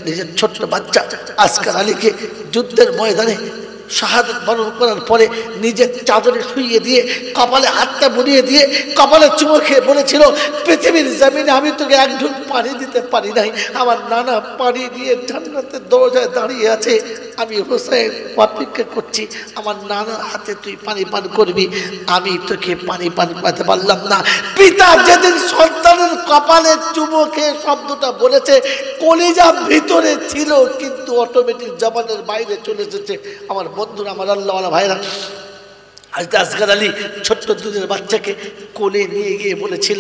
নিজের ছোট্ট বাচ্চা আসকার আলীকে যুদ্ধের ময়দানে শাহাদাত বরণ করার পরে নিজের চাদরে শুইয়ে দিয়ে কপালে হাতটা বুলিয়ে দিয়ে কপালে চুমো খেয়ে বলেছিল, পৃথিবীর জমিনে আমি তোকে এক ঢুক পানি দিতে পারি নাই, আমার নানা পানি দিয়ে জান্নাতের দরজায় দাঁড়িয়ে আছে, আমি হোসেন অপেক্ষা করছি আমার নানার হাতে তুই পানি পান করবি, আমি তোকে পানি পান করাতে পারলাম না। পিতা যেদিন সন্তানের কপালে চুমো খেয়ে শব্দটা বলেছে, কলিজা ভিতরে ছিল কিন্তু অটোমেটিক জবানের বাইরে চলে এসেছে। আমার বন্ধুরা, আমার আল্লাহওয়ালা ভাইরা, আসকার আলী ছোট্ট দুধের বাচ্চাকে কোলে নিয়ে গিয়ে বলেছিল,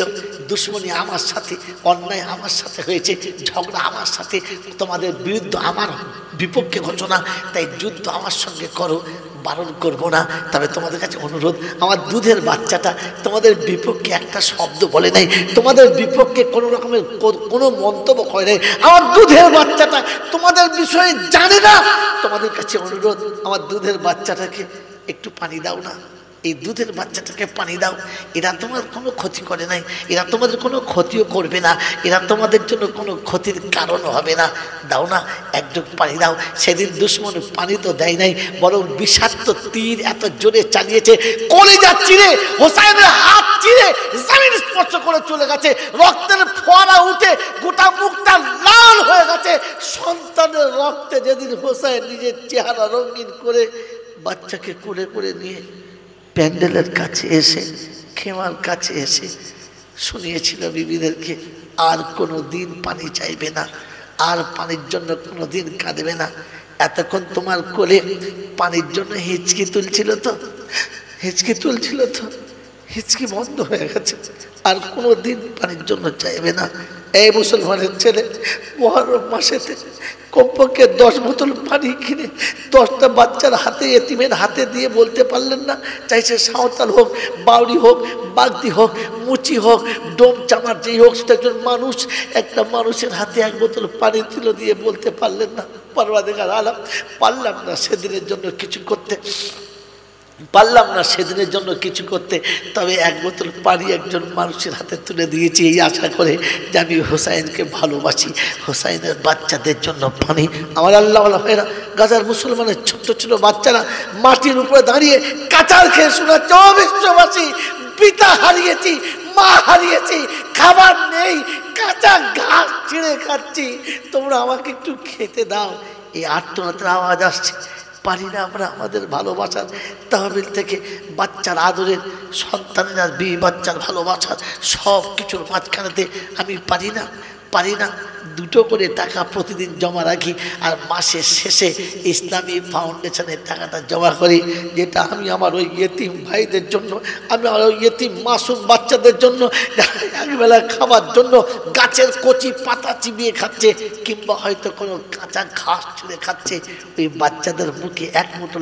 দুশ্মনী আমার সাথে, অন্যায় আমার সাথে হয়েছে, ঝগড়া আমার সাথে, তোমাদের বিরুদ্ধে আমার বিপক্ষে ঘটনা, তাই যুদ্ধ আমার সঙ্গে করো, বারণ করবো না, তবে তোমাদের কাছে অনুরোধ, আমার দুধের বাচ্চাটা তোমাদের বিপক্ষে একটা শব্দ বলে নাই, তোমাদের বিপক্ষে কোনো রকমের কোনো মন্তব্য করে নাই, আমার দুধের বাচ্চাটা তোমাদের বিষয়ে জানে না, তোমাদের কাছে অনুরোধ, আমার দুধের বাচ্চাটাকে একটু পানি দাও না, এই দুধের বাচ্চাটাকে পানি দাও, এরা তোমার কোনো ক্ষতি করে নাই, এরা তোমাদের কোনো ক্ষতিও করবে না, এরা তোমাদের জন্য কোনো ক্ষতির কারণ হবে না, দাও না একটু পানি দাও। সেদিন দুশ্মন পানি তো দেয় নাই, বরং বিষাক্ত তীর এত জোরে চালিয়েছে, কলিজা চিরে হোসাইনের হাত চিরে জমিন স্পর্শ করে চলে গেছে, রক্তের ফোয়ারা উঠে গোটা মুখটা লাল হয়ে গেছে। সন্তানের রক্তে যেদিন হোসাইন নিজের চেহারা রঙিন করে বাচ্চাকে কোলে করে নিয়ে প্যান্ডেলের কাছে এসে, খেমার কাছে এসে শুনিয়েছিল বিবিদেরকে, আর কোনো দিন পানি চাইবে না, আর পানির জন্য কোনো দিন কাঁদবে না। এতক্ষণ তোমার কোলে পানির জন্য হিচকি তুলছিল তো, হিচকি তুলছিল তো, হিচকি বন্ধ হয়ে গেছে, আর কোনো দিন পানির জন্য চাইবে না। এই মুসলমানের ছেলে মুহররম মাসেতে কমপক্ষে 10 বোতল পানি কিনে 10টা বাচ্চার হাতে, এতিমের হাতে দিয়ে বলতে পারলেন না, চাইছে সাঁওতাল হোক, বাউরি হোক, বাগদি হোক, মুচি হোক, ডোম চামার যেই হোক, সেটা একজন মানুষ, একটা মানুষের হাতে 1 বোতল পানি তুলে দিয়ে বলতে পারলেন না, পরওয়ারদিগার আলম, পারলাম না সেদিনের জন্য কিছু করতে, পারলাম না সেদিনের জন্য কিছু করতে, তবে 1 বোতল পানি একজন মানুষের হাতে তুলে দিয়েছি এই আশা করে যে আমি হোসাইনকে ভালোবাসি, হোসাইনের বাচ্চাদের জন্য পানি। আমার আল্লাহওয়ালা ভাইরা, গাজার মুসলমানের ছোট্ট ছোট বাচ্চারা মাটির উপরে দাঁড়িয়ে কাচার খেয়ে শোনাচ্ছে, ও বিশ্ববাসী, পিতা হারিয়েছি, মা হারিয়েছি, খাবার নেই, কাঁচা ঘাস ছিঁড়ে খাচ্ছি, তোমরা আমাকে একটু খেতে দাও। এই আর্তনাদের আওয়াজ আসছে, পারি না আমরা আমাদের ভালোবাসার তহবিল থেকে বাচ্চার আদরের, সন্তানের বিয়ে বাচ্চার ভালোবাসার সব কিছুর মাঝখানেতে আমি পারি না, পারি না, 2টো করে টাকা প্রতিদিন জমা রাখি, আর মাসের শেষে ইসলামী ফাউন্ডেশনের টাকাটা জমা করি, যেটা আমি আমার ওই ইয়েতিম ভাইদের জন্য, আমি আমার ওই ইয়েতিম মাসুম বাচ্চাদের জন্য, একবেলা খাবার জন্য গাছের কচি পাতা চিবিয়ে খাচ্ছে, কিংবা হয়তো কোনো কাঁচা ঘাস ছিঁড়ে খাচ্ছে, ওই বাচ্চাদের মুখে 1 মুঠো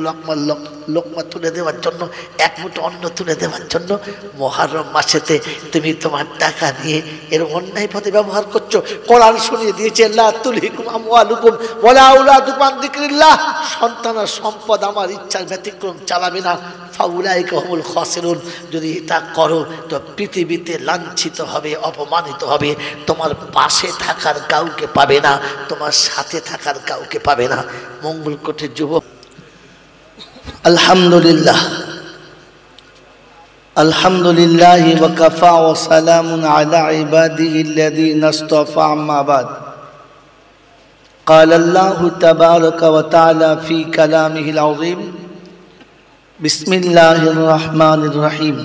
লোকমা তুলে দেওয়ার জন্য, 1 মুঠো অন্ন তুলে দেওয়ার জন্য মুহররম মাসেতে তুমি তোমার টাকা নিয়ে এর অন্যায় পথে ব্যবহার করছো। কোরআন শুনিয়ে দিয়েছে, লা তুলহিকুম আমওয়ালুকুম ওয়ালা আওলাদুকুম আন যিকরিল্লাহ, সন্তান আর সম্পদ আমার ইচ্ছার ব্যতিক্রম চালাবে না, ফাউলাইকা হুমুল খাসিরুন, যদি এটা করো তো পৃথিবীতে লাঞ্ছিত হবে, অপমানিত হবে, তোমার পাশে থাকার কাউকে পাবে না, তোমার সাথে থাকার কাউকে পাবে না। মঙ্গলকোটের যুবক, আলহামদুলিল্লাহ, আলহামদুলিল্লাহ ওয়া কাফা ওয়া সালামুন আলা ইবাদিহিল্লাযীনা ইসতাফা, আম্মা বাদ। قال الله تبارك وتعالى في كلامه العظيم، بسم الله الرحمن الرحيم،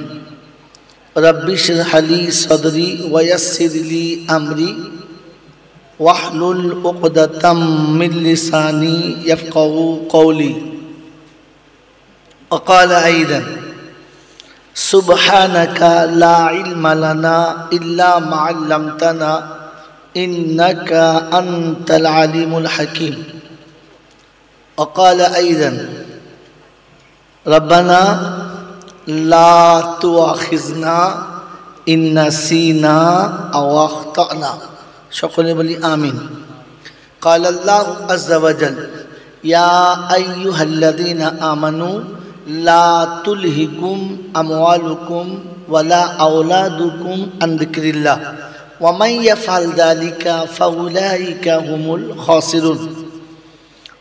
رب اشرح لي صدري ويسر لي أمري واحلل عقدة من لساني يفقهوا قولي. وقال أيضا، سبحانك لا علم لنا إلا ما علمتنا إنك أنت العليم الحكيم. وقال أيضا، ربنا لا تؤاخذنا إن نسينا أو أخطأنا. সকলে বলি আমিন। قال الله عز وجل، يا أيها الذين آمنوا لا تلهكم أموالكم ولا أولادكم عن ذكر الله ومن يفعل ذلك فأولئك هم الخاسرون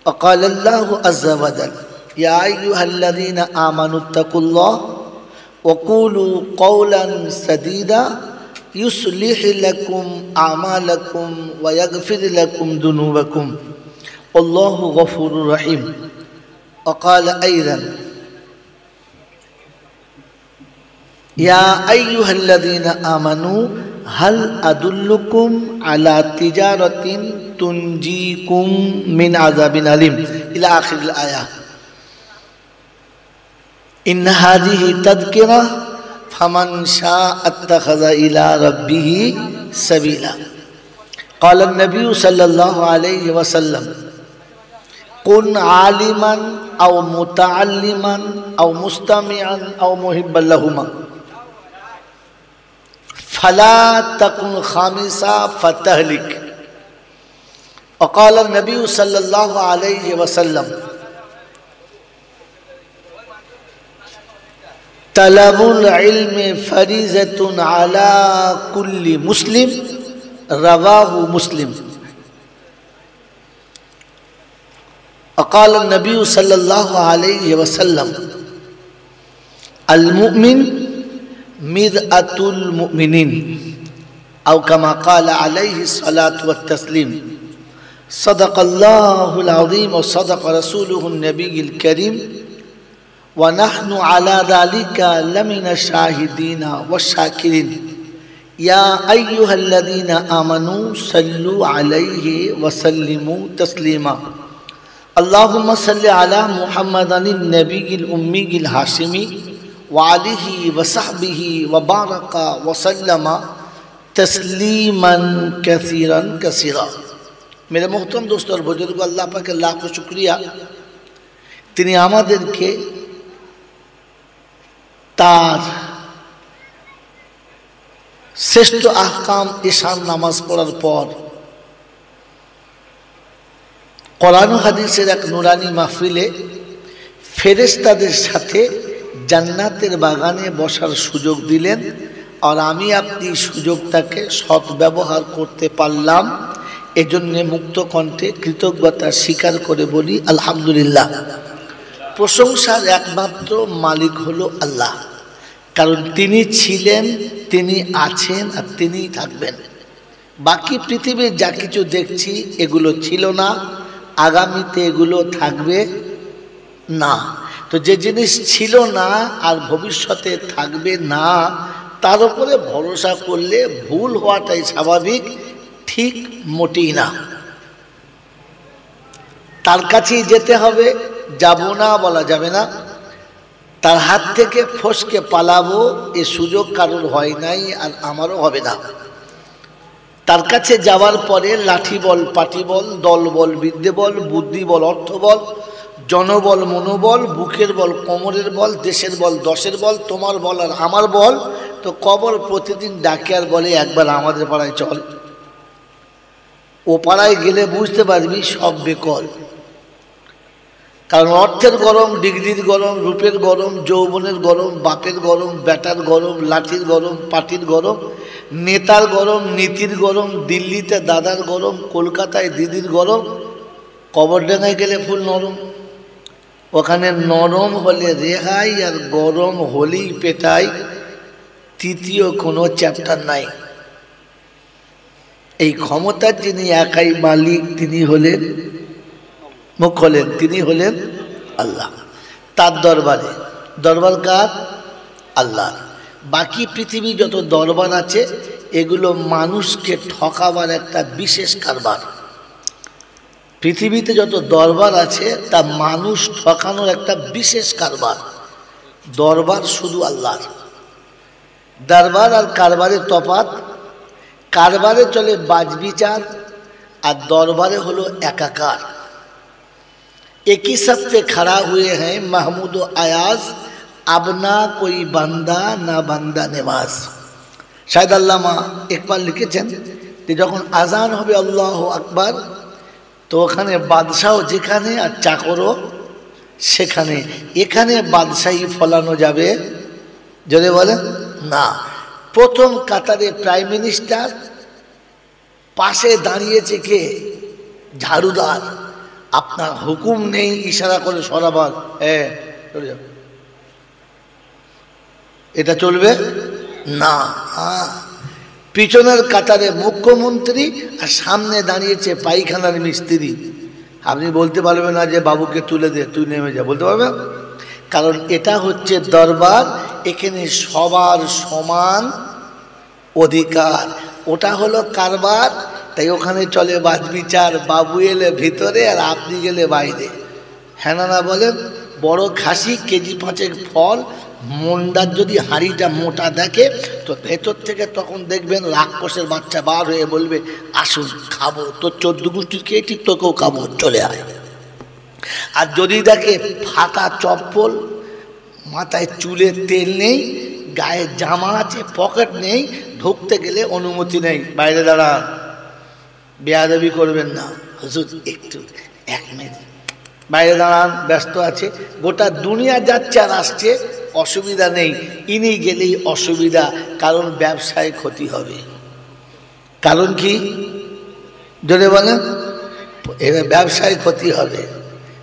وقال الله عز وجل يا أيها الذين آمنوا اتقوا الله وقولوا قولا سديدا يصلح لكم أعمالكم ويغفر لكم ذنوبكم والله غفور رحيم وقال أيضا يا أيها الذين آمنوا هل أدلكم على تجارة تنجيكم من عذاب أليم إلى آخر الآية إن هذه تذكرة فمن شاء اتخذ إلى ربه سبيلا قال النبي صلى الله عليه وسلم كن عالما أو متعلما أو مستمعا أو محبا لهما فلا تكن خامسا فتهلك وقال النبي صلى الله عليه وسلم طلب العلم فريضة على كل مسلم رواه مسلم وقال النبي صلى الله عليه وسلم المؤمن مرآة المؤمنين أو كما قال عليه الصلاة والتسليم صدق الله العظيم وصدق رسوله النبي الكريم ونحن على ذلك لمن الشاهدين والشاكرين يا أيها الذين آمنوا صلوا عليه وسلموا تسليما اللهم صل على محمد النبي الأمي الهاشمي وعليه وصحبه وبارك وسلم تسليما كثيرا كثيرا मेरे मोहतरम दोस्त और बुजुर्ग अल्लाह पाक के लाखों शुक्रिया তিনি আমাদেরকে তার শ্রেষ্ঠ আহকাম ঈশান নামাজ পড়ার পর কোরআন ও হাদিসের এক নুরানি মাহফিলে ফেরেশতাদের সাথে জান্নাতের বাগানে বসার সুযোগ দিলেন আর আমি আপনি সুযোগটাকে সদ্ব্যবহার করতে পারলাম এজন্য মুক্ত কণ্ঠে কৃতজ্ঞতা স্বীকার করে বলি আলহামদুলিল্লাহ প্রশংসার একমাত্র মালিক হলো আল্লাহ কারণ তিনি ছিলেন তিনি আছেন আর তিনিই থাকবেন বাকি পৃথিবীর যা কিছু দেখছি এগুলো ছিল না আগামীতে এগুলো থাকবে না তো যে জিনিস ছিল না আর ভবিষ্যতে থাকবে না তার উপরে ভরসা করলে ভুল হওয়াটাই স্বাভাবিক ঠিক মোটেই না তার কাছেই যেতে হবে যাব না বলা যাবে না তার হাত থেকে ফসকে পালাবো এ সুযোগ কারোর হয় নাই আর আমারও হবে না তার কাছে যাওয়ার পরে লাঠি বল পাটি বল দল বল বিদ্যে বল বুদ্ধি বল অর্থ বল জনবল মনোবল বুকের বল কোমরের বল দেশের বল দশের বল তোমার বল আর আমার বল তো কবর প্রতিদিন ডাকে আর বলে একবার আমাদের পাড়ায় চল ও পাড়ায় গেলে বুঝতে পারবি সব বেকল কারণ অর্থের গরম ডিগ্রির গরম রূপের গরম যৌবনের গরম বাপের গরম বেটার গরম লাঠির গরম পাটির গরম নেতার গরম নীতির গরম দিল্লিতে দাদার গরম কলকাতায় দিদির গরম কবরডাঙ্গায় গেলে ফুল নরম ওখানে নরম হলে রেহাই আর গরম হলেই পেটাই তৃতীয় কোনো চ্যাপ্টার নাই এই ক্ষমতার যিনি একাই মালিক তিনি হলেন মুখ হলেন তিনি হলেন আল্লাহ তার দরবারে দরবার কার আল্লাহ বাকি পৃথিবী যত দরবার আছে এগুলো মানুষকে ঠকাবার একটা বিশেষ কারবার পৃথিবীতে যত দরবার আছে তা মানুষ ঠকানোর একটা বিশেষ কারবার দরবার শুধু আল্লাহর দরবার আর কারবারের তফাৎ কারবারে চলে বাজবিচার আর দরবারে হলো একাকার एक ही सब पे खड़ा हुए हैं महमूद अयाज अब ना कोई बंदा ना बंदा नमाज शायद अल्लामा एक बार लिखेছেন যে যখন আজান হবে আল্লাহু আকবার তো ওখানে বাদশাও যেখানে আর চাকরও সেখানে এখানে বাদশাহী ফলানো যাবে জোরে বলেন না প্রথম কাতারে প্রাইম মিনিস্টার পাশে দাঁড়িয়েছে কে? ঝাড়ুদার। আপনার হুকুম নেই, ইশারা করে সরাবার, চলে যাও, এটা চলবে না। পিছনের কাতারে মুখ্যমন্ত্রী আর সামনে দাঁড়িয়েছে পায়খানার মিস্ত্রি। আপনি বলতে পারবেন না যে বাবুকে তুলে দে, তুই নেমে যা, বলতে পারবেন? কারণ এটা হচ্ছে দরবার, এখানে সবার সমান অধিকার। ওটা হলো কারবার, তাই ওখানে চলে বাদ বিচার। বাবু এলে ভিতরে আর আপনি গেলে বাইরে। হ্যাঁ না বলেন? বড় খাসি কেজি 5 ফল, মন্ডার যদি হাঁড়িটা মোটা দেখে তো ভেতর থেকে তখন দেখবেন রাক্ষসের বাচ্চা বার হয়ে বলবে, আসুন খাবো, তোর 14 গোষ্ঠী খেয়েছি, তোকেও খাবো, চলে আয়। আর যদি দেখে ফাটা চপ্পল, মাথায় চুলের তেল নেই, গায়ে জামা আছে, পকেট নেই, ঢুকতে গেলে অনুমতি নেই, বাইরে দাঁড়ান, বেয়াদবি করবেন না, হুজুর একটু 1 মিনিট বাইরে দাঁড়ান, ব্যস্ত আছে। গোটা দুনিয়া যাচ্ছে আর আসছে, অসুবিধা নেই, ইনি গেলেই অসুবিধা, কারণ ব্যবসায় ক্ষতি হবে। কারণ কি জোরে বলেন? এরা ব্যবসায় ক্ষতি হবে,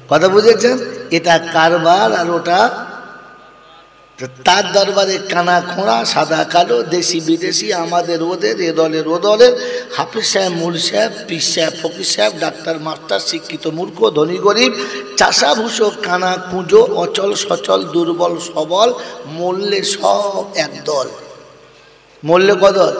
কথা বুঝেছেন? এটা কারবার আর ওটা তার দরবারে কানা খোঁড়া, সাদা কালো, দেশি বিদেশি, আমাদের ওদের, এ দলের ও দলের, হাফিজ সাহেব, মুল সাহেব, পীর সাহেব, ফকির সাহেব, ডাক্তার মাস্টার, শিক্ষিত মূর্খ, ধনী গরিব, চাষা ভুষো, কানা কুঁজো, অচল সচল, দুর্বল সবল, মূল্যে সব একদল। মূল্যে কদল?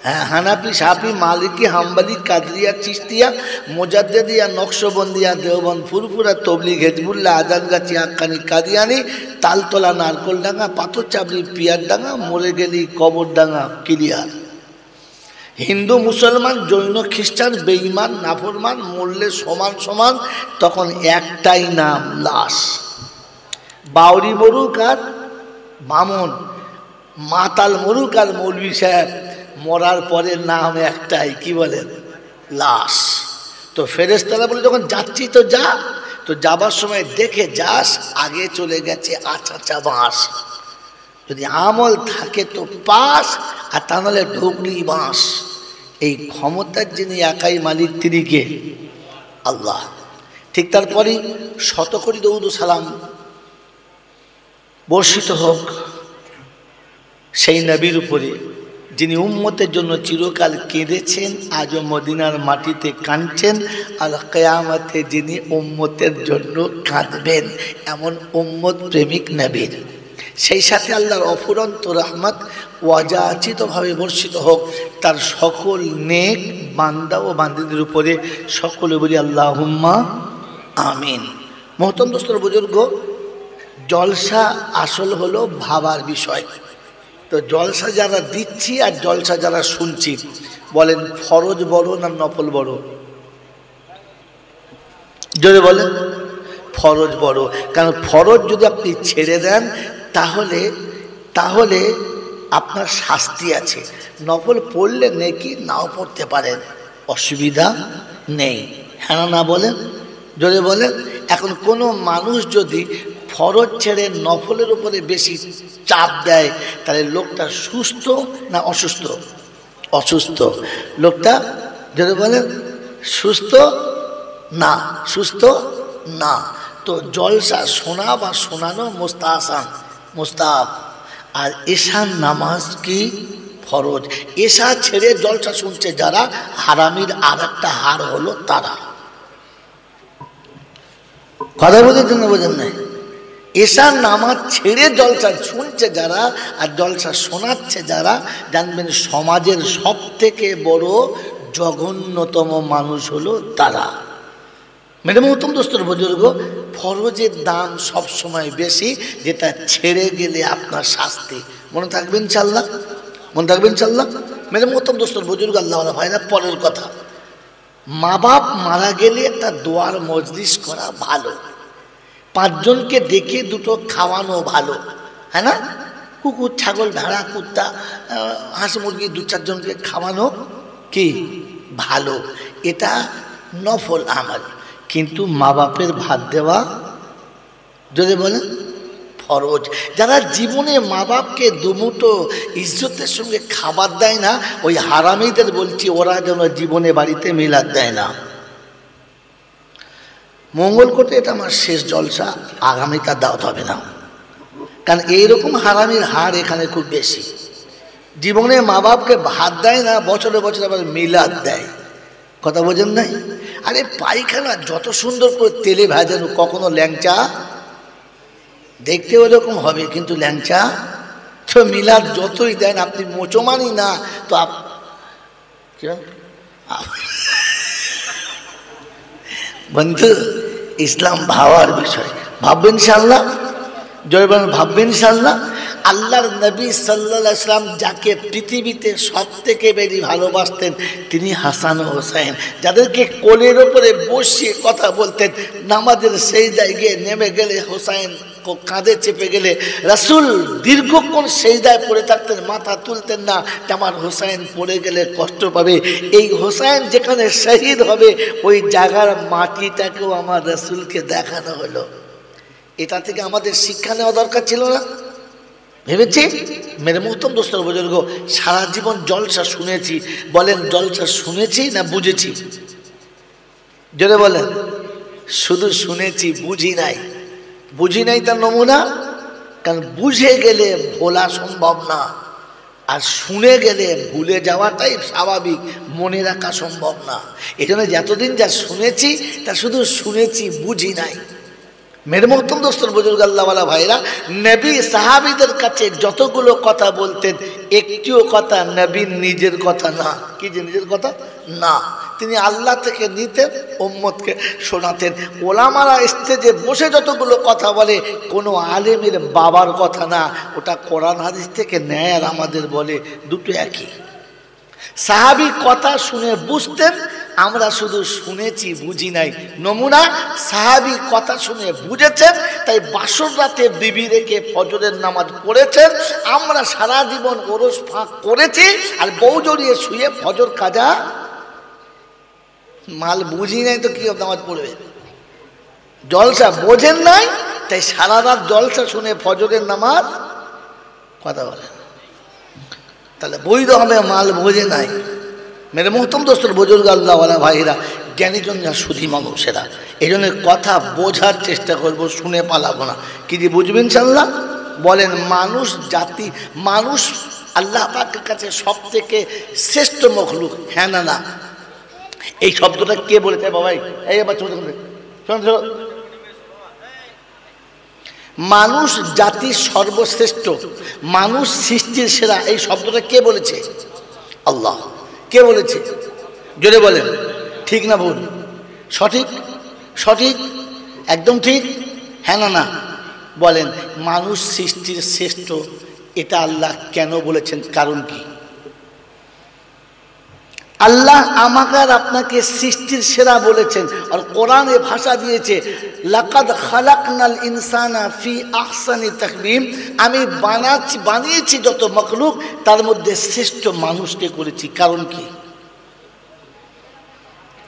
হ্যাঁ, হানাফি, সাফি, মালিকি, হাম্বলি, কাদরিয়া, চিশতিয়া, মোজাদ্দেদিয়া, নকশবন্দিয়া, দেওবন্দ, ফুরফুরা, তবলিগ, হেজবুল্লাহ, আজানগাছি, হাক্কানি, কাদিয়ানি, তালতলা, নারকলডাঙ্গা, পাথর চাবড়ি, পিয়ারডাঙ্গা, মরে গেলি কবরডাঙ্গা, ক্লিয়ার। হিন্দু, মুসলমান, জৈন, খ্রিস্টান, বেঈমান, নাফরমান, মরলে সমান সমান, তখন একটাই নাম, লাশ। বাউরি মরুক আর বামন, মাতাল মরুক আর মৌলভী সাহেব, মরার পরে নাম একটাই, কি বলেন? লাশ। তো ফেরেশতারা বলে, যখন যাচ্ছি তো যা, তো যাবার সময় দেখে যাস আগে চলে গেছে আচাচা বাঁশ, যদি আমল থাকে তো পাস, আর তা নাহলে ঢুকলি বাঁশ। এই ক্ষমতার যিনি একাই মালিক, তিনি কে? আল্লাহ। ঠিক তারপরেই শতকোটি দরুদ ও সালাম বর্ষিত হোক সেই নবীর উপরে, যিনি উম্মতের জন্য চিরকাল কেঁদেছেন, আজও মদিনার মাটিতে কাঁদছেন, আর কিয়ামতে যিনি উম্মতের জন্য কাঁদবেন, এমন উম্মত প্রেমিক নবীর। সেই সাথে আল্লাহর অফুরন্ত রহমত ওয়াজাচিতভাবে বর্ষিত হোক তার সকল নেক বান্দা ও বান্দিদের উপরে। সকলে বলি আল্লাহুম্মা আমিন। মহতরম দোস্তর বুজুর্গ, জলসা আসল হলো ভাবার বিষয়। তো জলসা যারা দিচ্ছি আর জলসা যারা শুনছি, বলেন ফরজ বড় না নফল বড়? জোরে বলেন। ফরজ বড়, কারণ ফরজ যদি আপনি ছেড়ে দেন তাহলে আপনার শাস্তি আছে। নফল পড়লে নেকি নাও পড়তে পারেন, অসুবিধা নেই। হ্যাঁ না বলেন? জোরে বলেন। এখন কোনো মানুষ যদি ফরজ ছেড়ে নফলের উপরে বেশি চাপ দেয়, তাহলে লোকটা সুস্থ না অসুস্থ? অসুস্থ। লোকটা যদি বলেন সুস্থ না, সুস্থ না। তো জলসা শোনা বা শোনানো মুস্তাহসান, মুস্তাহাব। আর এশার নামাজ কি ফরজ। এশা ছেড়ে জলসা শুনছে যারা, হারামির আর একটা হার হলো তারা। কথা বলতে বোঝেন নাই? এশার নামাজ ছেড়ে জলসা শুনছে যারা আর জলসা শোনাচ্ছে যারা, জানবেন সমাজের সব থেকে বড় জঘন্যতম মানুষ হলো তারা। ম্যাডাম উত্তম দোস্তর বুজুর্গ, ফরজের দাম সবসময় বেশি, যেটা ছেড়ে গেলে আপনার শাস্তি। মনে থাকবেন ইনশাল্লাহ, মনে থাকবেন ইনশাল্লাহ। ম্যাডাম উত্তম দোস্তর বুজুর্গ, আল্লাহ ভাইরা, পরের কথা, মা বাপ মারা গেলে একটা দোয়ার মজলিস করা ভালো, 5 জনকে ডেকে দুটো খাওয়ানো ভালো, হ্যাঁ না? কুকুর, ছাগল, ভেড়া, কুত্তা, হাঁস, মুরগি 2-4 জনকে খাওয়ানো কি ভালো, এটা নফল আমল। কিন্তু মা বাপের ভাত দেওয়া যদি বলেন ফরজ। যারা জীবনে মা বাপকে দুমুটো ইজ্জতের সঙ্গে খাবার দেয় না, ওই হারামিদের বলছি ওরা যেন জীবনে বাড়িতে মিলাদ দেয় না। মঙ্গলকোটে এটা আমার শেষ জলসা, আগামীকাল দাওয়াত হবে না, কারণ এইরকম হারামির হার এখানে খুব বেশি। জীবনে মা বাপকে ভাত দেয় না, বছরে বছরে আবার মিলাদ দেয়। কথা বোঝেন নাই? আরে পায়খানা যত সুন্দর করে তেলে ভাজানো, কখনো ল্যাংচা দেখতে ওরকম হবে, কিন্তু ল্যাংচা তো মিলাদ যতই দেন, আপনি মোচমানি না তো বন্ধু, ইসলাম ভাবার বিষয়। ভাববেন ইনশাআল্লাহ, জয় বলেন, ভাববেন ইনশাআল্লাহ। আল্লাহর নবী সাল্লাল্লাহু আলাইহি ওয়াসাল্লাম যাকে পৃথিবীতে সব থেকে বেশি ভালোবাসতেন তিনি হাসান ও হোসেন, যাদেরকে কোলের ওপরে বসিয়ে কথা বলতেন। নামাজের সেজদায় গিয়ে নেমে গেলে হোসেন কাঁধে চেপে গেলে রাসূল দীর্ঘক্ষণ সেজদায় পড়ে থাকতেন, মাথা তুলতেন না, আমার হোসেন পড়ে গেলে কষ্ট পাবে। এই হোসেন যেখানে শহীদ হবে ওই জায়গার মাটিটাকেও আমার রাসূলকে দেখানো হলো। এটা থেকে আমাদের শিক্ষা নেওয়া দরকার ছিল না? ভেবেছি মেরে মুহতম দোস্তর বুজুর্গ, সারা জীবন জলসা শুনেছি, বলেন জলসা শুনেছি না বুঝেছি? জোরে বলেন। শুধু শুনেছি, বুঝি নাই। বুঝি নাই তার নমুনা, কারণ বুঝে গেলে ভোলা সম্ভব না, আর শুনে গেলে ভুলে যাওয়াটাই স্বাভাবিক, মনে রাখা সম্ভব না। এই জন্য যতদিন যা শুনেছি তা শুধু শুনেছি, বুঝি নাই। মেরে মোহতম দোস্তর বুজুর্গ আল্লাহওয়ালা ভাইরা, নবী সাহাবীদের কাছে যতগুলো কথা বলতেন, একটিও কথা নবীর নিজের কথা না। কি যে নিজের কথা না, তিনি আল্লাহ থেকে নিতেন, উম্মতকে শোনাতেন। ওলামারা স্টেজে বসে যতগুলো কথা বলে, কোনো আলেমের বাবার কথা না, ওটা কোরআন হাদিস থেকে নেয় আর আমাদের বলে, দুটো একই। সাহাবী কথা শুনে বুঝতেন, আমরা শুধু শুনেছি, বুঝি নাই। নমুনা, সাহাবী কথা শুনে বুঝেছেন, তাই বাসর রাতে বিবি রেখে ফজরের নামাজ পড়েছেন। আমরা সারা জীবন ওরস ফাঁক করেছি আর বউ জড়িয়ে শুয়ে ফজর কাজা মাল বুঝি নাই, তো কি নামাজ পড়বে? জলসা বোঝেন নাই, তাই সারা রাত জলসা শুনে ফজরের নামাজ কথা বলেন, তাহলে বৈধ হবে? মাল বোঝে নাই। মেরে মোহতম দোস্তর বুজুর্গ আল্লাহওয়ালা ভাইরা, জ্ঞানীজন যা সুধী মানুষেরা, এই জন্য কথা বোঝার চেষ্টা করবো, শুনে পালাবো না। কি দিয়ে বুঝবেন ইনশাআল্লাহ? বলেন, মানুষ জাতি, মানুষ আল্লাহ পাকের কাছে সব থেকে শ্রেষ্ঠ মখলুক, হ্যাঁ না না? এই শব্দটা কে বলেছে বাবাই? এই এবার ছোট শোন, মানুষ জাতির সর্বশ্রেষ্ঠ, মানুষ সৃষ্টির সেরা, এই শব্দটা কে বলেছে? আল্লাহ। কে বলেছে? জোরে বলেন, ঠিক না ভুল? সঠিক? সঠিক, একদম ঠিক, হ্যাঁ না না? বলেন, মানুষ সৃষ্টির শ্রেষ্ঠ, এটা আল্লাহ কেন বলেছেন? কারণ কি? আল্লাহ আমাকে আর আপনাকে সৃষ্টির সেরা বলেছেন, আর কোরআনে ভাষা দিয়েছে, লাকাদ খালাকনাল ইনসানা ফি আহসানি তাকবীম, আমি বানিয়েছি যত মখলুক তার মধ্যে শ্রেষ্ঠ মানুষকে করেছি। কারণ কি?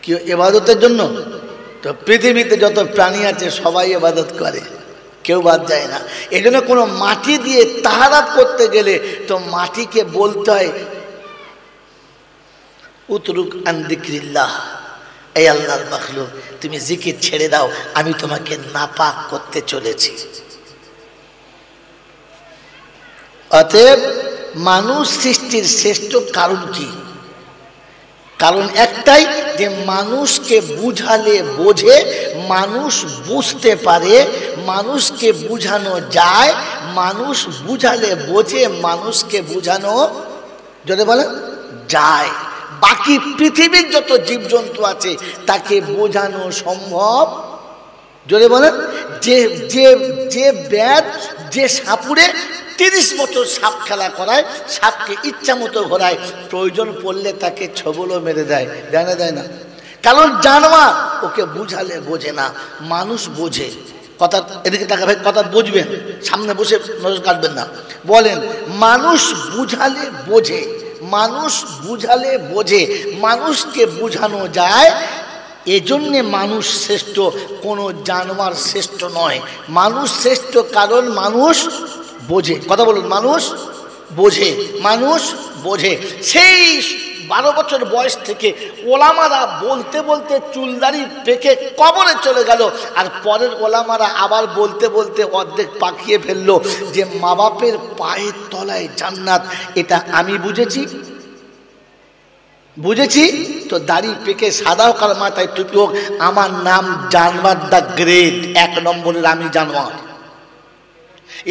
কি ইবাদতের জন্য? তো পৃথিবীতে যত প্রাণী আছে সবাই ইবাদত করে, কেউ বাদ যায় না। এই জন্য কোনো মাটি দিয়ে তাহারাত করতে গেলে তো মাটিকে বলতে হয়, উতরুক আন যিকরিল্লাহ, এই আল্লাহর মাখলুক তুমি জিকির ছেড়ে দাও, আমি তোমাকে নাপাক করতে চলেছি। অতএব মানুষ সৃষ্টির শ্রেষ্ঠ কারণ কি? কারণ একটাই, যে মানুষকে বুঝালে বোঝে, মানুষ বুঝতে পারে, মানুষকে বুঝানো যায়, মানুষ বুঝালে বোঝে, মানুষকে বুঝানো যদি বলে যায়। বাকি পৃথিবীর যত জীবজন্তু আছে তাকে বোঝানো সম্ভব। জোরে বলেন, যে যে যে ব্যাট, যে সাপুরে 30 বছর সাপ খেলা করায়, সাপকে ইচ্ছা মতো ঘোরায়, প্রয়োজন পড়লে তাকে ছবলও মেরে দেয়, দেয় না? দেয় না? কারণ জানোয়ার, ওকে বুঝালে বোঝে না, মানুষ বোঝে। কথা এদিকে টাকা ভাই, কথা বুঝবেন, সামনে বসে নজর কাটবেন না। বলেন, মানুষ বুঝালে বোঝে, মানুষ বুঝালে বোঝে, মানুষকে বুঝানো যায়, এজন্যে মানুষ শ্রেষ্ঠ, কোনো জানোয়ার শ্রেষ্ঠ নয়। মানুষ শ্রেষ্ঠ কারণ মানুষ বোঝে। কথা বলুন, মানুষ বোঝে, মানুষ বোঝে। সেই 12 বছর বয়স থেকে ওলামারা বলতে বলতে চুলদারি পেকে কবরে চলে গেল, আর পরের ওলামারা আবার বলতে বলতে অর্ধেক পাকিয়ে ফেললো যে মা বাপের পায়ের তলায় জান্নাত। এটা আমি বুঝেছি তো দাড়ি পেকে সাদা হোক আর মাথায় টুপি হোক, আমার নাম জানোয়ার দা গ্রেট, 1 নম্বরের আমি জানোয়ার।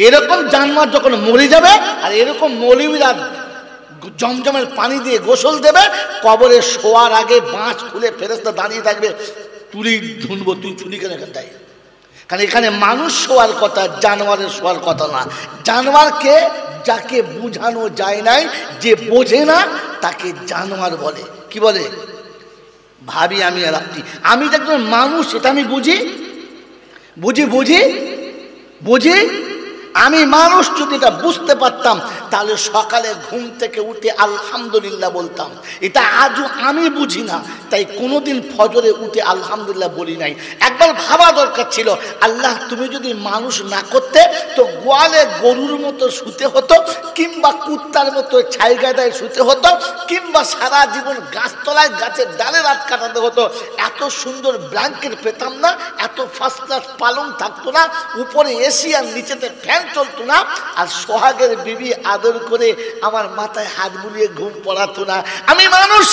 এরকম জানোয়ার যখন মরে যাবে, আর এরকম মৌলবীরা জমজমের পানি দিয়ে গোসল দেবে, কবরে শোয়ার আগে বাঁশ খুলে ফেরেশতা দাঁড়িয়ে থাকবে, তুলি ধুনবো, তুই চুলি কেন এখানটায়? কারণ এখানে মানুষ শোয়ার কথা, জানোয়ারের শোয়ার কথা না। জানোয়ারকে যাকে বুঝানো যায় নাই, যে বোঝে না, তাকে জানোয়ার বলে। কি বলে? ভাবি আমি আর আপনি, আমি তো একজন মানুষ, এটা আমি বুঝি। আমি মানুষ, যদি এটা বুঝতে পারতাম তাহলে সকালে ঘুম থেকে উঠে আলহামদুলিল্লাহ বলতাম। এটা আজও আমি বুঝি না, তাই কোনোদিন ফজরে উঠে আলহামদুলিল্লাহ বলি নাই। একবার ভাবা দরকার ছিল, আল্লাহ তুমি যদি মানুষ না করতে তো গোয়ালে গরুর মতো শুতে হতো, কিংবা কুত্তার মতো ছাইগাদায় শুতে হতো, কিংবা সারা জীবন গাছতলায় গাছের ডালে রাত কাটাতে হতো। এত সুন্দর ব্ল্যাঙ্কেট পেতাম না, এত ফার্স্ট ক্লাস পালং থাকতো না, উপরে এসি আর নিচেতে ফ্যান চলতো না, আর সোহাগের বিবি আদর করে আমার মাথায় হাত বুলিয়ে ঘুম পড়াতো না। আমি মানুষ,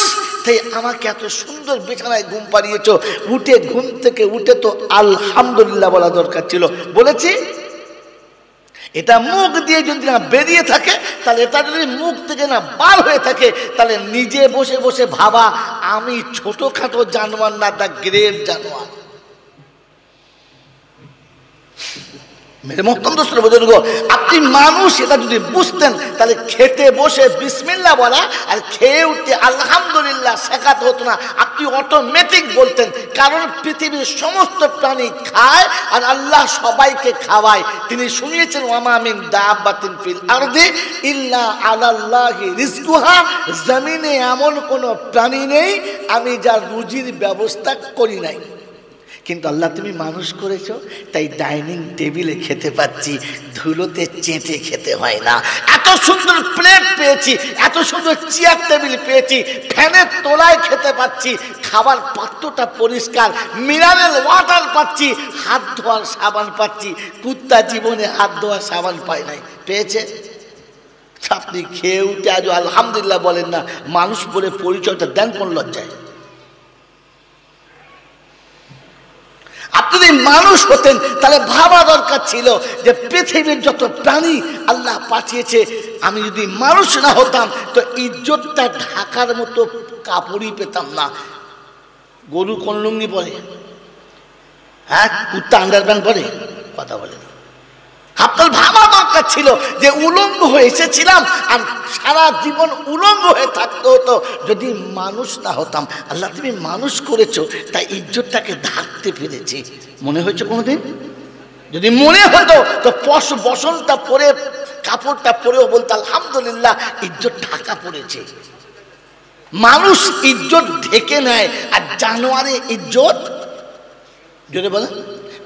তাই আমাকে এত সুন্দর বিছানায় ঘুম পাড়িয়েছো। উঠে ঘুম থেকে উঠে তো আলহামদুলিল্লাহ বলা দরকার ছিল, বলেছি? এটা মুখ দিয়ে যদি না বেরিয়ে থাকে, তাহলে এটা যদি মুখ থেকে না বার হয়ে থাকে, তাহলে নিজে বসে বসে ভাবা আমি ছোটখাটো জানোয়ার না, দা গ্রেট জানোয়ার। মেরে মোহতরম দোস্ত বুজুর্গ, আপনি মানুষ, এটা যদি বুঝতেন তাহলে খেতে বসে বিসমিল্লাহ বলা আর খেয়ে উঠতে আলহামদুলিল্লাহ শেখাতে হতো না, আপনি অটোমেটিক বলতেন। কারণ পৃথিবীর সমস্ত প্রাণী খায় আর আল্লাহ সবাইকে খাওয়ায়। তিনি শুনিয়েছেন, ওয়ামা মিন দাব্বাতিন ফিল আরদি ইল্লা আলাল্লাহি রিজকুহা, জমিনে এমন কোনো প্রাণী নেই আমি যার রুজির ব্যবস্থা করি নাই। কিন্তু আল্লাহ তুমি মানুষ করেছো, তাই ডাইনিং টেবিলে খেতে পাচ্ছি, ধুলোতে চেটে খেতে হয় না। এত সুন্দর প্লেট পেয়েছি, এত সুন্দর চেয়ার টেবিল পেয়েছি, ফ্যানের তলায় খেতে পাচ্ছি, খাবার পাত্রটা পরিষ্কার, মিনারেল ওয়াটার পাচ্ছি, হাত ধোয়ার সাবান পাচ্ছি। কুত্তা জীবনে হাত ধোয়ার সাবান পায় নাই, পেয়েছে? আপনি খেয়ে উঠে আজও আলহামদুলিল্লাহ বলেন না, মানুষ বলে পরিচয়টা দেন কোন লজ্জায়? আপনি যদি মানুষ হতেন তাহলে ভাবা দরকার ছিল যে পৃথিবীর যত প্রাণী আল্লাহ পাঠিয়েছে, আমি যদি মানুষ না হতাম তো ইজ্জতটা ঢাকার মতো কাপড়ই পেতাম না। গরু কোন লুঙ্গি পরে? হ্যাঁ, কুত্তা আন্ডারপ্যান্ট পরে? কথা বলে না। আপনার ভাবা দরকার ছিল যে উলঙ্গ হয়ে এসেছিলাম আর সারা জীবন উলঙ্গ হয়ে থাকতে হতো যদি মানুষ না হতাম। আল্লাহ তুমি মানুষ করেছো, তাই ইজ্জতটাকে ঢাকতে পেরেছি। মনে হয়েছে কোনোদিন? যদি মনে হতো তো বসনটা পরে, কাপড়টা পরেও বলতো আলহামদুলিল্লাহ ইজ্জত ঢাকা পড়েছে। মানুষ ইজ্জত ঢেকে নেয়, আর জানোয়ারে ইজ্জত যদি বলে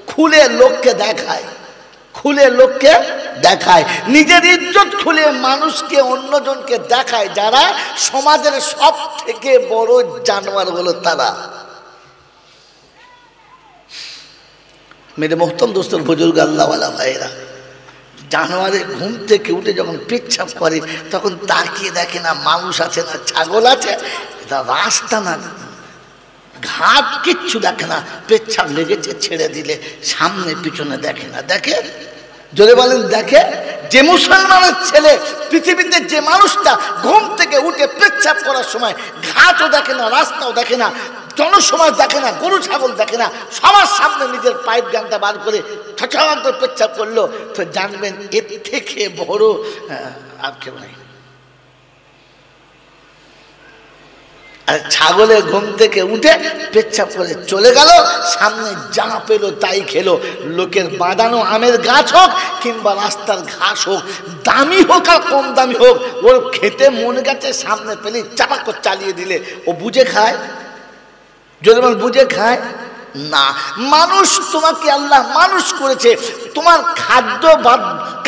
খুলে লোককে দেখায়, নিজের ইজ্জত খুলে মানুষকে অন্যজনকে দেখায়। যারা সমাজের সব থেকে বড় জানোয়ার হলো তারা। মেরে মোহতরম দোস্তর বুজুর্গ আল্লাহওয়ালা ভাইরা, জানোয়ারের ঘুম থেকে উঠে যখন পেচ্ছাপ করে তখন তাকিয়ে দেখে না মানুষ আছে না ছাগল আছে, এটা রাস্তা না ঘাট, কিচ্ছু দেখে না। পেচ্ছাপ লেগেছে ছেড়ে দিলে সামনে পিছনে দেখে না। দেখে? জোরে বলেন দেখে? যে মুসলমানের ছেলে পৃথিবীতে, যে মানুষটা ঘুম থেকে উঠে পেচ্ছাপ করার সময় ঘাটও দেখে না, রাস্তাও দেখে না, জনসমাজ দেখে না, গরু ছাগল দেখে না, সবার সামনে নিজের পাইপ গানটা বার করে ঠঠান্ত পেচ্ছাপ করলো, তো জানবেন এর থেকে বড় আর কেউ নাই। আর ছাগলের ঘুম থেকে উঠে পেচ্ছাপ করে চলে গেল, সামনে যা পেলো তাই খেলো। লোকের বাঁধানো আমের গাছ হোক কিংবা রাস্তার ঘাস হোক, দামি হোক আর কম দামি হোক, ওর খেতে মন গেছে, সামনে পেলে চাপা করে চালিয়ে দিলে ও বুঝে খায়। যদি বুঝে খায় না। মানুষ তোমাকে আল্লাহ মানুষ করেছে, তোমার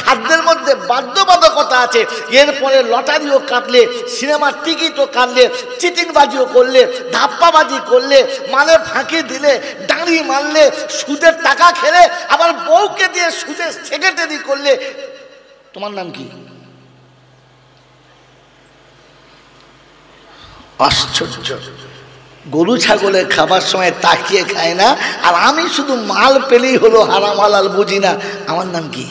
খাদ্যের মধ্যে বাধ্যবাধকতা আছে। এরপরে লটারিও কাটলে, সিনেমার টিকিটও কাটলে, চিটিংবাজিও করলে, ধাপ্পাবাজি করলে, মানে ফাঁকি দিলে, দাঁড়ি মারলে, সুদের টাকা খেলে, আবার বউকে দিয়ে সুদের সেক্রেটারি করলে, তোমার নাম কি? আশ্চর্য। গরু ছাগলের খাবার সময় তাকিয়ে খায় না, আর আমি শুধু মাল পেলেই হলো, হারাম হালাল বুঝি না, আমার নাম কি?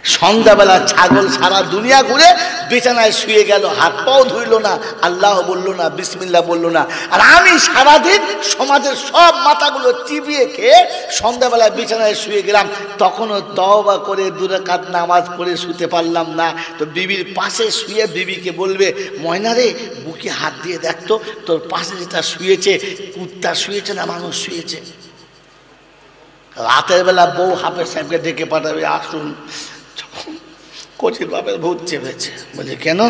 সন্ধ্যাবেলা ছাগল সারা দুনিয়া ঘুরে বিছানায় শুয়ে গেল, হাত পাও ধুইল না, আল্লাহ বললো না, বিসমিল্লাহ বললো না। আর আমি সারাদিন সমাজের সব মাথাগুলো চিবিয়ে খেয়ে সন্ধ্যাবেলায় বিছানায় শুয়ে গেলাম, তখনও তওবা করে 2 রাকাত নামাজ পড়ে শুতে পারলাম না। তো বিবির পাশে শুয়ে বিবিকে বলবে, ময়না রে বুকে হাত দিয়ে দেখতো তোর পাশে যেটা শুয়েছে কুত্তা শুয়েছে না মানুষ শুয়েছে। রাতের বেলা বউ হাফেজ সাহেবকে ডেকে পাঠাবে, আসুন। কচির বাপের ভূত চেপেছে। বলে কেন?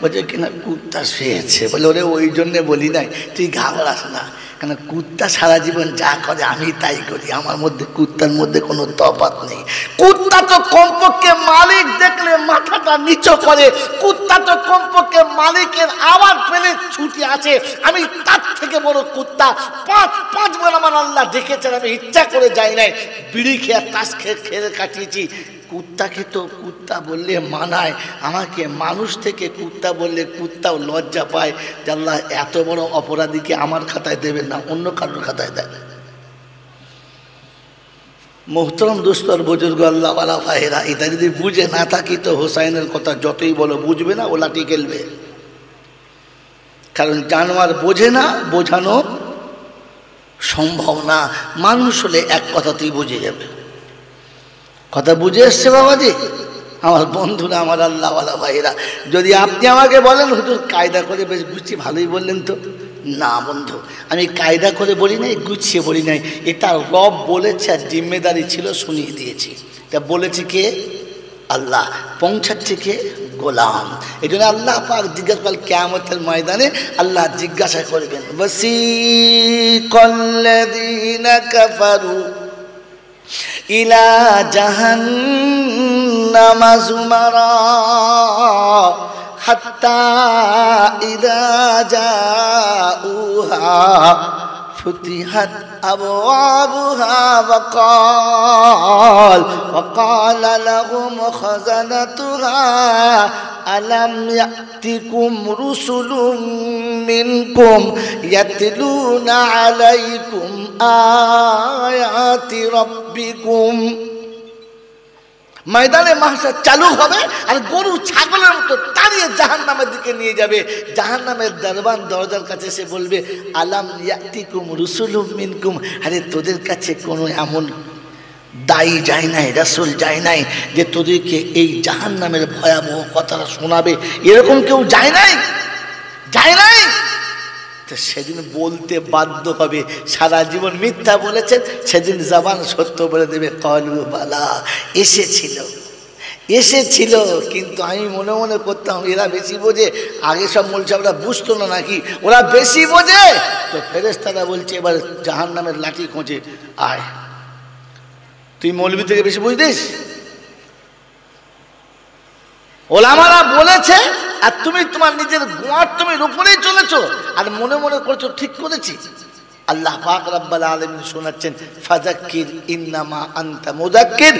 বলছে কিনা কুত্তা শুয়েছে। বলে ওরে ওই জন্যে বলি নাই, তুই ঘাবড়াস না, কেন কুত্তা সারা জীবন যা করে আমি তাই করি, আমার মধ্যে কুত্তার মধ্যে কোনো তফাৎ নেই। কুত্তা তো কমপক্ষে মালিক দেখলে মাথাটা নিচু করে, কুত্তা তো কমপক্ষে মালিকের আওয়াজ পেলে ছুটি আছে। আমি তার থেকে বড় কুত্তা। 5বার আমার আল্লাহ দেখেছেন, আমি ইচ্ছা করে যাই নাই, বিড়ি খেয়ে তাস খেয়ে কাটিয়েছি। কুত্তাকে তো কুত্তা বললে মানায়, আমাকে মানুষ থেকে কুত্তা বললে কুত্তাও লজ্জা পায় যে আল্লাহ এত বড় অপরাধীকে আমার খাতায় দেবেন না, অন্য কারোর খাতায় দেন। মোহতরম দোস্তর বুজুর্গ আল্লাহওয়ালা ভাইরা, এটা যদি বুঝে না থাকি তো হোসাইনের কথা যতই বলো বুঝবে না, ও লাঠি খেলবে। কারণ জানোয়ার বোঝে না, বোঝানো সম্ভব না। মানুষ হলে এক কথাতেই বুঝে যাবে। কথা বুঝে এসছে বাবাজি? আমার বন্ধুরা, আমার আল্লাহওয়ালা ভাইরা, যদি আপনি আমাকে বলেন হুজুর কায়দা করে বেশ গুছিয়ে ভালোই বললেন তো, না বন্ধু, আমি কায়দা করে বলি নাই, গুছিয়ে বলি নাই, এটা রব বলেছে আর জিম্মেদারি ছিল শুনিয়ে দিয়েছি। তা বলেছে কে? আল্লাহ, পৌঁছাচ্ছে কে? গোলাম। এই জন্য আল্লাহ পাক জিজ্ঞাসা করল কিয়ামতের ময়দানে, আল্লাহ জিজ্ঞাসা করবেন, ওয়াসিকাল্লাযীনা কাফারু ইলা জাহান্নামা যুমারা হাত্তা ইযা জাউহা ফুতিহাত আবওয়াবুহা ওয়াকালা লাহুম খাযানাতুহা আলাম ইয়াতিকুম রুসুলুম মিনকুম ইয়াতলুনা আলাইকুম আয়াতি রাব্বিকুম। ময়দানে মাহশার চালু হবে আর গরু ছাগলের মতো তাড়িয়ে জাহান্নামের দিকে নিয়ে যাবে। জাহান্নামের দরবান দরজার কাছে এসে বলবে, আলাম ইয়াতিকুম রুসুলুম মিনকুম, আরে তোদের কাছে কোনো এমন দায়ী যায় নাই, রাসূল যায় নাই যে তোদেরকে এই জাহান্নামের ভয়াবহ কথাটা শোনাবে, এরকম কেউ যায় নাই, যায় নাই। তো সেদিন বলতে বাধ্য হবে, সারা জীবন মিথ্যা বলেছেন, সেদিন জবান সত্য বলে দেবে, ক্বালু বালা, এসেছিল এসেছিল। কিন্তু আমি মনে মনে করতাম এরা বেশি বোঝে, আগে সব মৌলসাবরা বুঝতো না নাকি, ওরা বেশি বোঝে। তো ফেরেশতারা বলছে এবার জাহান্নামের লাঠি খোঁজে, আয়। তুই মৌলবি থেকে বেশি বুঝতিস? ওলামারা বলেছে আর তুমি তোমার নিজের গোয়ার তুমি উপরেই চলেছো আর মনে মনে করছো ঠিক করেছি। আল্লাহ পাক রব্বুল আলামিন শোনাচ্ছেন, ফাযাক্কির ইন্নামা আনতা মুযাক্কির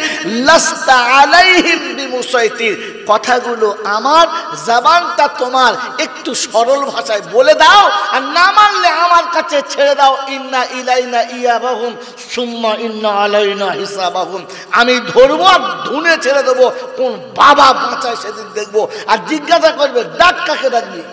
লাস্তা আলাইহিম বিমুসাইতির। কথাগুলো আমার, জবানটা তোমার, একটু সরল ভাষায় বলে দাও, আর না মানলে আমার কাছে ছেড়ে দাও। ইন্না ইলাইনা ইয়াবাহুম সুম্মা ইন্না আলাইনা হিসাবাহুম। আমি ধরবো আর ধুনে ছেড়ে দেবো, কোন বাবা বাঁচায় সেদিন দেখবো। আর জিজ্ঞাসা করবে ডাক কাকে ডাকবি?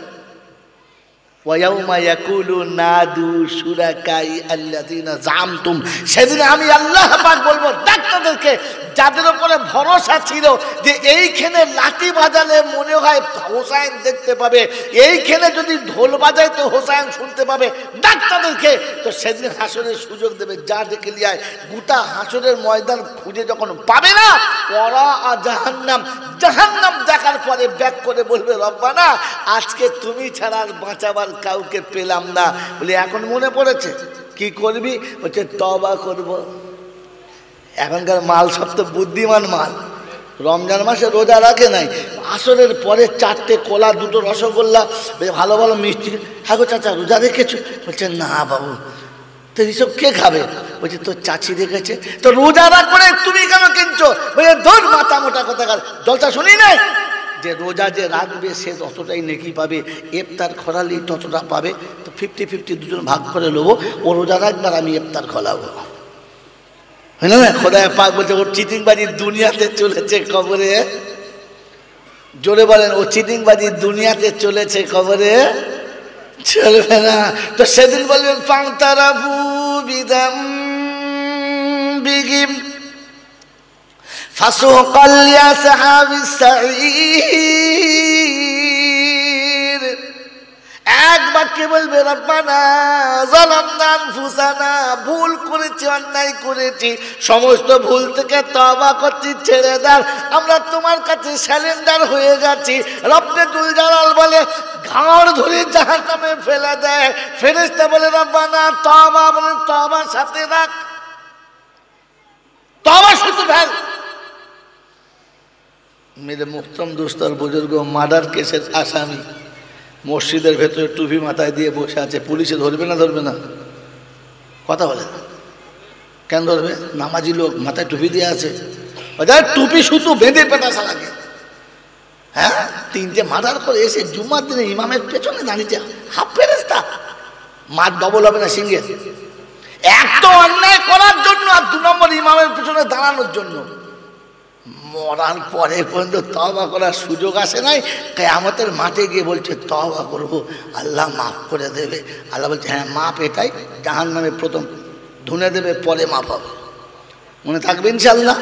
ওয়ায়াউমা ইয়াকুলু নাদু শুরাকাই আল্লাযিনা জামতুম। সেদিন আমি আল্লাহ পাক বলবো ডাক্তারদেরকে, যাদের উপরে ভরসা ছিল যে এইখানে লাঠি বাজালে মনে হয় হোসাইন দেখতে পাবে, এইখানে যদি ঢোল বাজায় তো হোসাইন শুনতে পাবে, ডাক্তারদেরকে তো সেদিন হাসরের সুযোগ দেবে, যা ডেকে লিয়ায়। গোটা হাসরের ময়দান খুঁজে যখন পাবে না, ওরা জাহান্নাম, জাহান্নাম দেখার পরে ব্যাক করে বলবে রব্বানা আজকে তুমি ছাড়া আর বাঁচাবার কাউকে পেলাম না। বলে এখন মনে পড়েছে, কি করবি? বলছে তওবা করব। এখনকার মাল সব তো বুদ্ধিমান মাল, রমজান মাসে রোজা রাখে নাই, আসরের পরে 4টে কলা 2টো রসগোল্লা ভালো ভালো মিষ্টি। হ্যাঁ গো চাচা রোজা রেখেছো? বলছে না বাবু। তো এইসব কে খাবে? বলছে তোর চাচি রেখেছে। তো রোজা রাখবে তুমি কেন কিনছো? বলছে ধর মাথা মোটা কথা, জলসা শুনি নাই যে রোজা যে রাখবে সে ততটাই নেকি পাবে, ইফতার খোলালি ততটা পাবে। তো 50-50 দুজন ভাগ করে নেবো, ও রোজা রাখবে আর আমি ইফতার খোলাবো। হলো না? খোদায় পাক বলছে ওর চিটিংবাজির দুনিয়াতে চলেছে কবরে। জোরে বলেন, ও চিটিংবাজির দুনিয়াতে চলেছে কবরে, চলবে না। তো সেদিন বলবেন ফাংতারাবু বিদাম বিগিম ফাসুকাল লিআসহাবিস সাঈর। এক বাক্যে বলবে রব্বানা যালামনা আনফুসানা, ভুল করেছি, অন্যায় করেছি, সমস্ত ভুল থেকে তওবা করছি, ছেড়ে দাও, আমরা তোমার কাছে স্যালেন্ডার হয়ে গেছি। রব্বে দুল জালাল বলে ঘাড় ধরে জাহান্নামে ফেলে দেয়। ফেরেশতা বলে রব্বানা তওবা, বলে তওবার সাথে রাখ, তওবা শুধু ফেল। মেরে মুহতরম দোস্ত আর বুজুর্গ, মার্ডার কেসের আসামি মসজিদের ভেতরে টুপি মাথায় দিয়ে বসে আছে, পুলিশে ধরবে না? ধরবে না? কথা বলে কেন ধরবে? নামাজি লোক, মাথায় টুপি দিয়ে আছে, টুপি শুধু বেঁধে পেটাশা লাগে। হ্যাঁ, 3টে মার্ডার করে এসে জুম্মার দিনে ইমামের পেছনে দাঁড়িয়েছে, হাফ ফেরেশতা। মার ডবল হবে না সিঙ্গেল? এক তো অন্যায় করার জন্য, আর 2 নম্বর ইমামের পেছনে দাঁড়ানোর জন্য। মরার পরে পর্যন্ত তওবা করার সুযোগ আসে নাই, কিয়ামতের মাঠে গিয়ে বলছে তওবা করবো, আল্লাহ মাফ করে দেবে। আল্লাহ বলছে হ্যাঁ মাফ, এটাই জাহান্নামে প্রথম ধুনে দেবে, পরে মাফ হবে। মনে থাকবে ইনশাআল্লাহ।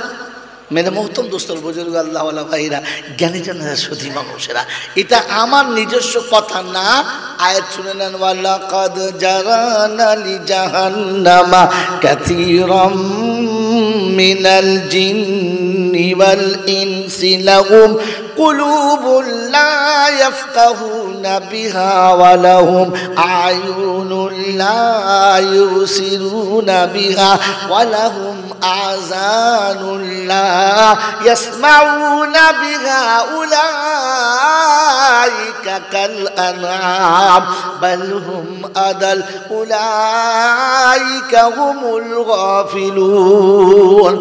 মেরে মুহতরম দোস্তর বুজুর্গ আল্লাহওয়ালা ভাইরা, জ্ঞানী জনেরা, সুধী মানুষেরা, এটা আমার নিজস্ব কথা না, আয়াত শুনে নেন। ওয়ালাকাদ জারানা লিজাহান্নামা কাসীরাম মিনাল জিন্নি ওয়াল ইনসি লাহুম কুলুবুন লা ইয়াফকাহুনা বিহা ওয়া লাহুম আয়ুনুন লা ইউসিরুনা বিহা ওয়া লাহুম আযানুন লা ইয়াসমাউনা বিহা উলাইকা কাল আনআম বাল হুম আদাল উলাইকা হুমুল গাফিলুন।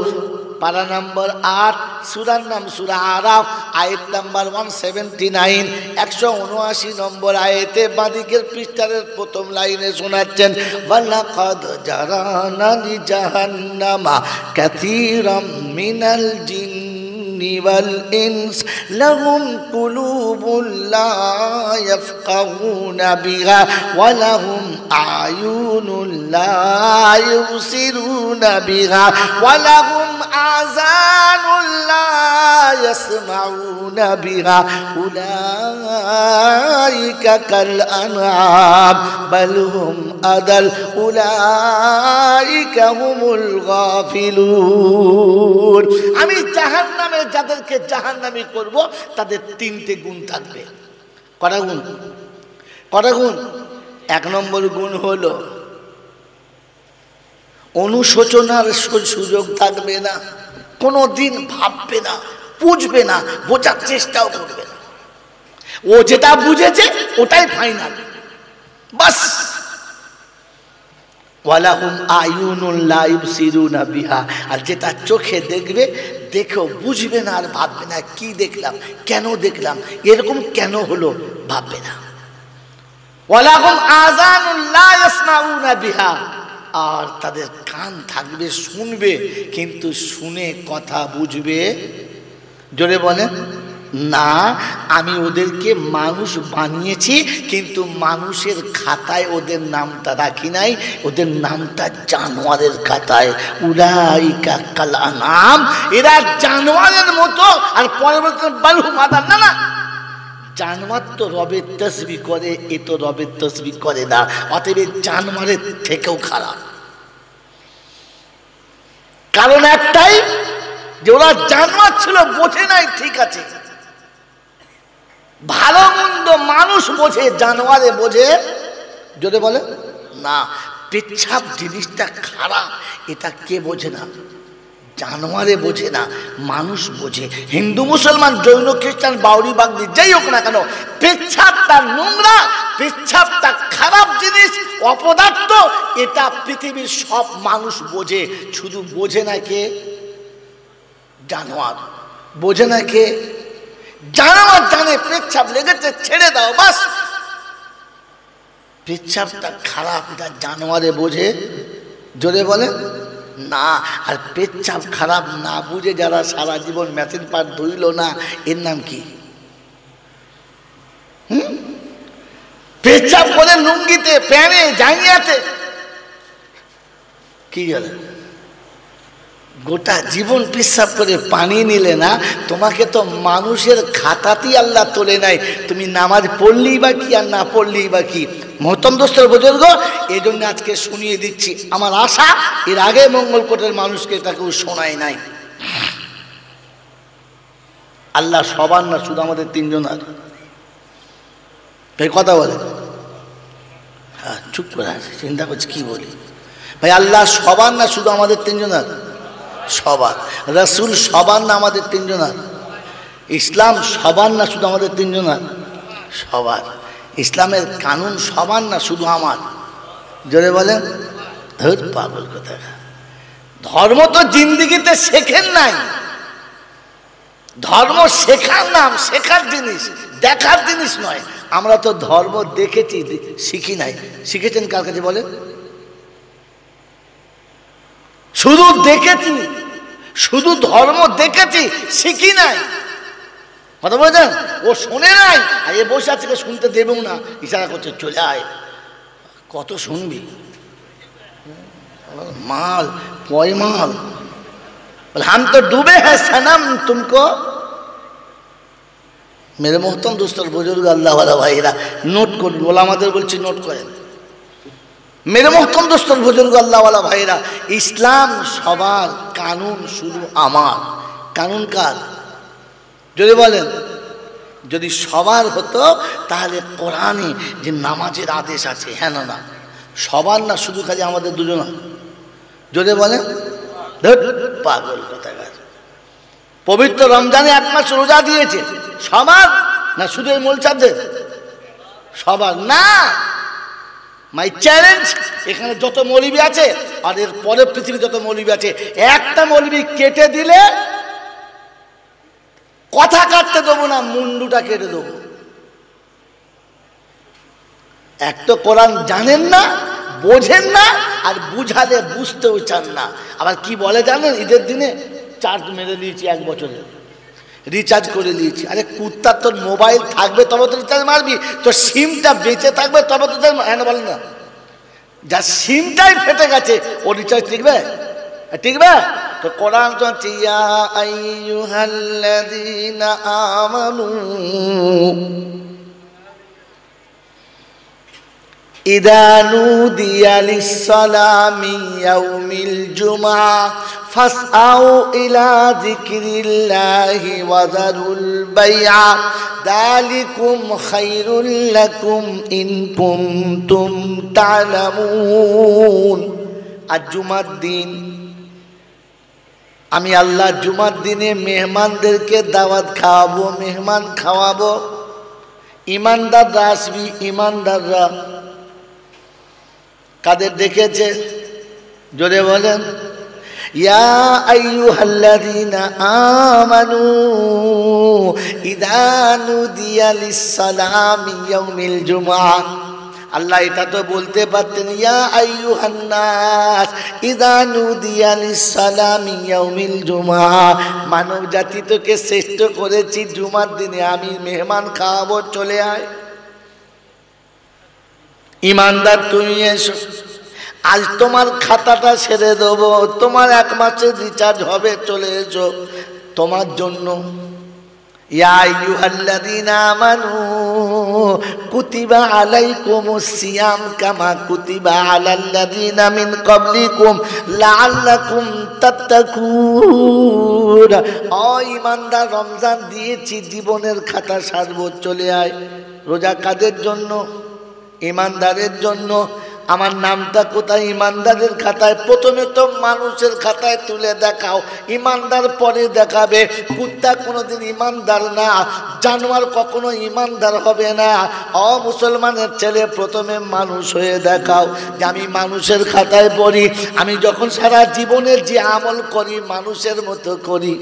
পারা নম্বর 8, সূরার নাম সূরা আরাফ, আয়াত নাম্বার 179, 179 নম্বর আয়াতে বাদিকের পৃষ্ঠার প্রথম লাইনে শোনাচ্ছেন ওয়ালাকাদ জারানা লিজাহান্নামা কাসীরাম মিনাল জিন্নি ওয়াল ইনস লাহুম কুলুবুন লা ইয়াফকাহুনা বিহা ওয়া লাহুম আয়ুনুন লা ইউসিরুনা বিহা ওয়া লাহুম আযানুন লা ইয়াসমাউনা বিহা উলাইকা কাল আনআম বাল হুম আদাল উলাইকা হুমুল গাফিলুন। আমি জাহান্নামে যাদেরকে জাহান্নামী করব তাদের 3টে গুণ থাকবে। কটা গুণ? কটা গুণ? 1 নম্বর গুণ হলো অনুশোচনার সুযোগ থাকবে না, কোনো দিন ভাববে না, বুঝবে না, বোঝার চেষ্টাও করবে না। ও যেটা বুঝেছে ওটাই ফাইনাল, বাস। ওয়ালাহুম আয়ুনুন লা ইউবসিরুনা বিহা, আর যেটা চোখে দেখবে, দেখেও বুঝবে না আর ভাববে না কি দেখলাম, কেন দেখলাম, এরকম কেন হলো, ভাববে না। ওয়ালাহুম আযানুন লা ইয়াসমাউনা বিহা, আর তাদের কান থাকবে, শুনবে, কিন্তু শুনে কথা বুঝবে। জোরে বলেন না, আমি ওদেরকে মানুষ বানিয়েছি, কিন্তু মানুষের খাতায় ওদের নামটা রাখি নাই, ওদের নামটা জানোয়ারের খাতায়। উলাইকা কাল আনাম, এরা জানোয়ারের মতো। আর পরে বলতেন বালহু মাদার, না না, জানোয়ার তো রবের তসবিহ করে, এ তো রবের তসবিহ করে না, অতএব জানোয়ারের থেকেও খারাপ। কারণ একটাই, যে ওরা জানোয়ার ছিল, বোঝে নাই, ঠিক আছে, ভালো মন্দ মানুষ বোঝে, জানোয়ারে বোঝে? যদি বলে না, পেচ্ছাপ জিনিসটা খারাপ, এটা কে বোঝে না? জানোয়ারে বোঝে না, মানুষ বোঝে। হিন্দু মুসলমান জৈন খ্রিস্টান বাউরি বাগদি যাই হোক না কেন, পেচ্ছাপটা নোংরা, পেচ্ছাপটা খারাপ জিনিস, অপদার্থ, এটা পৃথিবীর সব মানুষ বোঝে। শুধু বোঝে না কে? জানোয়ার। বোঝে না কে? জানোয়ার জানে পেচ্ছাপ লেগেছে, ছেড়ে দাও, বাস। পেচ্ছাপটা খারাপ, এটা জানোয়ারে বোঝে? জোরে বলে না। আর পেচ্ছাপ খারাপ না বুঝে যারা সারা জীবন মেশিন পাট ধুইল না, এর নাম কি? পেচ্ছাপ করে লুঙ্গিতে, প্যানে, জাঙ্গিয়াতে, কি জানে, গোটা জীবন পেচ্ছাপ করে পানি নিলে না, তোমাকে তো মানুষের খাতাতেই আল্লাহ তোলে নাই। তুমি নামাজ পড়লেই বা কি, আর না পড়লেই বা কি? মহতম দোস্তর বুজুর্গ, এই জন্য আজকে শুনিয়ে দিচ্ছি। আমার আশা এর আগে মঙ্গলকোটের মানুষকে এটা কেউ শোনায় নাই। আল্লাহ সবার না, শুধু আমাদের তিনজনের। ভাই কথা বলে, হ্যাঁ চুপ করে আছে, চিন্তা করছি কি বলি। ভাই আল্লাহ সবার না, শুধু আমাদের তিনজনের? সবার। রাসূল সবার না, আমাদের তিনজনের? ইসলাম সবার না, শুধু আমাদের তিনজনের? সবার। ইসলামের কানুন সবার না, শুধু আমার? জোরে বলেন। ধুর পাগল কথা। ধর্ম তো জিন্দিগিতে শেখেন নাই। ধর্ম শেখার নাম, শেখার জিনিস, দেখার জিনিস নয়। আমরা তো ধর্ম দেখেছি, শিখি নাই। শিখেছেন কার কাছে বলেন? শুধু দেখেছি, শুধু ধর্ম দেখেছি, শিখি নাই। কথা বলছেন? ও শোনে নাই, আর এ বসে আছে, শুনতে দেবেও না, ইশারা করছে চলে আয়। কত শুনবি? মাল পয় মাল, হাম তো ডুবে হ্যাঁ সনম তুমকো। মেরে মোহতম দোস্তর বুজুর্গ আল্লাহওয়ালা ভাইরা, নোট করুন, ওলামাদের বলছি নোট করেন। মেরে মোহতম দোস্তর বুজুর্গ আল্লাহওয়ালা ভাইরা, ইসলাম সবার, কানুন শুধু আমার। কানুন কার? যদি বলেন, যদি সবার হতো তাহলে কোরআনে যে নামাজের আদেশ আছে, হ্যাঁ না না, সবার না, শুধু খালি আমাদের দুজন। যদি বলেন পাগল কোথাকার। পবিত্র রমজানে 1 মাস রোজা দিয়েছে, সবার না, শুধু এই মোলচাদের? সবার না। মাই চ্যালেঞ্জ, এখানে যত মৌলবি আছে আর এর পরে পৃথিবী যত মৌলবি আছে, একটা মৌলবি কেটে দিলে কথা কাটতে দেবো না, মুন্ডুটা কেটে দেবো। এক তো কোরআন জানেন না, বোঝেন না, আর বুঝালে বুঝতেও চান না। আবার কি বলে জানেন? ঈদের দিনে চার্জ মেরে নিয়েছি, 1 বছরে রিচার্জ করে নিয়েছি। আরে কুত্তা, তোর মোবাইল থাকবে তবে তো রিচার্জ মারবি, তোর সিমটা বেঁচে থাকবে তবে তো, হ্যাঁ বলেন না? যার সিমটাই ফেটে গেছে, ও রিচার্জ টিকবে? টিকবে তো? কোরআন তো ইয়া আইয়ুহাল্লাযীনা আমানু ইযা নুদিয়া লিস-সালামি ইয়াউমিল জুমআ ফাসআউ ইলা যিকরিল্লাহি ওয়া যারুল বাইআ যালিকুম খায়রুল লাকুম ইন কুনতুম তা'লামুন। আজ জুমার দিন, আমি আল্লাহ জুমার দিনে মেহমানদেরকে দাওয়াত খাওয়াবো, মেহমান খাওয়াবো। ইমানদাররা আসবি, ইমানদাররা। কাদের ডেকেছে? জোরে বলেন। ইয়া আইয়ুহাল্লাযীনা আমানু ইযা নুদিয়া লিস-সালামি ইয়াউমিল জুমআ। আল্লাহ এটা তো বলতে পারতেন, ইয়া আইয়ুহান নাস ইযা নুদিয়া লিস-সালামি ইয়াউমিল জুমআ, মানব জাতি তোকে শ্রেষ্ঠ করেছি জুমার দিনে, আমি মেহমান খাওয়াবো, চলে আয়। ইমানদার তুমি এসো, আজ তোমার খাতাটা ছেড়ে দেবো, তোমার 1 মাসের রিচার্জ হবে, চলে এসো তোমার জন্য। ইয়া আইয়ুহাল্লাযীনা আমানু কুতিবা আলাইকুমুস সিয়াম কামা কুতিবা আলাল্লাযীনা মিন ক্বাবলিকুম লাআল্লাকুম তাত্তাকুন। ও ঈমানদার, রমজান দিয়েছি, জীবনের খাতা সারবো, চলে আয়। রোজা কাদের জন্য? ঈমানদারের জন্য। আমার নামটা কোথায়? ঈমানদারের খাতায়। প্রথমে তো মানুষের খাতায় তুলে দেখাও, ঈমানদার পরে দেখাবে। কুত্তা কোনোদিন ঈমানদার না, জানোয়ার কখনো ঈমানদার হবে না। মুসলমানের ছেলে, প্রথমে মানুষ হয়ে দেখাও যে আমি মানুষের খাতায় পড়ি। আমি যখন সারা জীবনের যে আমল করি মানুষের মতো করি।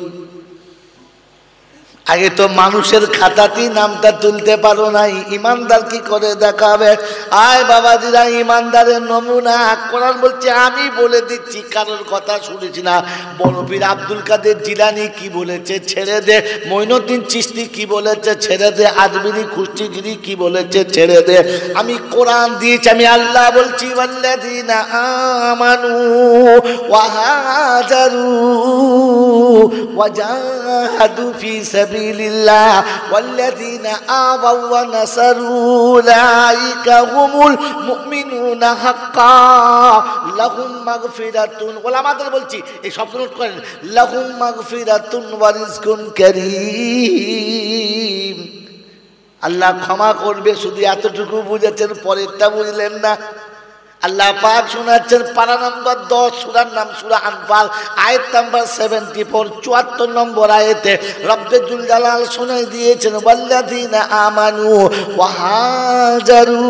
আগে তো মানুষের খাতাতেই নামটা তুলতে পারো নাই, ঈমানদার কি করে দেখাবে? আয় বাবাজিরা, ঈমানদারের নমুনা কোরআন বলছে, আমি বলে দিচ্ছি, কারোর কথা শুনেছি না। বড় পীর আব্দুল কাদের জিলানী কি বলেছে, ছেড়ে দে। মঈনুদ্দিন চিশতি কি বলেছে, ছেড়ে দে। আজমিরি কুষ্টিগিরি কি বলেছে, ছেড়ে দে। আমি কোরআন দিয়েছি, আমি আল্লাহ বলছি, ওয়াল্লাযীনা আমানু ওয়া হাজারু ওয়া জাহাদু ফি সাবিলিল্লাহ ওয়াল্লাযীনা আওয়াউ ওয়া নাসারু উলাইকা হুমুল মুমিনুনা হাক্কান লাহুম মাগফিরাতুন। ওলামাদের বলছি, এই শব্দ নোট করেন, লাহুম মাগফিরাতুন ওয়া রিজকুন কারীম। আল্লাহ ক্ষমা করবে, শুধু এতটুকু বুঝেছেন, পরেরটা বুঝলেন না। আল্লাহ পাক শোনাচ্ছেন, পারা নম্বর 10, সূরার নাম সূরা আনফাল, আয়াত নাম্বার 74, 74 নম্বর আয়াতে রব্বুল জালাল শোনাই দিয়েছেন, ওয়াল্লাযীনা আমানু ওয়া হাজারু।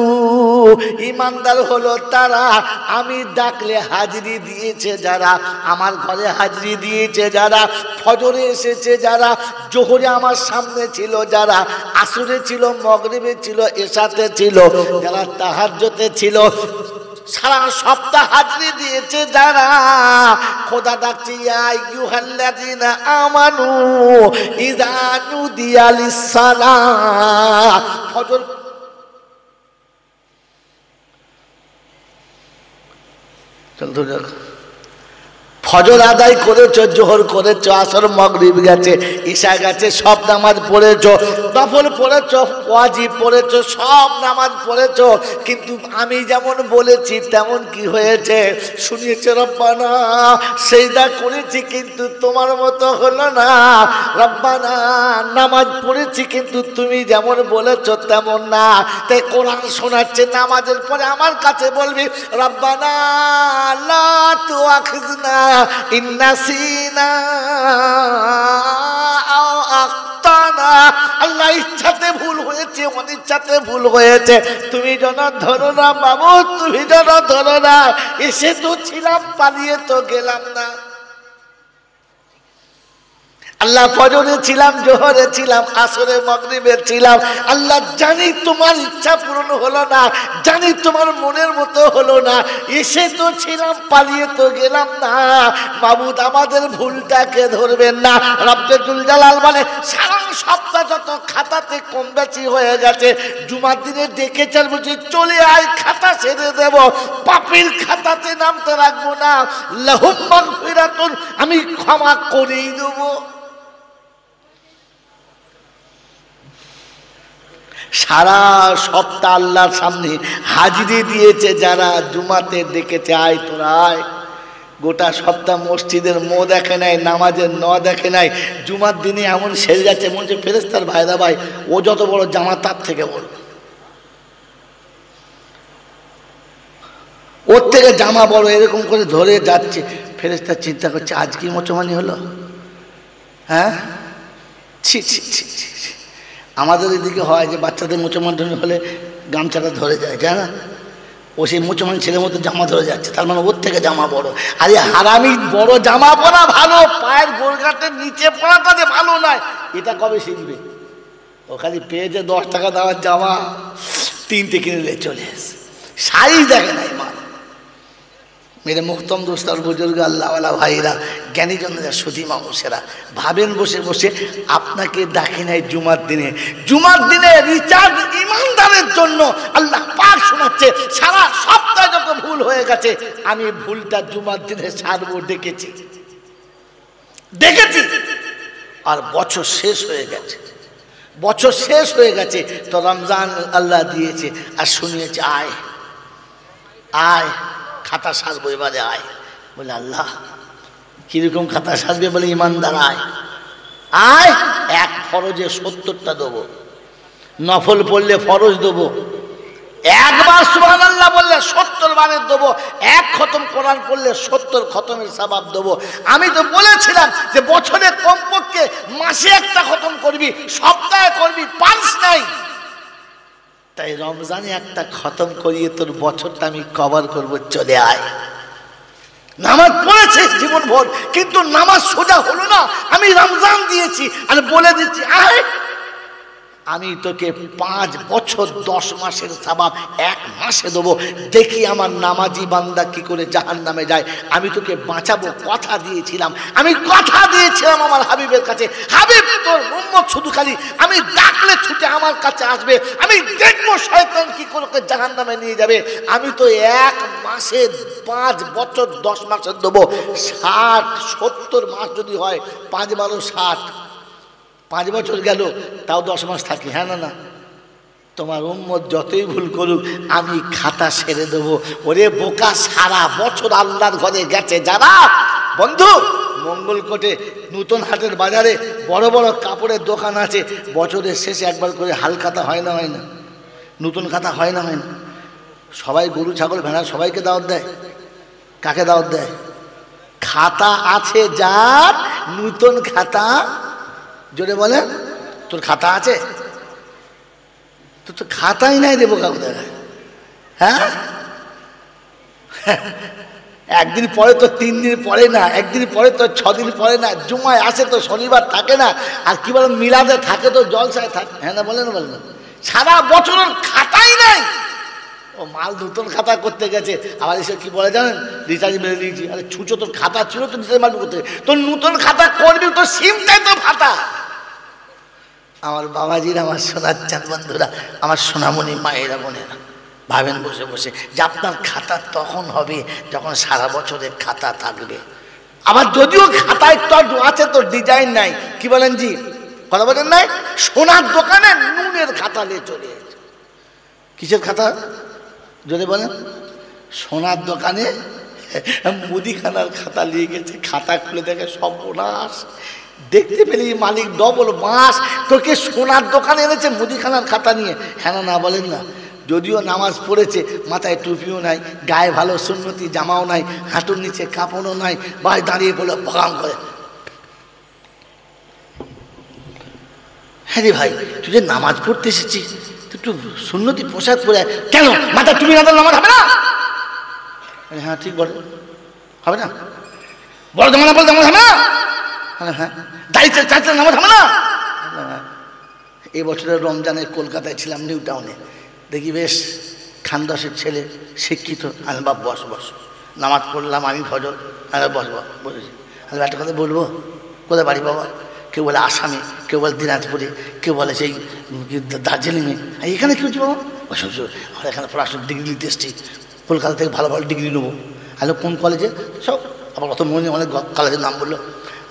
ঈমানদার হলো তারা, আমি ডাকলে হাজিরি দিয়েছে যারা, আমার ঘরে হাজিরি দিয়েছে যারা, ফজরে এসেছে যারা, জোহরে আমার সামনে ছিল যারা, আসরে ছিল, মাগরিবে ছিল, এশাতে ছিল যারা, তাহাজ্জুদে ছিল, সারা সপ্তাহ হাজিরি দিয়েছে যারা। খোদা ডাকছে, ইয়া আইয়ুহাল্লাযীনা আমানু ইযা নুদিয়া লিস-সালাহ। ফজর চল তো যাক, ফজর আদায় করেছ, জোহর করেছ, আসর মাগরিব গেছে, ঈশা গেছে, সব নামাজ পড়েছ, নফল পড়েছ, ওয়াজিব পড়েছ, সব নামাজ পড়েছ, কিন্তু আমি যেমন বলেছি তেমন কি হয়েছে? শুনিয়েছে, রব্বানা সেজদা করেছি কিন্তু তোমার মতো হলো না। রব্বানা নামাজ পড়েছি কিন্তু তুমি যেমন বলেছ তেমন না। তাই কোরআন শোনাচ্ছে, নামাজের পরে আমার কাছে বলবি, রব্বানা লা তুআখিযনা ইন নাসিনা আও আখতানা। আল্লাহ, ইচ্ছাতে ভুল হয়েছে, অনিচ্ছাতে ভুল হয়েছে, তুমি যেন ধরো না বাবু, তুমি যেন ধরো না। এসে তো ছিলাম, পালিয়ে তো গেলাম না। আল্লাহ, ফজরে ছিলাম, জোহরে ছিলাম, আসরে মাগরিবে ছিলাম। আল্লাহ, জানি তোমার ইচ্ছা পূরণ হলো না, জানি তোমার মনের মতো হলো না, এসে তো ছিলাম, পালিয়ে তো গেলাম না। মাবুদ, আমাদের ভুলটাকে ধরবেন না। রব্বুল জালাল বলে, সারা সপ্তাহ যত খাতাতে কম বেশি হয়ে গেছে, জুমার দিনে ডেকেছেন, বলছি চলে আয়, খাতা ছেড়ে দেব, পাপীর খাতাতে নামতে রাখবো না। লাহুম মাগফিরাতুন, আমি ক্ষমা করেই দেবো। সারা সপ্তাহ আল্লাহর সামনে হাজিরি দিয়েছে যারা, জুমাতে ডেকেছে, আয় তোরা আয়। গোটা সপ্তাহ মসজিদের মো দেখে নাই, নামাজের ন দেখে নাই, জুমার দিনে এমন সেরে যাচ্ছে মনে হচ্ছে ফেরেশতার ভাইরা ভাই, ও যত বড় জামা তার থেকে বড়, ওর থেকে জামা বড়, এরকম করে ধরে যাচ্ছে। ফেরেশতা চিন্তা করছে, আজ কি মুসলমানি হলো? হ্যাঁ, ছি ছি ছি ছি। আমাদের এদিকে হয় যে বাচ্চাদের মুসলমান হলে গামছাটা ধরে যায়, জানা, ও সেই মুসলমান ছেলের মতো জামা ধরে যাচ্ছে, তার মানে ওর থেকে জামা বড়। আরে হারামি, বড় জামা পরা ভালো, পায়ের গোলঘাটের নিচে পড়াটা যে ভালো নয়, এটা কবে শিখবে? ও খালি পেয়েছে 10 টাকা দেওয়ার জামা, 3টে কিনে চলে এসে সাইজ দেখে নাই মা। মেরে মুহতম দোস্তার বুজুর্গ আল্লাহওয়ালা ভাইরা, জ্ঞানীজনেরা, সুধী মানুষেরা, ভাবেন বসে বসে আপনাকে ডাকে নাই জুমার দিনে। জুমার দিনে রিচার্জ ইমানদারের জন্য আল্লাহ পাক শোনাচ্ছে, সারা সপ্তাহে যত ভুল হয়ে গেছে আমি ভুলটা জুমার দিনে সারবো ডেকেছি। আর বছর শেষ হয়ে গেছে, বছর শেষ হয়ে গেছে তো রমজান আল্লাহ দিয়েছে আর শুনিয়েছে আয় আয় খাতা সাজবো এবারে আয়। বলে আল্লাহ কিরকম খাতা সাজবে? বলে ইমানদার আয় আয়, এক ফরজে 70টা দেবো, নফল পড়লে ফরজ দেবো, একবার সুবহানাল্লাহ বললে 70 বারের দেবো, এক খতম কোরআন পড়লে 70 খতমের সওয়াব দেবো। আমি তো বলেছিলাম যে বছরে কমপক্ষে মাসে একটা খতম করবি, সপ্তাহে করবি, পারিস নাই, তাই রমজানে একটা খতম করিয়ে তোর বছরটা আমি কভার করব, চলে আয়। নামাজ পড়েছে জীবন ভর, কিন্তু নামাজ সোজা হলো না। আমি রমজান দিয়েছি আর বলে দিচ্ছি আয়, আমি তোকে 5 বছর 10 মাসের সওয়াব 1 মাসে দেবো, দেখি আমার নামাজি বান্দা কি করে জাহান্নামে যায়। আমি তোকে বাঁচাবো, কথা দিয়েছিলাম, আমি কথা দিয়েছিলাম আমার হাবিবের কাছে। হাবিব তোর উম্মত শুধু খালি আমি ডাকলে ছুটে আমার কাছে আসবে, আমি দেখবো শয়তান কি করে জাহান্নামে নিয়ে যাবে। আমি তো 1 মাসে 5 বছর 10 মাসের দেবো, 60-70 মাস যদি হয়, 5 12 60, 5 বছর গেল, তাও 10 মাস থাকি। হ্যাঁ না না, তোমার উম্মত যতই ভুল করুক আমি খাতা সেরে দেবো। ওরে বোকা, সারা বছর আল্লাহর ঘরে গেছে যারা, বন্ধু মঙ্গলকোটে নতুন হাটের বাজারে বড় বড় কাপড়ের দোকান আছে, বছরের শেষে একবার করে হাল খাতা হয় না, হয় না, নতুন খাতা হয় না, হয় না। সবাই গরু ছাগল ভেড়া সবাইকে দাওয়াত দেয়। কাকে দাওয়াত দেয়? খাতা আছে যার, নতুন খাতা, জোরে বলে তোর খাতা আছে? তোর তো খাতাই নাই, দেবো কাকু দেখায়। হ্যাঁ, একদিন পরে তো 3 দিন পরে না, একদিন পরে তো 6 দিন পরে না, জুমায় আসে তো শনিবার থাকে না, আর কি বলেন মিলাদে থাকে তো জলসায় থাকে। হ্যাঁ না বলেন, বলেন সারা বছরের খাতাই নাই। ও মাল নতুন খাতা করতে গেছে, আবার এসে কি বলে জানেন, রিচার্জ মেরে দিয়েছি। আরে ছুঁচো, তোর খাতা ছিল তো রিচার্জ মারবি করতে, তোর নতুন খাতা করবি, তোর সিমটাই তো খাতা। আমার বাবাজির, আমার সোনার চাঁদ বন্ধুরা, আমার সোনামণি মায়েরা বোনেরা, ভাবেন বসে বসে যে আপনার খাতা তখন হবে যখন সারা বছরের খাতা থাকবে। আবার যদিও খাতায় তো আছে, তো ডিজাইন নাই, কি বলেন জি, কথা বলেন নাই, সোনার দোকানে নুনের খাতা নিয়ে চলে এসেছে। কিসের খাতা যদি বলেন? সোনার দোকানে মুদিখানার খাতা নিয়ে গেছে। খাতা খুলে দেখে সর্বনাশ, দেখতে পেলি মালিক ডবল মাস, তোকে সোনার দোকানে এনেছে মুদিখানার খাতা নিয়ে। হ্যাঁ না বলেন না? যদিও নামাজ পড়েছে, মাথায় টুপিও নাই, গায়ে ভালো সুন্নতি জামাও নাই, হাঁটুর নিচে কাপড়ও নাই, ভাই দাঁড়িয়ে পড়লো বাগাম করে। হ্যাঁ রে ভাই, তুই যে নামাজ পড়তে এসেছিস, একটু সুন্নতি পোশাক পরে, কেন মাথায় টুপি না দিলে নামাজ হবে না? হ্যাঁ ঠিক বলে, হবে না? বড় জামা না বলতে নামাজ হবে না? হ্যাঁ, দাঁড়িয়ে চাইতে নামাজ হবে না? এই বছরের রমজানে কলকাতায় ছিলাম, নিউ টাউনে, দেখি বেশ খানদাসের ছেলে, শিক্ষিত। আমি বাপ বস বস, নামাজ পড়লাম আমি ফজর, বস বসেছি। আমি একটা কথা বলবো, কোথায় বাড়ি বাবা? কেউ বলে আসামে, কেউ বলে দিনাজপুরে, কেউ বলে সেই দার্জিলিংয়ে। এখানে কি হচ্ছে বাবা? আমরা এখানে পড়াশোনার ডিগ্রি নিতে এসেছি, কলকাতা থেকে ভালো ভালো ডিগ্রি নেবো। হ্যালো, কোন কলেজে? সব আবার অত মনে অনেক কলেজের নাম বললো।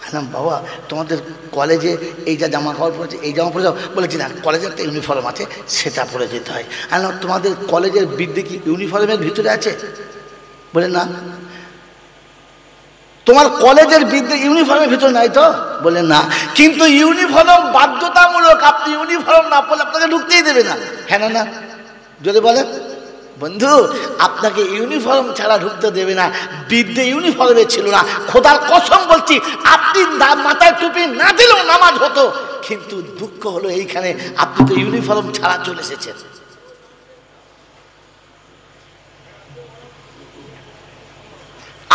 হ্যাঁ বাবা, তোমাদের কলেজে এই যা জামা কাপড় পরেছে, এই জামা পরে যাও? বলেছি না, কলেজে একটা ইউনিফর্ম আছে, সেটা পরে যেতে হয়। হ্যাঁ, তোমাদের কলেজের বিদ্যে কি ইউনিফর্মের ভিতরে আছে? বলে না। তোমার কলেজের বিদ্যে ইউনিফর্মের ভিতরে নাই তো? বলে না। কিন্তু ইউনিফর্ম বাধ্যতামূলক, আপনি ইউনিফর্ম না পড়লে আপনাকে ঢুকতেই দেবে না। হ্যাঁ না যদি বলেন বন্ধু, আপনাকে ইউনিফর্ম ছাড়া ঢুকতে দেবে না। বিদ্যে ইউনিফর্মে ছিল না, খোদার কসম বলছি, আপনি মাথায় টুপি না দিলেও নামাজ হতো। কিন্তু দুঃখ হলো এইখানে, আপনি তো ইউনিফর্ম ছাড়া চলে এসেছেন।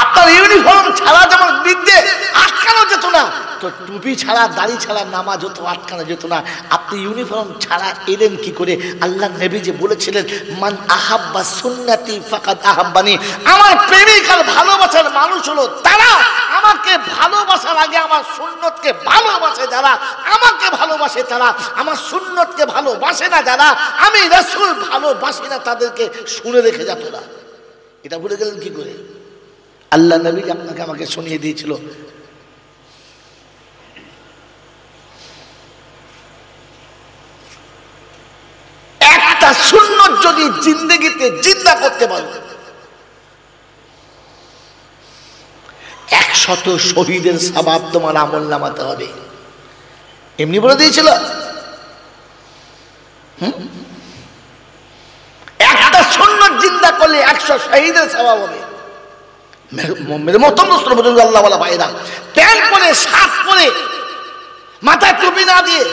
আপনার ইউনিফর্ম ছাড়া যেমন বিদ্যে আটকানো যেত না, তো টুপি ছাড়া দাড়ি ছাড়া নামাজ হতো, আটকানো যেত না। আপনি ইউনিফর্ম ছাড়া এলেন কি করে? আল্লাহ নবী যে বলেছিলেন, মান আহাব্বা সুন্নতি ফাকাদ আহাব্বানি, আমার প্রেমিক আর ভালোবাসার মানুষ হলো তারা আমাকে ভালোবাসার আগে আমার সুন্নতকে ভালোবাসে। যারা আমাকে ভালোবাসে তারা আমার সুন্নতকে ভালোবাসে না। যারা আমি রাসূল ভালোবাসি না তাদেরকে শুনে রেখে যেত না। এটা ভুলে গেলেন কি করে? আল্লাহ নবী আপনাকে আমাকে শুনিয়ে দিয়েছিল। একটা সুন্নত যদি জিন্দেগিতে জিন্দা করতে পারো, 100 শহীদের সওয়াব তোমার আমল নামাতে হবে। এমনি বলে দিয়েছিল। একটা সুন্নত জিন্দা করলে 100 শহীদের সওয়াব হবে। মেরে মোহতরম বুজুর্গ আল্লাহ ওয়ালা ভাইরা, প্যান্ট পরে, শার্ট পরে, মাথায় টুপি না দিয়ে,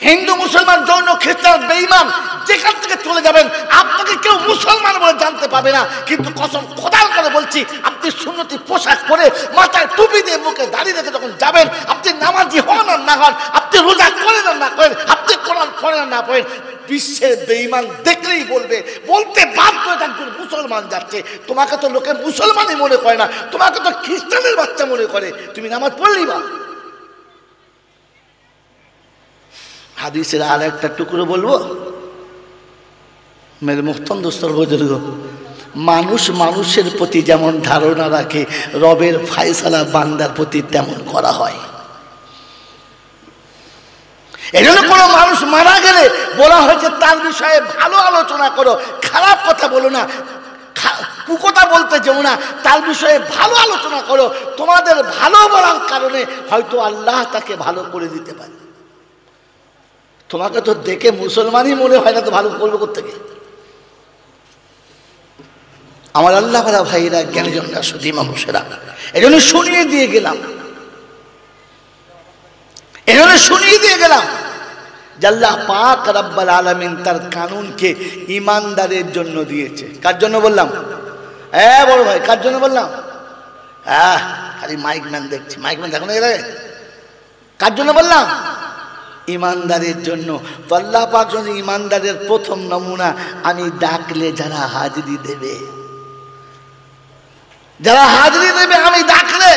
হিন্দু মুসলমান জৈন খ্রিস্টান বেঈমান যেখান থেকে চলে যাবেন আপনাকে কেউ মুসলমান বলে জানতে পাবে না। কিন্তু কসম খোদার করে বলছি, আপনি সুন্নতি পোশাক পরে মাথায় টুপি দিয়ে মুখে দাঁড়িয়ে রেখে যখন যাবেন, আপনি নামাজি হন আর না হন, আপনি রোজা করেন আর না করেন, আপনি কোরআন পড়েন আর না পড়েন, বিশ্বের বেঈমান দেখলেই বলবে, বলতে বাধ্য একজন মুসলমান যাচ্ছে। তোমাকে তো লোকে মুসলমানই মনে করে না, তোমাকে তো খ্রিস্টানের বাচ্চা মনে করে। তুমি নামাজ পড়লি বা। হাদিসের আর একটা টুকরো বলবো, মেরে মুহতরম দোস্তর বুজুর্গ, মানুষ মানুষের প্রতি যেমন ধারণা রাখে, রবের ফায়সালা বান্দার প্রতি তেমন করা হয়। এই জন্য কোনো মানুষ মারা গেলে বলা হয়েছে তার বিষয়ে ভালো আলোচনা করো, খারাপ কথা বলো না, কুকথা বলতে যেও না, তার বিষয়ে ভালো আলোচনা করো। তোমাদের ভালো বলার কারণে হয়তো আল্লাহ তাকে ভালো করে দিতে পারে। তোমাকে তো দেখে মুসলমানই মনে হয় না, তো ভালো করবো কোত্থেকে? আমার আল্লাহ ভাড়া ভাইরা, জ্ঞানীজনরা, সুধী মানুষেরা, এই জন্য শুনিয়ে দিয়ে গেলাম, এই জন্য শুনিয়ে দিয়ে গেলাম যে আল্লাহ পাক রব্বুল আলামিন তার কানুনকে ইমানদারের জন্য দিয়েছে। কার জন্য বললাম? বড় ভাই, কার জন্য বললাম? খালি মাইকম্যান দেখছি, মাইকম্যান দেখো না, কার জন্য বললাম? ইমানদারের জন্য। তো আল্লাহ পাক ইমানদারের প্রথম নমুনা, আমি ডাকলে যারা হাজরি দেবে, যারা হাজরি দেবে আমি ডাকলে,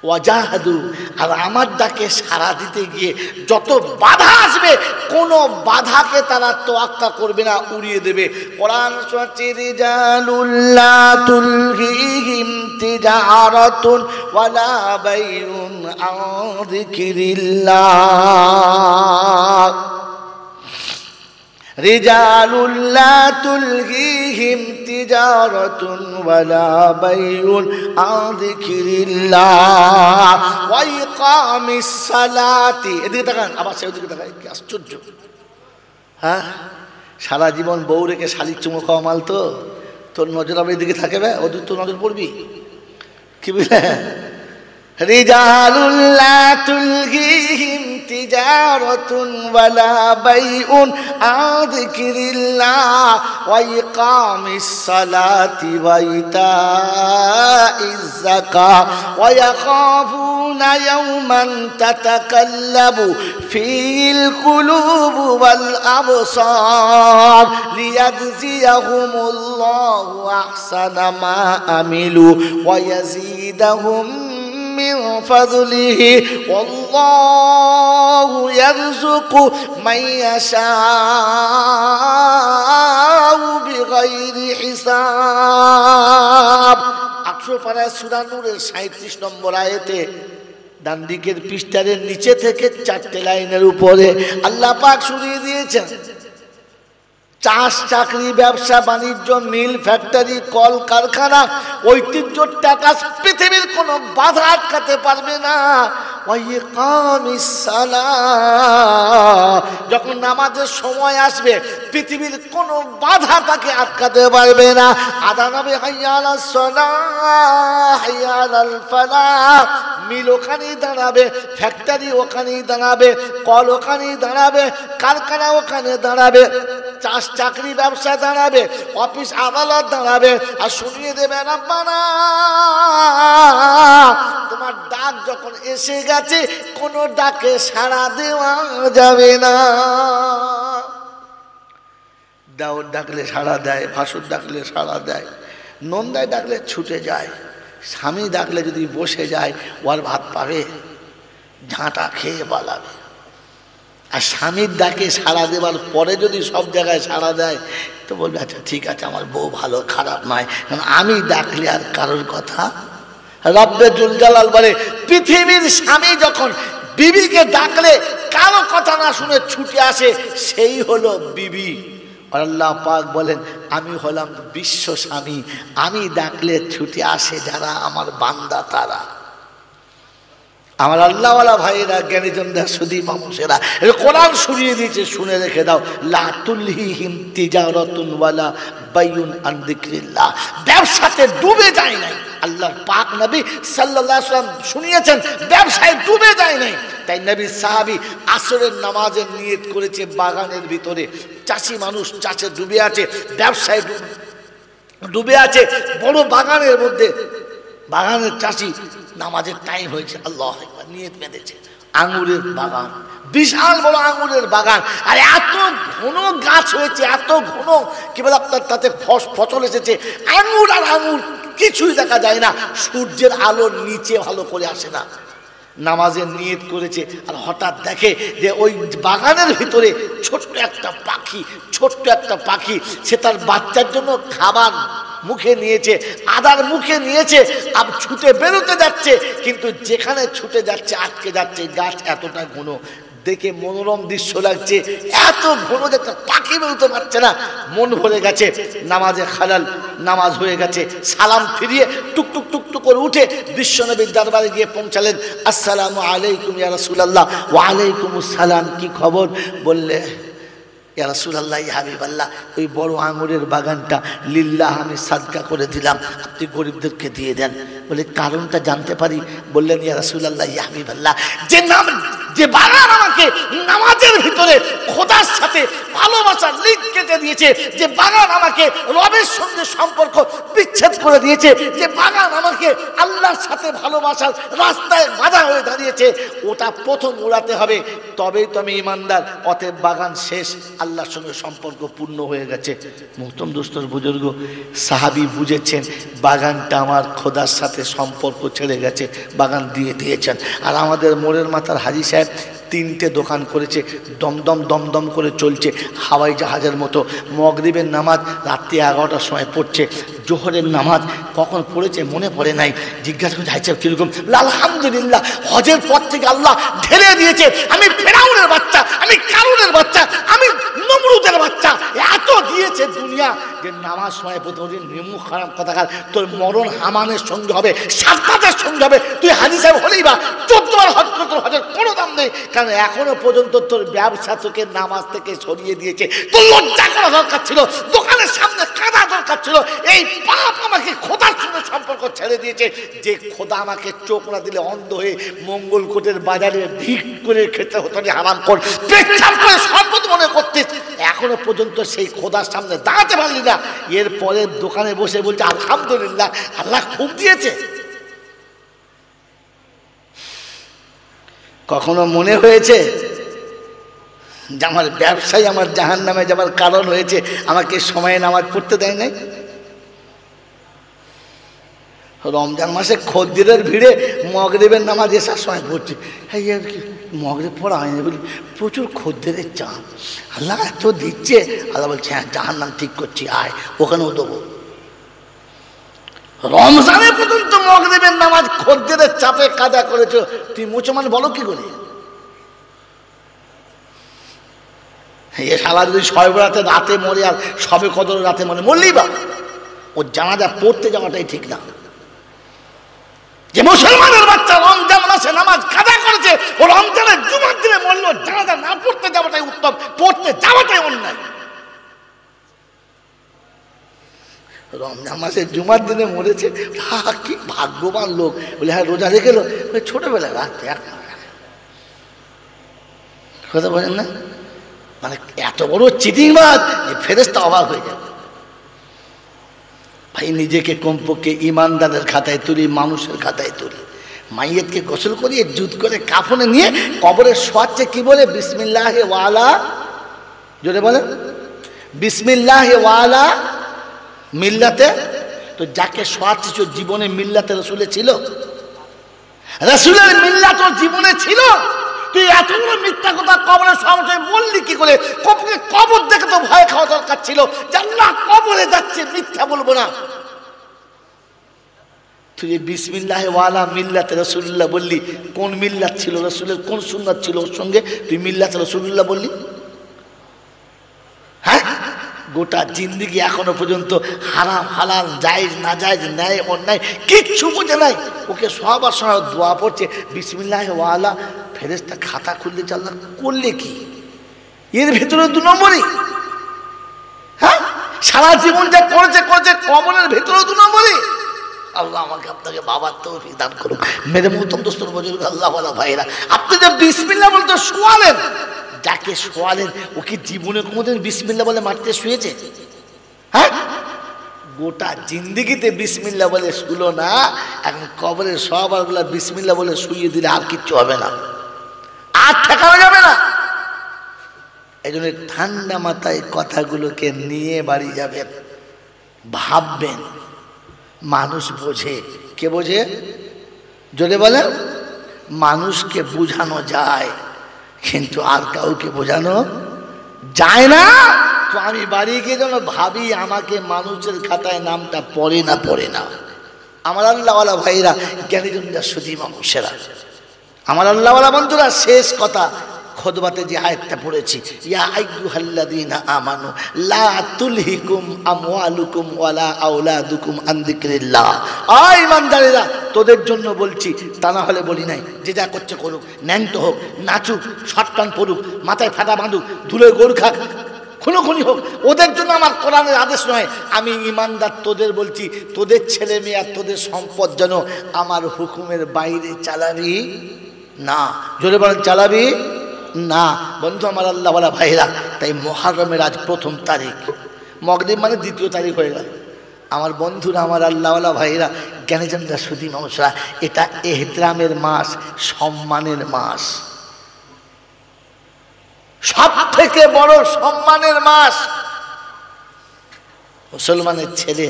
ওয়াজাহাদু, আর আমার ডাকে সাড়া দিতে গিয়ে যত বাধা আসবে কোনো বাধাকে তারা তোয়াক্কা করবে না, উড়িয়ে দেবে। কোরআন সূরা রিজালুল্লা তুলহিহিম তিজারাতুন ওয়ালা বাইউন আন যিকরিল্লাহ, রিজালুল্লা তুলহিহিম তিজারাতুন ওয়ালা বাইউন আন যিকরিল্লাহ ওয়া ইকামিস সালাতি। এদিকে তাকান, আবার সেদিকে তাকান, কি আশ্চর্য! সারা জীবন বউ রেখে শালির চুমো খাওয়া মাল, তো তোর নজর আবার এদিকে থাকে, ওদের তো নজর পড়বি। কি বুঝলে? রিজালুল্লা তুলহিহিম তিজারাতুন ওয়ালা বাইউন আন যিকরিল্লাহ ওয়া ইকামিস সালাতি ওয়া ইতাইজ যাকাত ওয়া ইয়াখাফুনা ইয়াওমান তাতাকাল্লাবু ফিল কুলুবু ওয়াল আবসার লিয়াজজিয়াহুমুল্লাহু আহসানা মা আমিলু ওয়া ইয়াজিদাহুম من فضله والله يرزق من يشاء بغير حساب। 800 পারা সূরা নূরের 37 নম্বর আয়াতে ডান দিকের পৃষ্ঠার নিচে থেকে 4টে লাইনের উপরে আল্লাহ পাক শুনিয়ে দিয়েছেন, চাষ, চাকরি, ব্যবসা বাণিজ্য, মিল, ফ্যাক্টরি, কল কারখানা, ঐতিহ্য, টাকা, পৃথিবীর কোনো বাধা আটকাতে পারবে না। যখন নামাজের সময় আসবে পৃথিবীর কোনো বাধা তাকে আটকাতে পারবে না। আদান হবে হাইয়া আলাস সালাহ হাইয়া আলাল ফালাহ, মিল ওখানেই দাঁড়াবে, ফ্যাক্টরি ওখানেই দাঁড়াবে, কল ওখানেই দাঁড়াবে, কারখানা ওখানে দাঁড়াবে, চাষ, চাকরি, ব্যবসা দাঁড়াবে, অফিস আদালত দাঁড়াবে। আর শুনিয়ে দেবে, রাব্বানা তোমার আমার ডাক যখন এসে গেছে কোনো ডাকে সাড়া দেওয়া যাবে না। দাউদ ডাকলে সাড়া দেয়, ভাসুর ডাকলে সাড়া দেয়, নন্দায় ডাকলে ছুটে যায়, স্বামী ডাকলে যদি বসে যায় ওর ভাত পাবে, ঝাঁটা খেয়ে পালাবে। আর স্বামীর ডাকে সাড়া দেওয়ার পরে যদি সব জায়গায় সাড়া দেয় তো বলবে আচ্ছা ঠিক আছে আমার বউ ভালো, খারাপ নয়, কারণ আমি ডাকলে আর কারোর কথা। রব্বে জুল জালাল বলে পৃথিবীর স্বামী যখন বিবিকে ডাকলে কারো কথা না শুনে ছুটে আসে সেই হলো বিবি। আল্লাহ পাক বলেন আমি হলাম বিশ্ব স্বামী, আমি ডাকলে ছুটে আসে যারা আমার বান্দা তারা। আমার আল্লাহওয়ালা ভাইয়েরা, জ্ঞানীজনরা, সুদী মানুষেরা, কোরআন শুনিয়ে দিয়েছে, শুনে রেখে দাও। লা তুলহিহিম তিজারাতুন ওয়ালা বাইউন আন যিকরিল্লাহ। ব্যবসাতে ডুবে যায় নাই, আল্লাহর পাক নবী সাল্লাল্লাহু আলাইহি ওয়াসাল্লাম শুনিয়েছেন ব্যবসায় ডুবে যায় নাই। তাই নবী সাহাবী আসরের নামাজের নিয়ত করেছে বাগানের ভিতরে, চাষি মানুষ চাষে ডুবে আছে, ব্যবসায় ডুবে আছে, বড় বাগানের মধ্যে, বাগানের চাষি নামাজের টাইম হয়েছে, আল্লাহ আকবার নিয়ত বেঁধেছে, আঙুরের বাগান, বিশাল বড় আঙুরের বাগান, আর এত ঘন গাছ হয়েছে, এত ঘন কি বলে আপনার তাতে ফসল এসেছে, আঙুর আর আঙুর কিছুই দেখা যায় না, সূর্যের আলোর নিচে ভালো করে আসে না। নামাজের নিয়ত করেছে আর হঠাৎ দেখে যে ওই বাগানের ভিতরে ছোট্ট একটা পাখি, ছোট্ট একটা পাখি, সে তার বাচ্চার জন্য খাবার মুখে নিয়েছে, আদার মুখে নিয়েছে, আর ছুটে বেরোতে যাচ্ছে, কিন্তু যেখানে ছুটে যাচ্ছে আটকে যাচ্ছে, গাছ এতটা ঘন, দেখে মনোরম দৃশ্য লাগছে, এত ঘন যে একটা পাখি বেরোতে পারছে না, মন ভরে গেছে। নামাজে খালাল, নামাজ হয়ে গেছে, সালাম ফিরিয়ে টুকটুক টুকটুক করে উঠে বিশ্বনবীর দরবারে গিয়ে পৌঁছালেন। আসসালামু আলাইকুম ইয়া রাসূলুল্লাহ। ওয়া আলাইকুমুস সালাম, কি খবর? বললে ইয়া রাসূলুল্লাহ, ইয়া হাবিবাল্লাহ, ওই বড় আঙুরের বাগানটা লিল্লাহ আমি সাদকা করে দিলাম, আপনি গরিবদেরকে দিয়ে দেন। বলে কারণটা জানতে পারি? বললেন ইয়া রাসূলুল্লাহ, ইয়া হাবিবাল্লাহ, যে বাগান আমাকে নামাজের ভিতরে খোদার সাথে ভালোবাসার লিঙ্ক কেটে দিয়েছে, যে বাগান আমাকে রবের সঙ্গে সম্পর্ক বিচ্ছেদ করে দিয়েছে, যে বাগান আমাকে আল্লাহর সাথে ভালোবাসার রাস্তায় বাধা হয়ে দাঁড়িয়েছে, ওটা প্রথম উড়াতে হবে, তবেই তো আমি ইমানদার। অতএব বাগান শেষ, আল্লাহর সঙ্গে সম্পর্ক পূর্ণ হয়ে গেছে। মুহতরম দোস্তর বুজুর্গ, সাহাবী বুঝেছেন বাগানটা আমার খোদার সাথে সম্পর্ক ছেড়ে গেছে, বাগান দিয়ে দিয়েছেন। আর আমাদের মোড়ের মাথার হাজী সাহেব তিনটে দোকান করেছে, দমদম দমদম করে চলছে, হাওয়াই জাহাজের মতো। মাগরিবের নামাজ রাত্রি 11টার সময় পড়ছে, জোহরের নামাজ কখন পড়েছে মনে পড়ে নাই, জিজ্ঞাসা করছে হাজী সাহেব কীরকম? আলহামদুলিল্লাহ, হজের পর থেকে আল্লাহ ঢেলে দিয়েছে, আমি ফেরাউনের বাচ্চা, আমি কারুনের বাচ্চা, আমি নমরুদের বাচ্চা, এত দিয়েছে দুনিয়া যে নামাজ সময় প্রতিদিন নিমু খারাপ কথাকার, তোর মরণ হামানের সঙ্গে হবে, সাদ্দাতের সঙ্গে হবে। তুই হাজী সাহেব হলেই বা 14 বার হজ করতে, হজের কোনো দাম নেই, কারণ এখনো পর্যন্ত তোর ব্যবসা তোকে নামাজ থেকে সরিয়ে দিয়েছে। তোর লজ্জা করা দরকার ছিল, দোকানের সামনে কাঁদা দরকার ছিল। এই পাপ আমাকে খোদার সঙ্গে সম্পর্ক ছেড়ে দিয়েছে, যে খোদা আমাকে চোখ না দিলে অন্ধ হয়ে মঙ্গলকোটের বাজারে ভিক করে খেতে হতো, হারাম কর পেচ্ছাপ করে সম্পদ মনে করতিস, এখনো পর্যন্ত সেই খোদার সামনে দাঁড়াতে পারলি না। এরপরে দোকানে বসে বলছে আলহামদুলিল্লাহ, আল্লাহ খুব দিয়েছে। কখনো মনে হয়েছে যে আমার ব্যবসায় আমার জাহান্নামে যাবার কারণ হয়েছে, আমাকে সময়ে নামাজ পড়তে দেয় নাই? রমজান মাসে খদ্দেরের ভিড়ে মাগরিবের নামাজ এসার সময় পড়ছে, হ্যাঁ আর কি মাগরিব পড়া হয়নি বলি, প্রচুর খদ্দেরের চাপ, আল্লাহ এত দিচ্ছে। আল্লাহ বলছে হ্যাঁ জাহান্নাম ঠিক করছি, আয় ওখানেও দেবো। রমজানে পর্যন্ত মাগরিবের নামাজ খদ্দেরের চাপে কাজা করেছো, তুই মুসলমান বলো কি করে? এ শালা যদি শবে বরাতে রাতে মরে আর সবে কদর রাতে মরলেই বা ওর জানাজা পড়তে যাওয়াটাই ঠিক না। যে মুসলমানের বাচ্চা রমজান মাসে নামাজ কাজা করেছে, ও রমজানের জুমার দিনে মরলো, জানাজা না পড়তে যাওয়াটাই উত্তম, পড়তে যাওয়াটাই অন্যায়। রমজান মাসে জুমার দিনে মরেছে, কি ভাগ্যবান লোক। বলে হ্যাঁ রোজা রেখে এলো, ছোটবেলায় রাখতে কথা বলেন না, মানে এত বড় চিটিংবাজ যে ফেরেশতা অবাক হয়ে যাবে। ভাই নিজেকে কমপক্ষে ইমানদারের খাতায় তুলি, মানুষের খাতায় তুলি। মাইয়েতকে গোসল করিয়ে জুত করে কাফনে নিয়ে কবরে শোয়াচ্ছে, কি বলে? বিসমিল্লাহি ওয়ালা, জোরে বলেন, বিসমিল্লাহি ওয়ালা মিল্লাতে। তো যাকে শোয়াচ্ছিস জীবনে মিল্লাতে রসুলে ছিল? রসুলের মিল্লাত ওর জীবনে ছিল? তুই এতগুলো মিথ্যা কথা কবরের সমস্যায় বললি কি করে? কবর দেখে তো ভয় খাওয়া দরকার ছিল, জান্নাত কবরে যাচ্ছে, মিথ্যা বলবো না। তুই বিসমিল্লাহি ওয়ালা মিল্লাতে রাসূলুল্লাহ বললি, কোন মিল্লাত ছিল? রাসূলের কোন সুন্নাত ছিল ওর সঙ্গে তুই মিল্লাতে রাসূলুল্লাহ বললি? হ্যাঁ, গোটা জিন্দেগি এখনো পর্যন্ত হারাম হালাল জায়েজ না জায়েজ ন্যায় অন্যায় কিচ্ছু বোঝে নাই। ওকে সবার সময় দোয়া পড়ছে বিসমিল্লাহি ওয়ালা, ফেরেশতা খাতা খুললে চাল্লা করলে কি? এর ভেতরে 2 নম্বরই। হ্যাঁ, সারা জীবন যা করেছে কবরের ভেতরে 2 নম্বরই। আল্লাহ আমাকে আপনাকে বাবার তৌফিক দান করুক। মেরে মুহতরম দোস্তর বুজুর্গ আল্লাহ ওয়ালা ভাইরা, আপনি যে বিসমিল্লাহ বলতে শোয়ালেন, যাকে শোয়ালেন ও কি জীবনে কোনোদিন বিসমিল্লাহ বলে মারতে শুয়েছে? হ্যাঁ, গোটা জিন্দেগিতে বিসমিল্লাহ বলে শুলো না, এখন কবরে সবারগুলা বিসমিল্লাহ বলে শুইয়ে দিলে আর কিচ্ছু হবে না, আর ঠেকানো যাবে না। এই জন্য ঠান্ডা মাথায় কথাগুলোকে নিয়ে বাড়ি যাবেন, ভাববেন। মানুষ বোঝে, কে বোঝে? যদি বলে মানুষকে বোঝানো যায়, কিন্তু আর কাউকে বোঝানো যায় না। তো আমি বাড়ি গিয়ে যেন ভাবি আমাকে মানুষের খাতায় নামটা পড়ে না। আমার আল্লাহওয়ালা ভাইরা, জ্ঞানীজনরা, সুধী মানুষেরা, আমার আল্লাহওয়ালা বন্ধুরা, শেষ কথা খুতবাতে যে আয়াতটা পড়েছি, ইয়া আইয়ুহাল্লাযীনা আমানু লা তুলহিকুম আমওয়ালুকুম ওয়ালা আওলাদুকুম আন যিকরিল্লাহ। আয় ইমানদারেরা, তোদের জন্য বলছি, তা না হলে বলি নাই। যে যা করছে করুক, ন্যাংটো হোক, নাচুক, শটকান পড়ুক, মাথায় ফাটা বাঁধুক, ধুলোয় গোড় খাক, খুনোখুনি হোক, ওদের জন্য আমার কোরআনের আদেশ নয়। আমি ইমানদার তোদের বলছি, তোদের ছেলে মেয়ে আর তোদের সম্পদ যেন আমার হুকুমের বাইরে চালাবি না। জোরে বলেন, চালাবি না। বন্ধু আমার আল্লাহওয়ালা ভাইরা, তাই মুহররমের আজ 1ম তারিখ, মাগরিব মানে 2য় তারিখ হয়ে গেল। আমার বন্ধুরা, আমার আল্লাহওয়ালা ভাইরা, জ্ঞানীজনরা, সুধী মানুষরা, এটা এহতরামের মাস, সম্মানের মাস, সব থেকে বড় সম্মানের মাস। মুসলমানের ছেলে,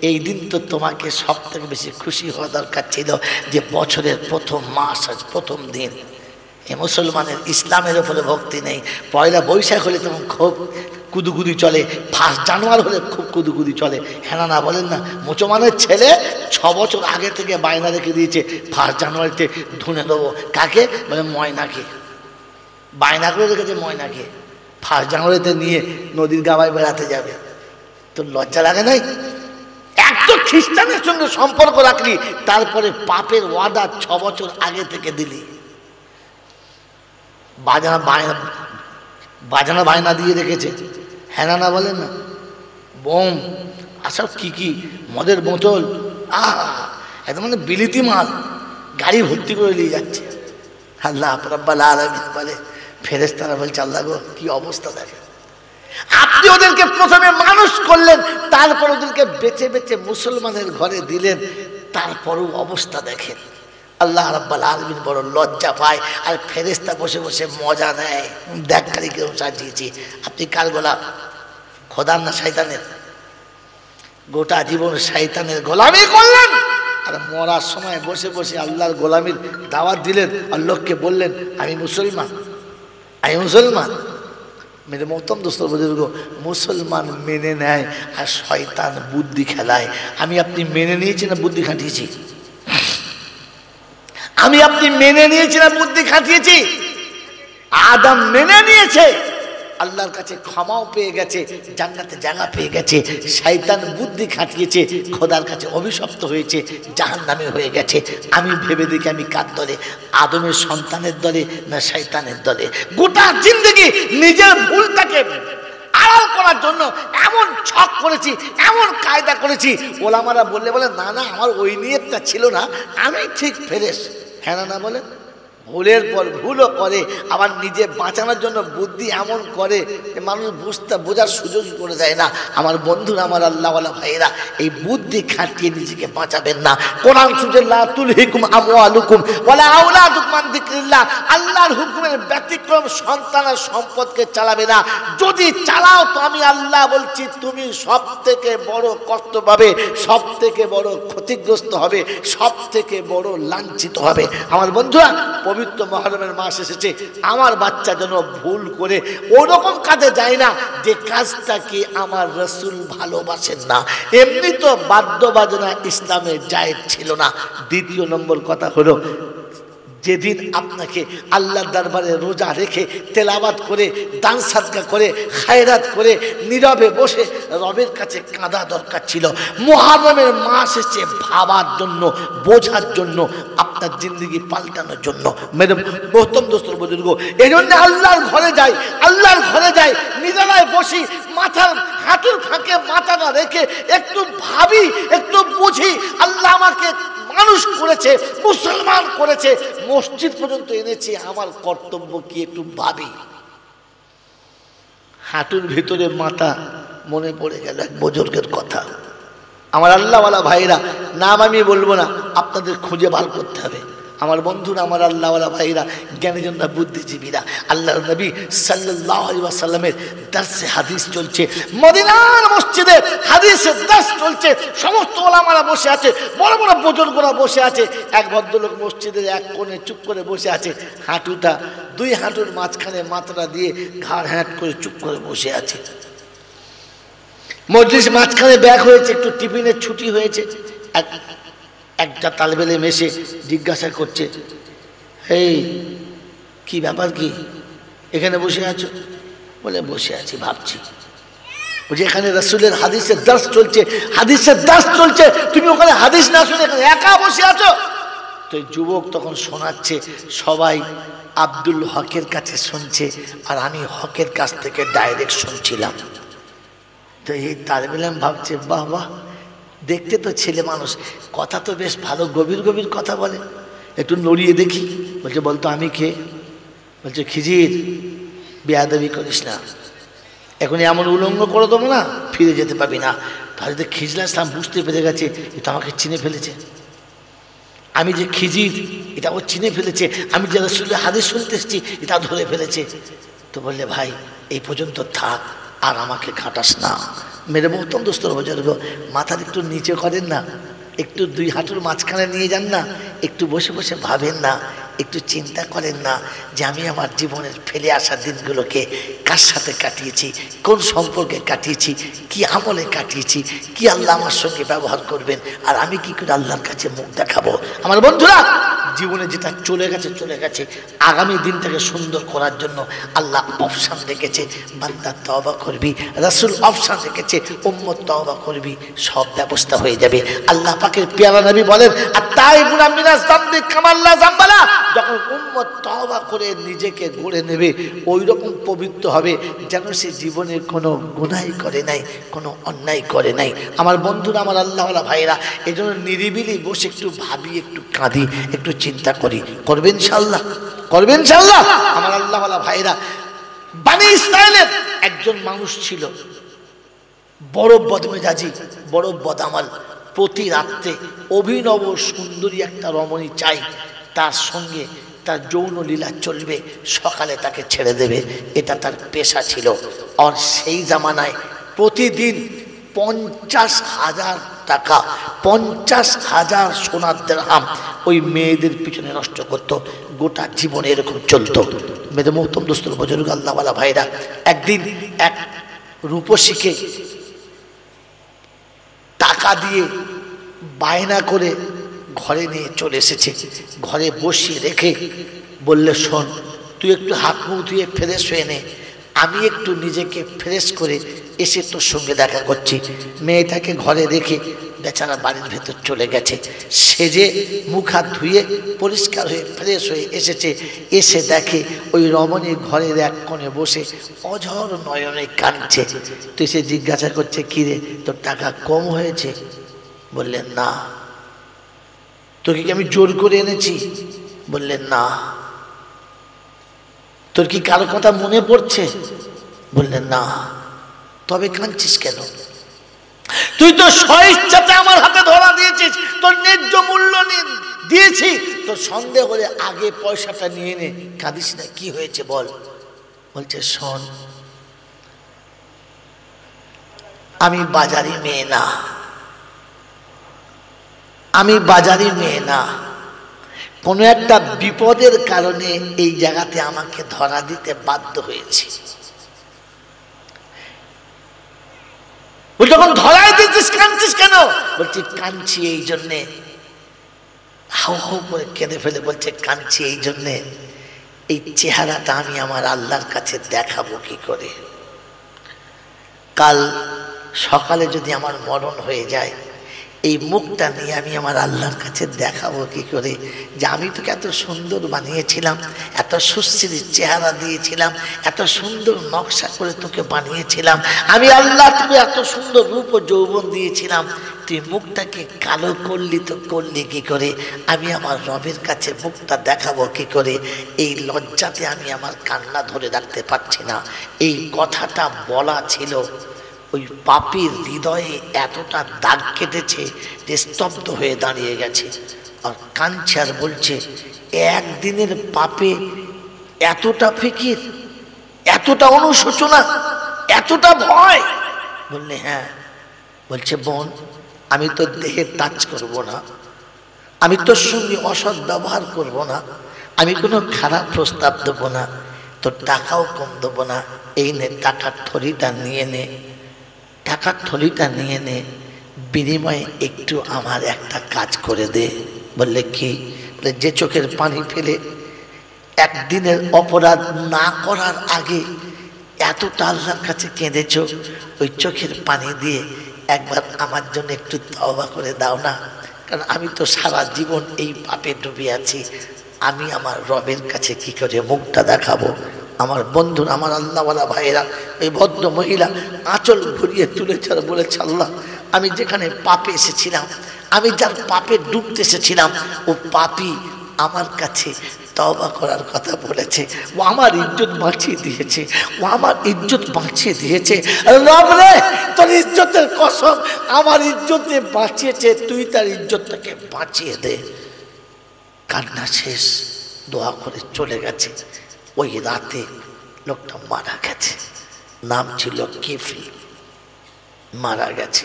এই দিন তো তোমাকে সব থেকে বেশি খুশি হওয়া দরকার ছিল যে বছরের 1ম মাস, আজ 1ম দিন। এ মুসলমানের ইসলামের উপরে ভক্তি নেই। 1লা বৈশাখ হলে তখন খুব কুদুকুদি চলে, 1 জানুয়ারি হলে খুব কুদুকুদি চলে। হ্যাঁ না বলেন না? মুসলমানের ছেলে 6 বছর আগে থেকে বায়না রেখে দিয়েছে 1 জানুয়ারিতে ধুনে দেবো। কাকে? বলে ময়নাকে। বায়না করে রেখেছে ময়নাকে, 1 জানুয়ারিতে নিয়ে নদীর গাবায় বেড়াতে যাবে। তো লজ্জা লাগে নাই? এক তো খ্রিস্টানের সঙ্গে সম্পর্ক রাখলি, তারপরে পাপের ওয়াদা 6 বছর আগে থেকে দিলি। বাজানা বায়না দিয়ে রেখেছে। হ্যাঁ না বলেন না? বোম, আসব কি মদের বোতল, এত মানে বিলিতি মাল গাড়ি ভর্তি করে নিয়ে যাচ্ছে। আল্লাহ রাব্বুল আলামিন বলে, ফেরেশতারা বলছে, আল্লাহ গো কি অবস্থা দেখে। আপনি ওদেরকে প্রথমে মানুষ করলেন, তারপর ওদেরকে বেছে বেছে মুসলমানের ঘরে দিলেন, তারপরও অবস্থা দেখেন। আল্লাহ রাব্বুল আলামিন বড় লজ্জা পায়, আর ফেরেশতা বসে বসে মজা নেয়। দেখ খালি কেউ সাজিয়েছি। আপনি কার গোলাম? খোদার না শয়তানের? গোটা জীবন শয়তানের গোলামি করলেন, আর মরার সময় বসে বসে আল্লাহর গোলামির দাওয়াত দিলেন, আর লোককে বললেন আমি মুসলমান। মেরে মোহতরম দোস্ত বুজুর্গ, মুসলমান মেনে নেয় আর শয়তান বুদ্ধি খেলায়। আমি আপনি মেনে নিয়েছি না বুদ্ধি খাটিয়েছি? আমি আপনি মেনে নিয়েছি না বুদ্ধি খাটিয়েছি? আদম মেনে নিয়েছে, আল্লাহর কাছে ক্ষমাও পেয়ে গেছে, জান্নাতে জায়গা পেয়ে গেছে। শয়তান বুদ্ধি খাটিয়েছে, খোদার কাছে অভিশপ্ত হয়েছে, জাহান্নামে হয়ে গেছে। আমি ভেবে দেখি আমি কার দলে? আদমের সন্তানের দলে না শয়তানের দলে? গোটা জিন্দেগি নিজের ভুলটাকে আড়াল করার জন্য এমন ছক করেছি, এমন কায়দা করেছি। ওলামারা বললে বলে, না না, আমার ওই নিয়তটা ছিল না, আমি ঠিক ফেরেশ। হ্যাঁ না বলে? ভুলের পর ভুলও করে, আবার নিজে বাঁচানোর জন্য বুদ্ধি এমন করে যে মানুষ বোঝার সুযোগ করে দেয় না। আমার বন্ধুরা, আমার আল্লাহওয়ালা ভাইয়েরা, এই বুদ্ধি খাটিয়ে নিজেকে বাঁচাবেন না। কোরআন সূরা লা তুলহিকুম আমওয়ালুকুম ওয়ালা আওলাদুকুম আন যিকরিল্লাহ, আল্লাহর হুকুমের ব্যতিক্রম সন্তান আর সম্পদকে চালাবে না। যদি চালাও তো আমি আল্লাহ বলছি তুমি সব থেকে বড় কষ্ট পাবে, সব থেকে বড় ক্ষতিগ্রস্ত হবে, সব থেকে বড় লাঞ্ছিত হবে। আমার বন্ধুরা, পবিত্র মুহররমের মাস এসেছে, আমার বাচ্চা যেন ভুল করে ওরকম কাজে যায় না যে কাজটাকে আমার রাসূল ভালোবাসেন না। এমনি তো বাদ্য বাজনা ইসলামে জায়েজ ছিল না। দ্বিতীয় নম্বর কথা হলো, যেদিন আপনাকে আল্লাহর দরবারে রোজা রেখে তেলাওয়াত করে দান সাদকা করে খায়রাত করে নীরবে বসে রবের কাছে কাঁদা দরকার ছিল। মুহররমের মাস এসেছে ভাবার জন্য, বোঝার জন্য, আপনার জিন্দগি পাল্টানোর জন্য। মেরে প্রথম দোস্তর বুজুর্গ, এই জন্য আল্লাহর ঘরে যাই, আল্লাহর ঘরে যাই, নিরালায় বসি, মাথার হাঁটুর ফাঁকে মাথাটা রেখে একটু ভাবি, একটু বুঝি। আল্লাহ আমাকে মানুষ করেছে, মুসলমান করেছে, মসজিদ পর্যন্ত এনেছে, আমার কর্তব্য কি একটু ভাবি। হাঁটুর ভিতরে মাথা, মনে পড়ে গেল এক বুজুর্গের কথা। আমার আল্লাহওয়ালা ভাইরা, নাম আমি বলবো না, আপনাদের খুঁজে বার করতে হবে। আমার বন্ধুরা, আমার আল্লাহওয়ালা ভাইরা, জ্ঞানীজনরা, বুদ্ধিজীবীরা, আল্লাহর নবী সাল্লাল্লাহু আলাইহি ওয়াসাল্লামের দার্সে হাদিস চলছে, মদিনার মসজিদে হাদিসের দার্স চলছে, সমস্ত ওলামারা বসে আছে, বড় বড় বুজুর্গরা বসে আছে। এক ভদ্রলোক মসজিদের এক কোণে চুপ করে বসে আছে, হাঁটুটা দুই হাঁটুর মাঝখানে মাথাটা দিয়ে ঘাড় হ্যাঁট করে চুপ করে বসে আছে। মজলিস মাঝখানে ব্যাক হয়েছে, একটু টিফিনের ছুটি হয়েছে। একটা তালেবে ইলম এসে জিজ্ঞাসা করছে, এই কি ব্যাপার, কি এখানে বসে আছো? বলে বসে আছি, ভাবছি। বলছে এখানে রাসূলের হাদিসের দার্স চলছে, হাদিসের দার্স চলছে, তুমি ওখানে হাদিস না শুনে এখানে একা বসে আছো? তো এই যুবক তখন শোনাচ্ছে, সবাই আব্দুল হকের কাছে শুনছে আর আমি হকের কাছ থেকে ডাইরেক্ট শুনছিলাম। তো এই তালেবে ইলম ভাবছে, বাহ বাহ, দেখতে তো ছেলে মানুষ, কথা তো বেশ ভালো, গভীর গভীর কথা বলে, একটু নড়িয়ে দেখি। বলছে বলতো আমি কে? বলছে খিজির, বেয়াদবি করিস না, এখন এমন উলঙ্গ করে দেবো না, ফিরে যেতে পারবি না। তাহলে খিজলা ইসলাম বুঝতে পেরে গেছে এটা আমাকে চিনে ফেলেছে, আমি যে খিজির এটা ও চিনে ফেলেছে, আমি যে রাসূলের হাদিস শুনতে এসেছি এটা ধরে ফেলেছে। তো বললে ভাই এই পর্যন্ত থাক, আর আমাকে ঘাটাস না। মেরে মহতম দোস্তর বুজুর্গ, মাথার একটু নিচে করেন না, একটু দুই হাঁটুর মাঝখানে নিয়ে যান না, একটু বসে বসে ভাবেন না, একটু চিন্তা করেন না যে আমি আমার জীবনের ফেলে আসা দিনগুলোকে কার সাথে কাটিয়েছি, কোন সম্পর্কে কাটিয়েছি, কি আমলে কাটিয়েছি, কি আল্লাহ আমার সঙ্গে ব্যবহার করবেন, আর আমি কি করে আল্লাহর কাছে মুখ দেখাবো। আমার বন্ধুরা, জীবনে যেটা চলে গেছে চলে গেছে, আগামী দিনটাকে সুন্দর করার জন্য আল্লাহ অপশান রেখেছে, বান্দা তওবা করবি, রাসূল অপশান রেখেছে, উম্মত তওবা করবি, সব ব্যবস্থা হয়ে যাবে। আল্লাহ পাকের পেয়ারা নবী বলেন, আত-তাইবুনা মিনাজ যামবি কামাল লা যামবালা, যখন উম্মত তওবা করে নিজেকে গড়ে নেবে, ওই রকম পবিত্র হবে যেন সে জীবনে কোনো গুনাহ করে নাই, কোনো অন্যায় করে নাই। আমার বন্ধুরা, আমার আল্লাহওয়ালা ভাইরা, এই জন্য নিরিবিলি বসে একটু ভাবি, একটু কাঁদি, একটু চিন্তা করি, করবেন ইনশাআল্লাহ, করবেন ইনশাআল্লাহ। আমার আল্লাহওয়ালা ভাইরা, বনি ইসরাইলের একজন মানুষ ছিল, বড় বদমেজাজি, বড় বদামাল, প্রতি রাত্রে অভিনব সুন্দরী একটা রমণী চাই, তার সঙ্গে তার যৌন লীলা চলবে, সকালে তাকে ছেড়ে দেবে, এটা তার পেশা ছিল। আর সেই জামানায় প্রতিদিন 50,000 টাকা, 50,000 সোনার দিরহাম ওই মেয়েদের পিছনে নষ্ট করত, গোটা জীবনে এরকম চলতো। মেয়েদের মহতম দোস্তর বুজুর্গ, আল্লাহওয়ালা ভাইরা, একদিন এক রূপসীকে টাকা দিয়ে বায়না করে ঘরে নিয়ে চলে এসেছে, ঘরে বসিয়ে রেখে বললে, শোন তুই একটু হাত মুখ ধুয়ে ফ্রেশ হয়ে নে, আমি একটু নিজেকে ফ্রেশ করে এসে তোর সঙ্গে দেখা করছি। মেয়েটাকে ঘরে রেখে বেচারা বাড়ির ভেতর চলে গেছে, সেজে মুখ হাত ধুয়ে পরিষ্কার হয়ে ফ্রেশ হয়ে এসেছে, এসে দেখে ওই রমণী ঘরের এক কোণে বসে অঝর নয়নে কাঁদছে। তো সে জিজ্ঞাসা করছে, কিরে তোর টাকা কম হয়েছে? বললেন না। তোকে কি আমি জোর করে এনেছি? বললেন না। তোর কি কারো কথা মনে পড়ছে? বললেন না। তবে কাঁদছিস কেন? তুই তো স্বইচ্ছাতে আমার হাতে ধরা দিয়েছিস, তোর ন্যায্য মূল্য দিয়েছি, তোর সন্দেহ হলে আগে পয়সাটা নিয়ে নে, কাঁদিস না, কি হয়েছে বল? বলছে শোন, আমি বাজারি মেয়ে না, আমি বাজারি মেয়ে না, কোনো একটা বিপদের কারণে এই জায়গাতে আমাকে ধরা দিতে বাধ্য হয়েছে। যখন ধরাই দিচ্ছিস কাঁদছিস কেন? বলছি কাঁদছি এই জন্যে, হাউ হাউ করে কেঁদে ফেলে বলছে কাঁদছি এই জন্যে, এই চেহারাটা আমি আমার আল্লাহর কাছে দেখাবো কি করে? কাল সকালে যদি আমার মরণ হয়ে যায়, এই মুখটা নিয়ে আমি আমার আল্লাহর কাছে দেখাবো কি করে যে আমি তোকে এত সুন্দর বানিয়েছিলাম, এত সুশ্রী চেহারা দিয়েছিলাম, এত সুন্দর নকশা করে তোকে বানিয়েছিলাম, আমি আল্লাহ তোকে এত সুন্দর রূপ ও যৌবন দিয়েছিলাম, তুই মুখটাকে কালো করলি তো করলি কি করে? আমি আমার রবের কাছে মুখটা দেখাবো কি করে? এই লজ্জাতে আমি আমার কান্না ধরে রাখতে পারছি না। এই কথাটা বলা ছিল, ওই পাপীর হৃদয়ে এতটা দাগ কেটেছে যে স্তব্ধ হয়ে দাঁড়িয়ে গেছে, আর কাঁদছে আর বলছে একদিনের পাপে এতটা ফিকির, এতটা অনুশোচনা, এতটা ভয়? বললে হ্যাঁ। বলছে বোন, আমি তোর দেহে টাচ করব না, আমি তোর সঙ্গে অসৎ ব্যবহার করব না, আমি কোনো খারাপ প্রস্তাব দেবো না, তোর টাকাও কম দেবো না, এই নে টাকার থলিটা নিয়ে নে, টাকার থলিটা নিয়ে নে, বিনিময়ে একটু আমার একটা কাজ করে দে। বললে কি? বলে যে চোখের পানি ফেলে একদিনের অপরাধ না করার আগে এতটা আল্লাহর কাছে কেঁদেছ, ওই চোখের পানি দিয়ে একবার আমার জন্য একটু তওবা করে দাও না, কারণ আমি তো সারা জীবন এই পাপে ডুবে আছি, আমি আমার রবের কাছে কি করে মুখটা দেখাবো? আমার বন্ধুরা, আমার আল্লাহওয়ালা ভাইয়েরা, এই ভদ্র মহিলা আঁচল ঘুরিয়ে তুলেছে আর বলেছে আল্লাহ, আমি যেখানে পাপে এসেছিলাম, আমি যার পাপে ডুবতে এসেছিলাম, ও পাপী আমার কাছে তওবা করার কথা বলেছে, ও আমার ইজ্জত বাঁচিয়ে দিয়েছে, ও আমার ইজ্জত বাঁচিয়ে দিয়েছে। রব রে, তোর ইজ্জতের কসম, আমার ইজ্জতে বাঁচিয়েছে, তুই তার ইজ্জতটাকে বাঁচিয়ে দে। কান্না শেষ, দোয়া করে চলে গেছে। ওই রাতে লোকটা মারা গেছে, নাম ছিল কিফল, মারা গেছে।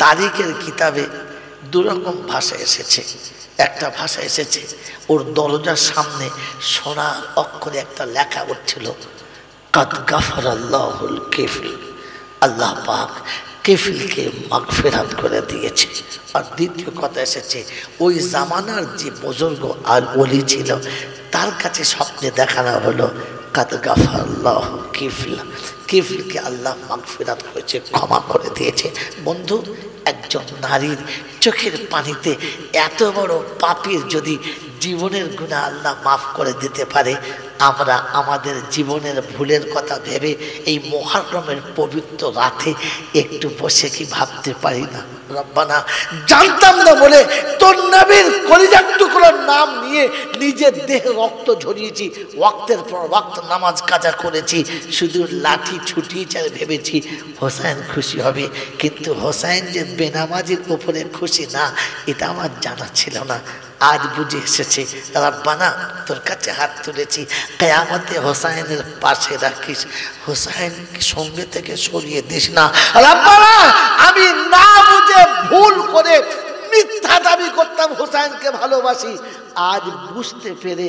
তারিখের কিতাবে দুরকম ভাষা এসেছে। একটা ভাষা এসেছে, ওর দরজার সামনে সোনা অক্ষরে একটা লেখা উঠছিল, কাদ গাফারাল্লাহুল কিফল, আল্লাহ পাক কিফলকে মাগফিরাত করে দিয়েছে। আর দ্বিতীয় কথা এসেছে, ওই জামানার যে বুজুর্গ আর ওলি ছিল, তার কাছে স্বপ্নে দেখানো হলো কাদ গাফারাল্লাহু কিফল, কিফলকে আল্লাহ মাগফিরাত হয়েছে, ক্ষমা করে দিয়েছে। বন্ধু, একজন নারীর চোখের পানিতে এত বড় পাপীর যদি জীবনের গুনাহ আল্লাহ মাফ করে দিতে পারে, আমরা আমাদের জীবনের ভুলের কথা ভেবে এই মুহররমের পবিত্র রাতে একটু বসে কি ভাবতে পারি না, রব্বানা জানতাম না বলে তোর নবীর কলিজার টুকরোর নাম নিয়ে নিজের দেহে রক্ত ঝরিয়েছি, ওয়াক্তের পর ওয়াক্ত নামাজ কাজা করেছি, শুধু লাঠি ছুটিয়েছি আর ভেবেছি হোসাইন খুশি হবে, কিন্তু হোসাইন যে বেনামাজির উপরে খুশি না, এটা আমার জানা ছিল না। আজ বুঝে এসেছে, রব্বানা তোর কাছে হাত তুলেছি, কিয়ামতে হোসাইনের পাশে রাখিস, হোসাইন সঙ্গে থেকে সরিয়ে দিস না। রব্বানা, আমি না বুঝে ভুল করে মিথ্যা দাবি করতাম হোসাইনকে ভালোবাসি, আজ বুঝতে পেরে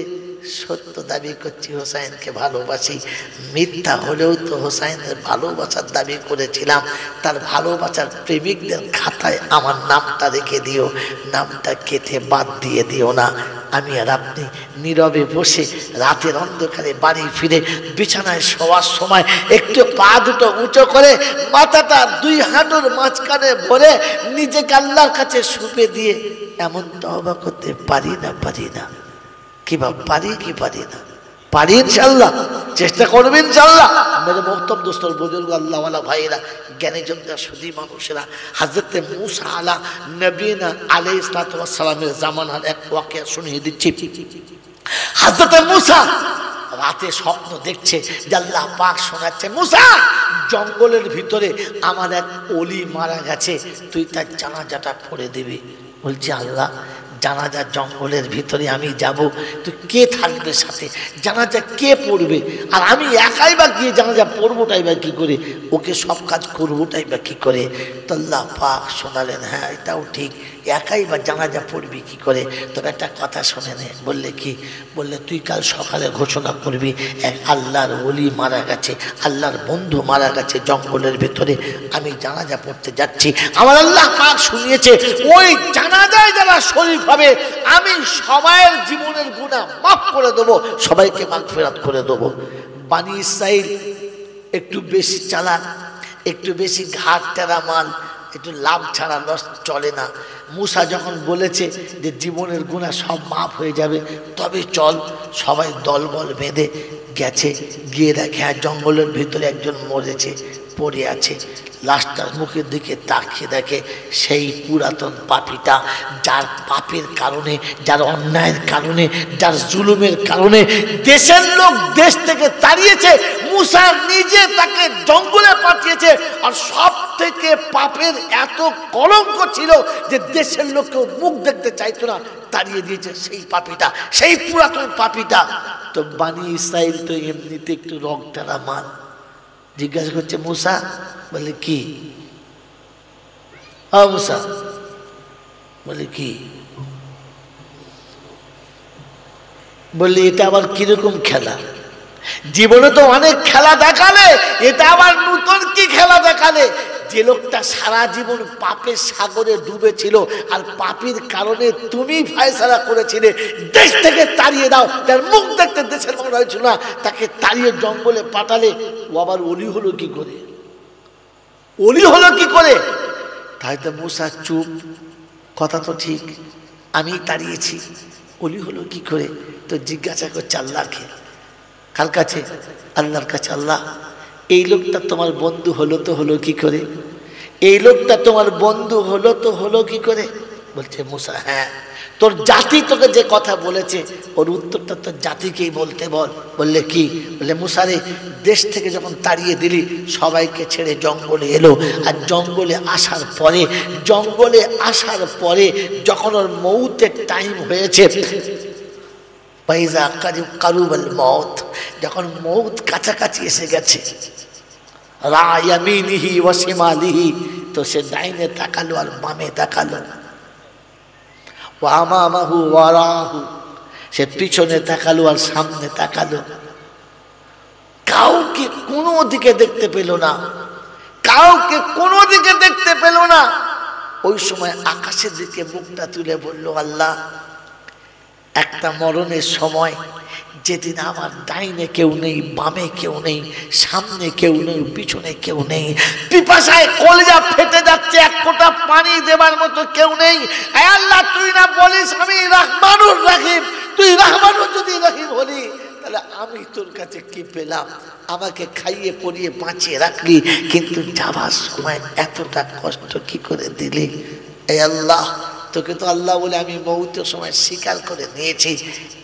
সত্য দাবি করছি হোসাইনকে ভালোবাসি। মিথ্যা হলেও তো হোসাইনের ভালোবাসার দাবি করেছিলাম, তার ভালোবাসার প্রেমিকদের খাতায় আমার নামটা রেখে দিও, নামটা কেটে বাদ দিয়ে দিও না। আমি আর আপনি নীরবে বসে রাতের অন্ধকারে বাড়ি ফিরে বিছানায় শোয়ার সময় একটু পা দুটো উঁচু করে মাথাটা দুই হাঁটুর মাঝখানে ভরে নিজেকে আল্লাহর কাছে সুপে দিয়ে এমন তওবা করতে পারি না? পারি না? কিবা পারি কি পারি না? পারি ইনশাল্লাহ, চেষ্টা করবেন ইনশাল্লাহ। মেরে মোহতরম দোস্তর, বুজুর্গ, আল্লাহওয়ালা ভাইয়েরা, জ্ঞানী জনতা, সুধী মানুষেরা, হযরতে মূসা আলা নবীনা আলাইহিস সালাতু ওয়াস সালামের জামানার এক ওয়াকিয়া শুনিয়ে দিচ্ছি। হযরতে মূসা রাতে স্বপ্ন দেখছে যে আল্লাহ পাক শোনাচ্ছে, মুসা জঙ্গলের ভিতরে আমার এক ওলি মারা গেছে, তুই তার জানাজাটা পড়ে দিবি। বলছে আল্লাহ, জানাজা জঙ্গলের ভিতরে আমি যাব, তো কে থাকবে সাথে, জানাজা কে পড়বে, আর আমি একাই বা গিয়ে জানাজা পড়বোটাই বা কি করে, ওকে সব কাজ করবোটাই বা কি করে। তো আল্লাহ পাক শোনালেন, হ্যাঁ এটাও ঠিক, একাই বা জানাজা পড়বি কি করে, তবে একটা কথা শুনে নে। বললে কি? বললে তুই কাল সকালে ঘোষণা করবি এক আল্লাহর ওলি মারা গেছে, আল্লাহর বন্ধু মারা গেছে জঙ্গলের ভিতরে, আমি জানাজা পড়তে যাচ্ছি। আমার আল্লাহ পাক শুনিয়েছে ওই জানাজায় যারা শরীফ হবে আমি সবাইয়ের জীবনের গুনাহ মাফ করে দেবো, সবাইকে মাগফিরাত করে দেবো। বানি ইসরাইল একটু বেশি চালাক, একটু বেশি ঘাট টেরা মাল, একটু লাভ ছাড়া লস চলে না। মুসা যখন বলেছে যে জীবনের গুনাহ সব মাফ হয়ে যাবে, তবে চল, সবাই দলবল বেঁধে গেছে। গিয়ে দেখে জঙ্গলের ভিতরে একজন মরেছে, পড়ে আছে। লাশটার মুখের দিকে তাকিয়ে দেখে সেই পুরাতন পাপীটা, যার পাপের কারণে, যার অন্যায়ের কারণে, যার জুলুমের কারণে দেশের লোক দেশ থেকে তাড়িয়েছে, মুসা নিজে তাকে জঙ্গলে পাঠিয়েছে। আর সব থেকে পাপের এত কলঙ্ক ছিল যে দেশের লোক কেউ মুখ দেখতে চাইতো না, তাড়িয়ে দিয়েছে সেই পাপীটা, সেই পুরাতন পাপীটা। তো বানি ইসরাইল তো এমনিতে একটু রগটারা মাল, জিজ্ঞাসা করছে মুসা, বলে কি? মুসা বলে কি? বললে এটা আবার কিরকম খেলা? জীবনে তো অনেক খেলা দেখালে, এটা আবার নতুন কি খেলা দেখালে? যে লোকটা সারা জীবন পাপের সাগরে ডুবেছিল আর পাপের কারণে তুমি ফয়সালা করেছিলে দেশ থেকে তাড়িয়ে দাও, তার মুখ দেখতে দেশের মনে হয়েছিল না, তাকে তাড়িয়ে জঙ্গলে পাঠালে, ও আবার ওলি হলো কি করে? ওলি হলো কি করে? তাই তো মুসা চুপ, কথা তো ঠিক, আমি তাড়িয়েছি, ওলি হলো কি করে? তো জিজ্ঞাসা করছে আল্লাহকে, কার কাছে? আল্লাহর কাছে। আল্লাহ, এই লোকটা তোমার বন্ধু হলো তো হলো কি করে? এই লোকটা তোমার বন্ধু হলো তো হলো কি করে? বলছে মুসা, হ্যাঁ, তোর জাতি তোকে যে কথা বলেছে ওর উত্তরটা তোর জাতিকেই বলতে বল। বললে কি? বলে মুসারে, দেশ থেকে যখন তাড়িয়ে দিলি সবাইকে ছেড়ে জঙ্গলে এলো, আর জঙ্গলে আসার পরে যখন ওর মৌতের টাইম হয়েছে, কারুবাল মউত, যখন মউত কাছাকাছি এসে গেছে, রায়ামিনিহি ওয়া শিমালিহি, তো সে ডাইনে তাকালো আর বামে তাকালো, ওয়া আমামাহু ওয়া রাহু, সে পিছনে তাকালো আর সামনে তাকালো, কাউকে কোনো দিকে দেখতে পেল না, কাউকে কোনো দিকে দেখতে পেল না। ওই সময় আকাশের দিকে মুখটা তুলে বলল, আল্লাহ, একটা মরণের সময় যেদিন আমার ডাইনে কেউ নেই, বামে কেউ নেই, সামনে কেউ নেই, পিছনে কেউ নেই, পিপাসায় কলিজা ফেটে যাচ্ছে, এক ফোঁটা পানি দেবার মতো কেউ নেই। আয় আল্লাহ, তুই না বলিস আমি রহমানুর রহিম, তুই রহমানুর যদি রহিম হলি, তাহলে আমি তোর কাছে কি পেলাম? আমাকে খাইয়ে পরিয়ে বাঁচিয়ে রাখলি, কিন্তু যাবার সময় এতটা কষ্ট কি করে দিলি? এই আল্লাহ, তোকে তো আল্লাহ বলে আমি মৌতের সময় স্বীকার করে নিয়েছি,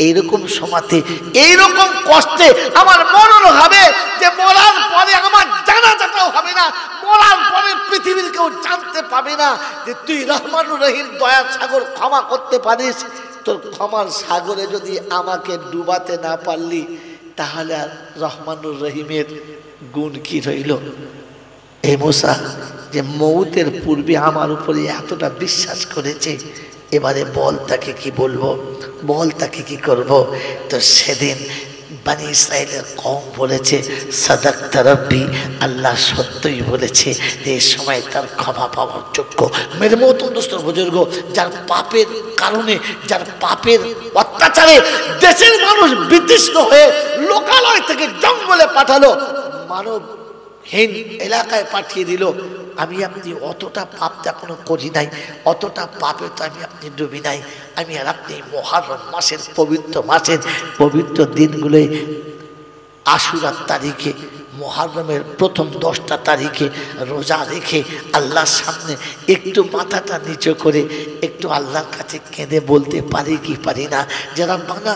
এইরকম সময়তে, এইরকম কষ্টে আমার মরণ হবে যে মরার পরে আমার জানাজাটাও হবে না, মরার পরে পৃথিবীর কেউ জানতে পাবে না যে তুই রহমানুর রহিম, দয়ার সাগর, ক্ষমা করতে পারিস। তোর ক্ষমার সাগরে যদি আমাকে ডুবাতে না পারলি, তাহলে আর রহমানুর রহিমের গুণ কি রইল? এই মুসা যে মৌতের পূর্বে আমার উপরে এতটা বিশ্বাস করেছে, এবারে বল তাকে কি বলবো, বল তাকে কি করব? তো সেদিন বানি ইসরাইলের কওম বলেছে, সাদাকতা রব্বি, আল্লাহ সত্যই বলেছে যে এই সময় তার ক্ষমা পাওয়ার যোগ্য। মেরে মহতম দোস্ত বুজুর্গ, যার পাপের কারণে, যার পাপের অত্যাচারে দেশের মানুষ বিতৃষ্ণ হয়ে লোকালয় থেকে জঙ্গলে পাঠালো, মানবহীন এলাকায় পাঠিয়ে দিল, আমি আপনি অতটা পাপ তো এখনো করি নাই, অতটা পাপে তো আমি আপনি ডুবি নাই। আমি আর আপনি মুহররম মাসের পবিত্র মাসের পবিত্র দিনগুলোয় আশুরার তারিখে, মুহররমের প্রথম 10টা তারিখে রোজা রেখে আল্লাহর সামনে একটু মাথাটা নিচু করে একটু আল্লাহর কাছে কেঁদে বলতে পারি কি পারি না, যারা মানা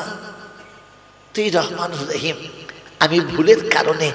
তুই রহমানুর রহিম। আমি ভুলের কারণে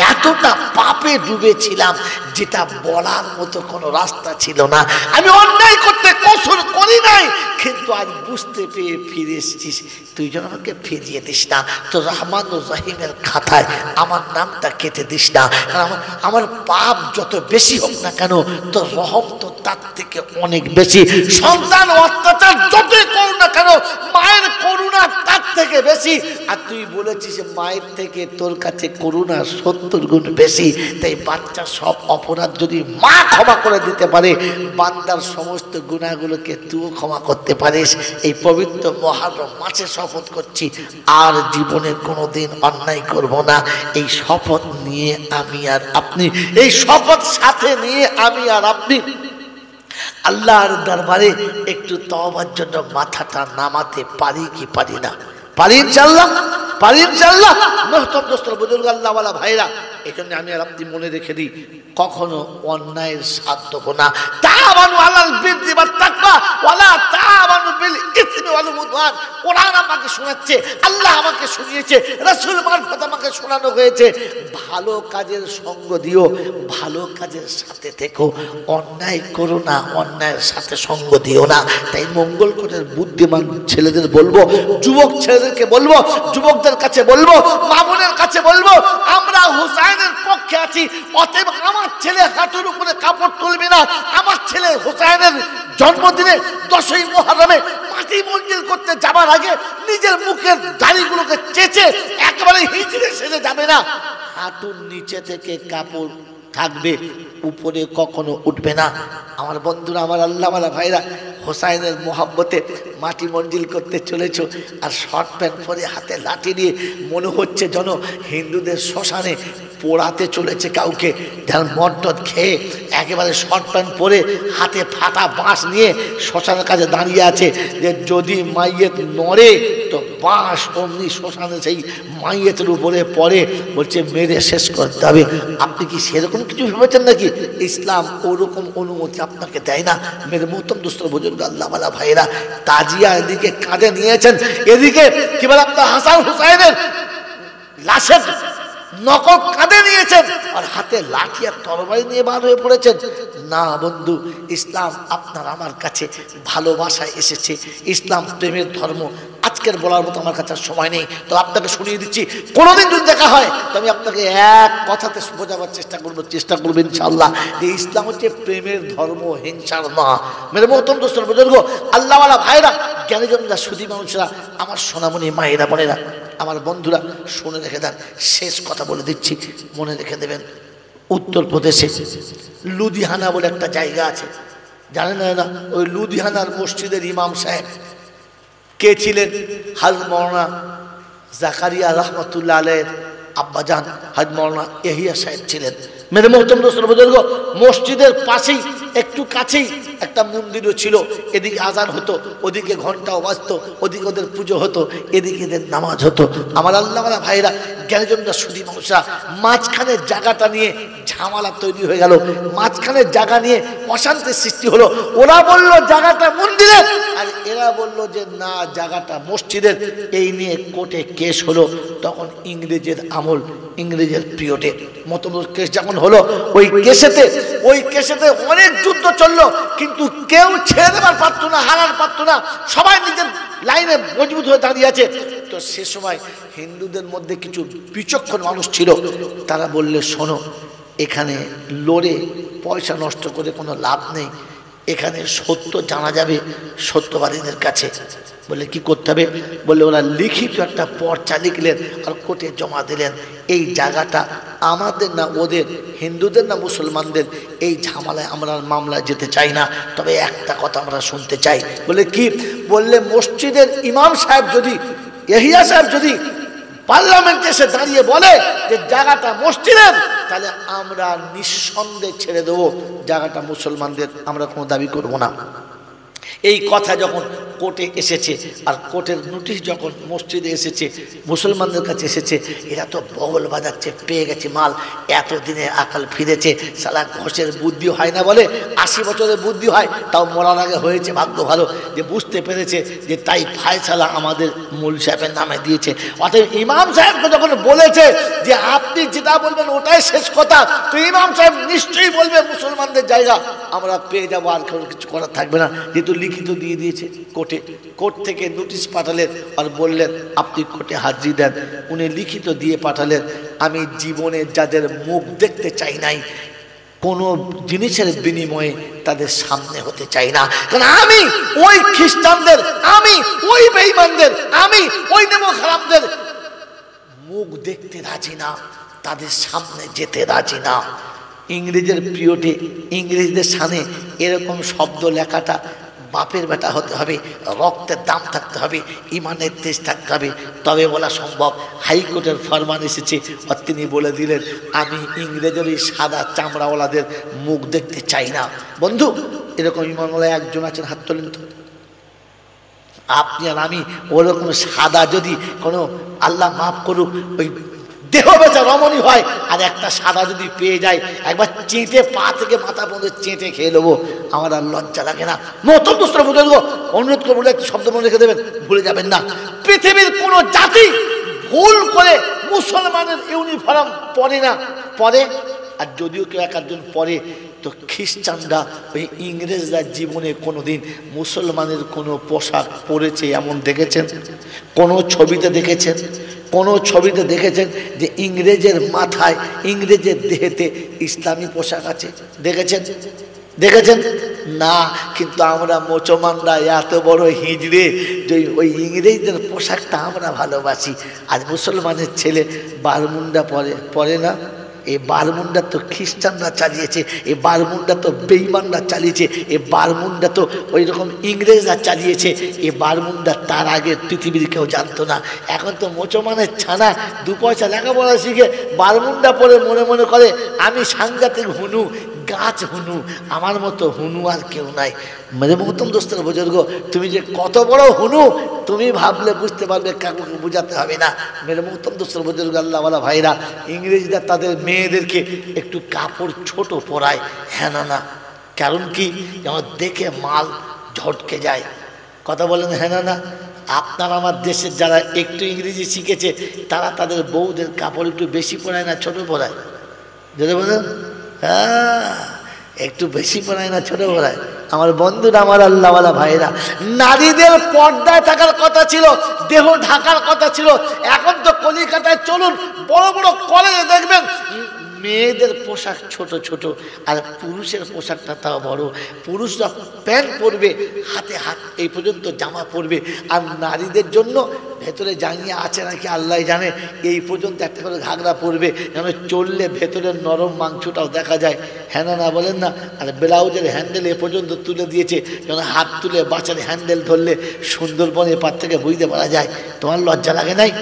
এতটা পাপে ডুবেছিলাম যেটা বলার মতো কোনো রাস্তা ছিল না। আমি অন্যায় করতে কসুর করি নাই, কিন্তু আজ বুঝতে পেরে ফিরে এসেছিস। তুই যেন আমাকে ফিরিয়ে দিস না, তো রহমানুর রহিমের খাতায় আমার নামটা কেটে দিস না। কারণ আমার পাপ যত বেশি হোক না কেন, তো রহম তো তার থেকে অনেক বেশি। সন্তান অত্যাচার যতই করুন না কেন, মায়ের করুণা তার থেকে বেশি। আর তুই বলেছিস মায়ের থেকে তোর কাছে করুণা 70 গুণ বেশি। তাই বাচ্চা সব অপরাধ যদি মা ক্ষমা করে দিতে পারে, বান্দার সমস্ত গুনাহগুলোকে তুইও ক্ষমা করতে পারিস। এই পবিত্র মুহররম মাসে শপথ করছি, আর জীবনে কোনোদিন অন্যায় করব না। এই শপথ নিয়ে আমি আর আপনি, এই শপথ সাথে নিয়ে আমি আর আপনি আল্লাহর দরবারে একটু তওবার জন্য মাথাটা নামাতে পারি কি পারি না? পারি ইনশাআল্লাহ, পারি ইনশাআল্লাহ। মোহতরম দোস্ত বুজুর্গ আল্লাহওয়ালা ভাইরা, এই জন্য আমি আর আপনি মনে রেখে দিই, কখনো অন্যায়ের সাথ দেবো না। তাআওয়ানু আলাল বিররি ওয়াত তাকওয়া ওয়ালা তাআওয়ানু বিল ইসমি ওয়াল উদওয়ান। কোরআন আমাকে শোনাচ্ছে, আল্লাহ আমাকে শুনিয়েছে, রাসূল মারফত আমাকে শোনানো হয়েছে, ভালো কাজের সঙ্গ দিও, ভালো কাজের সাথে থেকো, অন্যায় করো না, অন্যায়ের সাথে সঙ্গ দিও না। তাই মঙ্গল কোটের বুদ্ধিমান ছেলেদের বলবো, যুবক ছেলেদেরকে বলবো, যুবকদের কাছে বলবো, মামুনের কাছে বলবো, আমরা হুসাইনের পক্ষে আছি। অতএব আমার ছেলে হাঁটুর উপরে কাপড় তুলবে না। আমার ছেলে হুসাইনের জন্মদিনে 10ই মুহররমে মাটি মঞ্জিল করতে যাবার আগে নিজের মুখের দাড়িগুলোকে চেঁচে একেবারে হিজড়ে সেজে যাবে না। হাঁটুর নিচে থেকে কাপড় থাকবে, উপরে কখনো উঠবে না। আমার বন্ধুরা, আমার আল্লাহওয়ালা ভাইরা, হোসাইনের মোহাব্বতে মাটি মঞ্জিল করতে চলেছ, আর শর্ট প্যান্ট পরে হাতে লাঠি নিয়ে মনে হচ্ছে যেন হিন্দুদের শ্মশানে পোড়াতে চলেছে কাউকে। যেন মদ খেয়ে একেবারে শর্ট প্যান্ট পরে হাতে ফাটা বাঁশ নিয়ে শ্মশানের কাছে দাঁড়িয়ে আছে, যে যদি মাইয়েত নড়ে তো বাঁশ অমনি শ্মশানে সেই মাইয়েতের উপরে পড়ে, বলছে মেরে শেষ করতে হবে। আপনি কি সেরকম কিছু ভেবেছেন নাকি? ইসলাম ওরকম অনুমতি আপনাকে দেয় না। মেরে মোহতরম দোস্ত বুজুর্গ আল্লাহওয়ালা ভাইরা, তাজিয়া এদিকে কাঁধে নিয়েছেন, এদিকে কি বলে আপনার হাসান হুসাইনের লাশের নকল কাঁধে নিয়েছেন, আর হাতে লাঠি আর তরবারি নিয়ে বার হয়ে পড়েছেন। না বন্ধু, ইসলাম আপনার আমার কাছে ভালোবাসায় এসেছে, ইসলাম প্রেমের ধর্ম। আজকের বলার মতো আমার কাছে সময় নেই, তো আপনাকে শুনিয়ে দিচ্ছি, কোনোদিন যদি দেখা হয় তো আমি আপনাকে এক কথাতে বোঝাবার চেষ্টা করবো ইনশাআল্লাহ, যে ইসলাম হচ্ছে প্রেমের ধর্ম, হিংসার না। মেরে মোহতরম দোস্ত বুজুর্গ আল্লাহওয়ালা ভাইরা, জ্ঞানীজনরা, সুধী মানুষরা, আমার সোনামণি মায়েরা বোনেরা, আমার বন্ধুরা, শুনে রেখে দেন। শেষ কথা বলে দিচ্ছি, মনে রেখে দেবেন। উত্তরপ্রদেশে লুধিয়ানা বলে একটা জায়গা আছে, জানেন না? ওই লুধিয়ানার মসজিদের ইমাম সাহেব কে ছিলেন? হযরত মাওলানা জাকারিয়া রহমতুল্লাহ আলাইহির আব্বাজান হযরত মাওলানা ইয়াহিয়া সাহেব ছিলেন। মেরে মোহতরম দোস্ত বুজুর্গ, মসজিদের পাশেই একটু কাছেই একটা মন্দিরও ছিল। এদিকে আজান হতো, ওদিকে ঘন্টাও বাজতো, ওদিকে ওদের পুজো হতো, এদিকে এদের নামাজ হতো। আমার আল্লাহওয়ালা ভাইরা, জ্ঞানীজনরা, সুধী মানুষরা, মাঝখানের জায়গাটা নিয়ে ঝামেলা তৈরি হয়ে গেল, মাঝখানের জায়গা নিয়ে অশান্তির সৃষ্টি হলো। ওরা বলল জায়গাটা মন্দিরের, আর এরা বলল যে না, জায়গাটা মসজিদের। এই নিয়ে কোর্টে কেস হলো। তখন ইংরেজের আমল, ইংরেজের পিরিয়ডে মতো কেস যখন হলো, ওই কেসেতে অনেক যুদ্ধ চললো, কিন্তু কেউ ছেড়ে দেবার পারতো না, হারার পারতো না। সবাই নিজের লাইনে মজবুত হয়ে দাঁড়িয়ে আছে। তো সে সময় হিন্দুদের মধ্যে কিছু বিচক্ষণ মানুষ ছিল, তারা বললে শোনো, এখানে লড়ে পয়সা নষ্ট করে কোনো লাভ নেই, এখানে সত্য জানা যাবে সত্যবাদীদের কাছে। বলে কি করতে হবে? বলে ওরা লিখিত একটা পর্চা লিখলেন আর কোর্টে জমা দিলেন, এই জায়গাটা আমাদের না ওদের, হিন্দুদের না মুসলমানদের, এই ঝামেলায় আমরা মামলায় যেতে চাই না, তবে একটা কথা আমরা শুনতে চাই। বলে কি? বললে মসজিদের ইমাম সাহেব যদি, ইয়াহিয়া সাহেব যদি পার্লামেন্টে এসে দাঁড়িয়ে বলে যে জায়গাটা মসজিদের, তাহলে আমরা নিঃসন্দেহে ছেড়ে দেবো, জায়গাটা মুসলমানদের, আমরা কোনো দাবি করব না। এই কথা যখন কোর্টে এসেছে, আর কোর্টের নোটিশ যখন মসজিদে এসেছে, মুসলমানদের কাছে এসেছে, এরা তো বগল বাজাচ্ছে, পেয়ে গেছে মাল, এতদিনে আকাল ফিরেছে, সালা ঘোষের বুদ্ধি হয় না বলে, 80 বছরের বুদ্ধি হয়, তাও মরার আগে হয়েছে, ভাগ্য ভালো যে বুঝতে পেরেছে যে তাই ফায়সালা আমাদের মূল সাহেবের নামে দিয়েছে। অতএব ইমাম সাহেবকে যখন বলেছে যে আপনি যেটা বলবেন ওটাই শেষ কথা, তো ইমাম সাহেব নিশ্চয়ই বলবে মুসলমানদের জায়গা আমরা পেয়ে যাবো, আর কিছু করার থাকবে না, যেহেতু লিখিত দিয়ে দিয়েছে কোর্টে। কোর্ট থেকে নোটিশ পাঠালেন আর বললেন আপনি কোর্টে হাজির দেন। উনি লিখিত দিয়ে পাঠালেন, আমি জীবনে যাদের মুখ দেখতে চাই নাই, কোনো জিনিসের বিনিময়ে তাদের সামনে হতে চাই না, কারণ আমি ওই খ্রিস্টানদের, আমি ওই বেঈমানদের, আমি ওই নেমো খারাপদের মুখ দেখতে রাজি না, তাদের সামনে যেতে রাজি না। ইংরেজের পিরিয়ডে ইংরেজদের সামনে এরকম শব্দ লেখাটা, বাপের বেটা হতে হবে, রক্তের দাম থাকতে হবে, ইমানের তেজ থাকতে হবে, তবে বলা সম্ভব। হাইকোর্টের ফরমান এসেছে আর তিনি বলে দিলেন আমি ইংরেজের এই সাদা চামড়াওয়ালাদের মুখ দেখতে চাই না। বন্ধু, এরকম ইমানওয়ালা একজন আছেন, হাত তোলেন তো। আপনি আর আমি ওরকম সাদা যদি কোনো, আল্লাহ মাফ করুক, ওই দেহ বেচা রমণী হয়, আর একটা সাদা যদি পেয়ে যায়, একবার চেটে পা থেকে মাথা পর্যন্ত চেটে খেয়ে নেবো, আমার আর লজ্জা লাগে না। মতন দুস্তর বুঝে দেবো, অনুরোধ করে বলে একটু শব্দ মনে রেখে দেবেন, ভুলে যাবেন না। পৃথিবীর কোনো জাতি ভুল করে মুসলমানের ইউনিফর্ম পরে না, পরে, আর যদিও কেউ এক একজন পরে, তো খ্রিস্টানরা ওই ইংরেজরা জীবনে কোনোদিন মুসলমানের কোনো পোশাক পরেছে এমন দেখেছেন? কোনো ছবিতে দেখেছেন? কোনো ছবিতে দেখেছেন যে ইংরেজের মাথায়, ইংরেজের দেহেতে ইসলামী পোশাক আছে? দেখেছেন? দেখেছেন না। কিন্তু আমরা মুসলমানরা এত বড় হিজড়ে যে ওই ইংরেজদের পোশাকটা আমরা ভালোবাসি। আজ মুসলমানের ছেলে বারমুন্ডা পরে না, এই বারমুন্ডা তো খ্রিস্টানরা চালিয়েছে, এই বারমুন্ডা তো বেঈমানরা চালিয়েছে, এই বারমুন্ডা তো ওই রকম ইংরেজরা চালিয়েছে। এই বারমুন্ডা তার আগে পৃথিবীর কেউ জানতো না। এখন তো মুসলমানের ছানা 2 পয়সা লেখাপড়া শিখে বারমুন্ডা পরে মনে মনে করে আমি সাংঘাতিক হুনু, গাছ হুনু, আমার মতো হুনু আর কেউ নাই। মেরে মহতম দোস্তের বুজুর্গ, তুমি যে কত বড় হুনু তুমি ভাবলে বুঝতে পারবে, কাকুকে বুঝাতে হবে না। মেরে মহতম দোস্তের বুজুর্গ, আল্লাহওয়ালা ভাইরা, ইংরেজরা তাদের মেয়েদেরকে একটু কাপড় ছোট পরায়, হ্যাঁ না, কারণ কি, যেমন দেখে মাল ঝটকে যায়। কথা বলেন হ্যাঁ না? আপনার আমার দেশের যারা একটু ইংরেজি শিখেছে তারা তাদের বউদের কাপড় একটু বেশি পরায় না ছোট পরায়? যদি বলেন হ্যাঁ, একটু বেশি পড়ায় না ছোট পড়ায়? আমার বন্ধুরা, আমার আল্লাহওয়ালা ভাইরা, নারীদের পর্দায় থাকার কথা ছিল, দেহ ঢাকার কথা ছিল। এখন তো কলিকাতায় চলুন, বড় বড় কলেজে দেখবেন মেয়েদের পোশাক ছোট ছোট, আর পুরুষের পোশাকটা তাও বড়। পুরুষরা প্যান্ট পরবে, হাতে হাত এই পর্যন্ত জামা পরবে, আর নারীদের জন্য ভেতরে জাঙ্গিয়া আছে নাকি আল্লাহ জানে, এই পর্যন্ত একটা করে ঘাগরা পরবে, যেন চললে ভেতরের নরম মাংসটাও দেখা যায়। হ্যাঁ না বলেন না? আর ব্লাউজের হ্যান্ডেল এ পর্যন্ত তুলে দিয়েছে, যেন হাত তুলে বাচ্চার হ্যান্ডেল ধরলে সুন্দরবন এপার থেকে বুঝতে পারা যায়। তোমার লজ্জা লাগে নাই?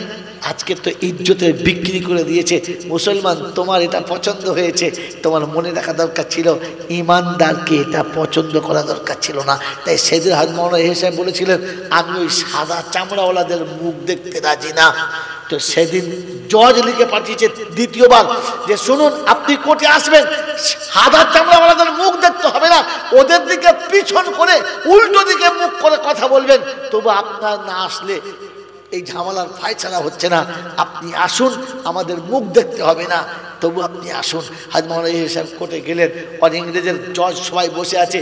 আজকে তো ইজ্জতের বিক্রি করে দিয়েছে। মুসলমান, তোমার এটা পছন্দ হয়েছে, তোমার মনে রাখা দরকার ছিল ইমানদারকে এটা পছন্দ করা দরকার ছিল না। তাই সেদিন হযরত মাওলানা হিসাব বলেছিলেন আমি ওই সাদা চামড়াওয়ালাদের মুখ দেখতে রাজি না। তো সেদিন জজ লিখে পাঠিয়েছে দ্বিতীয়বার যে শুনুন, আপনি কোর্টে আসবেন, সাদা চামড়াওয়ালাদের মুখ দেখতে হবে না, ওদের দিকে পিছন করে উল্টো দিকে মুখ করে কথা বলবেন। তবু আপনার না আসলে এই ঝামেলার ফায়সালা হচ্ছে না। আপনি আসুন, আমাদের মুখ দেখতে হবে না, তবু আপনি আসুন। হযরত মাওলানা হিসাব কোর্টে গেলেন, আর ইংরেজের জজ সবাই বসে আছে,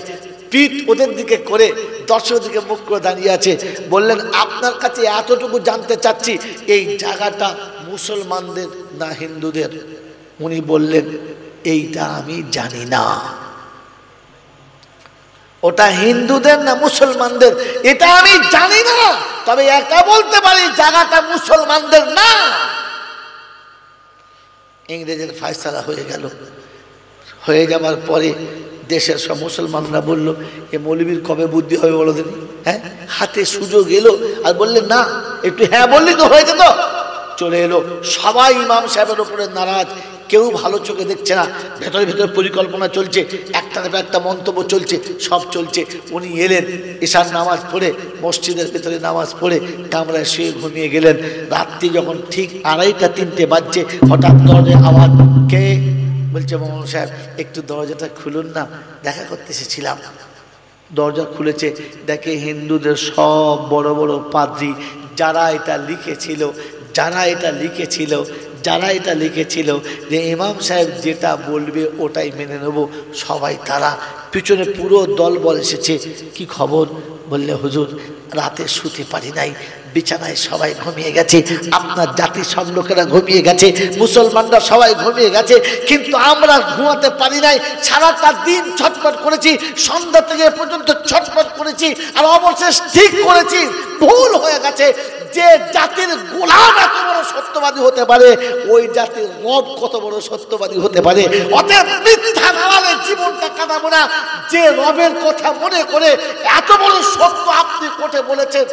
পিঠ ওদের দিকে করে দর্শক দিকে মুখ করে দাঁড়িয়ে আছে। বললেন আপনার কাছে এতটুকু জানতে চাচ্ছি, এই জায়গাটা মুসলমানদের না হিন্দুদের? উনি বললেন এইটা আমি জানি না, ওটা হিন্দুদের না মুসলমানদের এটা আমি জানি না, তবে এটা বলতে পারি জায়গাটা মুসলমানদের না। ইংরেজের ফায়সালা হয়ে গেল। হয়ে যাবার পরে দেশের সব মুসলমানরা বলল এ মৌলবীর কবে বুদ্ধি হবে বলো দিন? হ্যাঁ, হাতে সুযোগ এলো, আর বললেন না, একটু হ্যাঁ বললি তো হয়েছে, তো চলে এলো। সবাই ইমাম সাহেবের উপরে নারাজ, কেউ ভালো চোখে দেখছে না, ভেতরে ভেতরে পরিকল্পনা চলছে, একটার পর একটা মন্তব্য চলছে, সব চলছে। উনি এলেন, ঈশার নামাজ পড়ে মসজিদের ভেতরে নামাজ পড়ে কামরায় শুয়ে ঘুমিয়ে গেলেন। রাত্রি যখন ঠিক 2:30-3টে বাজছে, হঠাৎ দরজায় আওয়াজ। কে? বলছে মামুন সাহেব একটু দরজাটা খুলুন না, দেখা করতে এসেছিলাম। দরজা খুলেছে, দেখে হিন্দুদের সব বড় বড় পাদ্রী, যারা এটা লিখেছিল যে ইমাম সাহেব যেটা বলবে ওটাই মেনে নেব, সবাই তারা। পিছনে পুরো দলবল এসেছে। কি খবর? বললে হুজুর রাতে শুতে পারি নাই, বিছানায় সবাই ঘুমিয়ে গেছে, আপনার জাতির সব লোকেরা ঘুমিয়ে গেছে, মুসলমানরা সবাই ঘুমিয়ে গেছে, কিন্তু আমরা ঘুমাতে পারি নাই। সারাটা দিন ছটফট করেছি, সন্ধ্যা থেকে পর্যন্ত ছটফট করেছি, আর অবশেষ ঠিক করেছি ভুল হয়ে গেছে। যে জাতির গোলাম এত বড় সত্যবাদী হতে পারে, ওই জাতির রব কত বড় সত্যবাদী হতে পারে। অতএব মিথ্যা নামালে জীবনটা কাটাবো না। যে রবের কথা মনে করে এত বড় সত্য আপনি কোটে বলেছেন,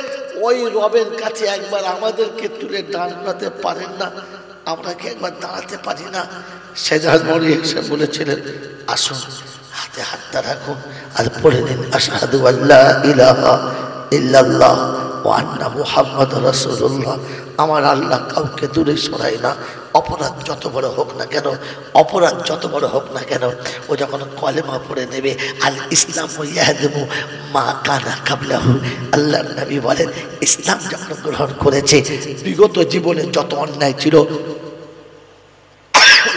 ওই রবের কাছে একবার আমাদেরকে তুলে দাঁড়াতে পারেন না? আমরা কি একবার দাঁড়াতে পারি না? সেজাদ মরি এসে বলেছিলেন, আসুন হাতে হাতটা রাখুন আর পড়ে নিন আশহাদু আল্লা ইলাহা ইল্লাল্লাহ ওয়া আন্না মুহাম্মাদুর রাসূলুল্লাহ। আমার আল্লাহ কাউকে দূরে সরায় না, অপরাধ যত বড় হোক না কেন, ও যখন কলেমা পড়ে নেবে, আল ইসলাম ইয়াহদিমু মা কানা কাবলাহু, আল্লাহর নবী বলেন ইসলাম যখন গ্রহণ করেছে বিগত জীবনে যত অন্যায় ছিল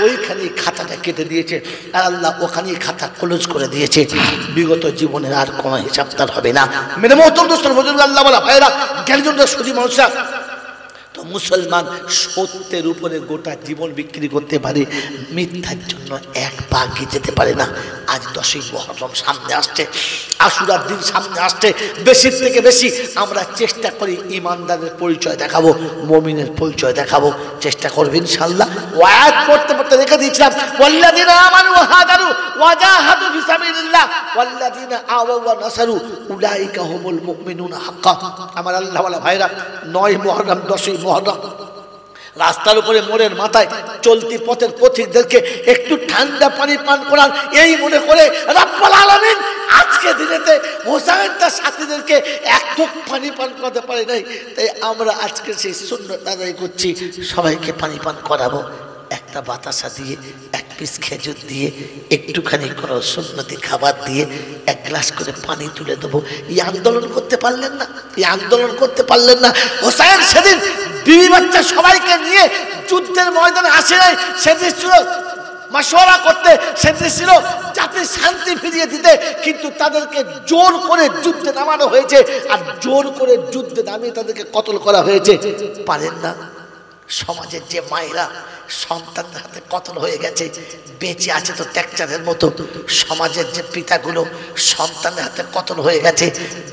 ওইখানে খাতাটা কেটে দিয়েছে, আর আল্লাহ ওখানে খাতা ক্লোজ করে দিয়েছে। বিগত জীবনের আর কোনো হিসাব তার হবে না। মেরে মোহতরম দোস্ত বুজুর্গ আল্লাহ বলা ভাইরা, জ্ঞানীজনরা, সুধী মানুষরা, তো মুসলমান সত্যের উপরে গোটা জীবন বিক্রি করতে পারে, মিথ্যার জন্য এক পা এগিয়ে যেতে পারে না। আজ 10ই মুহররম সামনে আসছে, আশুরার দিন সামনে আসছে, বেশির থেকে বেশি আমরা চেষ্টা করি ইমানদারের পরিচয় দেখাবো, মুমিনের পরিচয় দেখাবো, চেষ্টা করবেন ইনশাআল্লাহ। আয়াত পড়তে পড়তে রেখে দিয়েছিলাম, ওয়াল্লাযিনা আমানু ওয়া হাজারু ওয়া জাহাদু ফি সাবিলিল্লাহ ওয়াল্লাযিনা আওয়াউ ওয়া নাসারু উলাইকা হুমুল মুমিনুনা হাক্কা। আমার আল্লাহ ওয়ালা ভাইরা, 9 মুহররম 10ই মুহররম রাস্তার উপরে মোড়ের মাথায় চলতি পথের পথিকদেরকে একটু ঠান্ডা পানি পান করার এই মনে করে রব্বুল আলামিন আজকে দিনেতে হোসেন তার সাথীদেরকে এক ঢোক পানি পান করাতে পারে নাই। তাই আমরা আজকে সেই সুন্নত আদায় করছি, সবাইকে পানি পান করাবো। একটা বাতাসা দিয়ে, এক পিস খেজুর দিয়ে, একটুখানি কোনো সুন্নতি খাবার দিয়ে, এক গ্লাস করে পানি তুলে দেবো। এই আন্দোলন করতে পারলেন না? হোসেন সেদিন বিবি বাচ্চা সবাইকে নিয়ে যুদ্ধের ময়দানে আসে নাই। সেদিন ছিল মাশওয়ারা করতে, সেদিন ছিল জাতির শান্তি ফিরিয়ে দিতে, কিন্তু তাদেরকে জোর করে যুদ্ধে নামানো হয়েছে, আর জোর করে যুদ্ধে নামিয়ে তাদেরকে কতল করা হয়েছে। পারেন না? সমাজের যে মায়েরা সন্তানদের হাতে কতল হয়ে গেছে, বেঁচে আছে তো ট্যাকচারের মতো। সমাজের যে পিতাগুলো সন্তানের হাতে কতল হয়ে গেছে,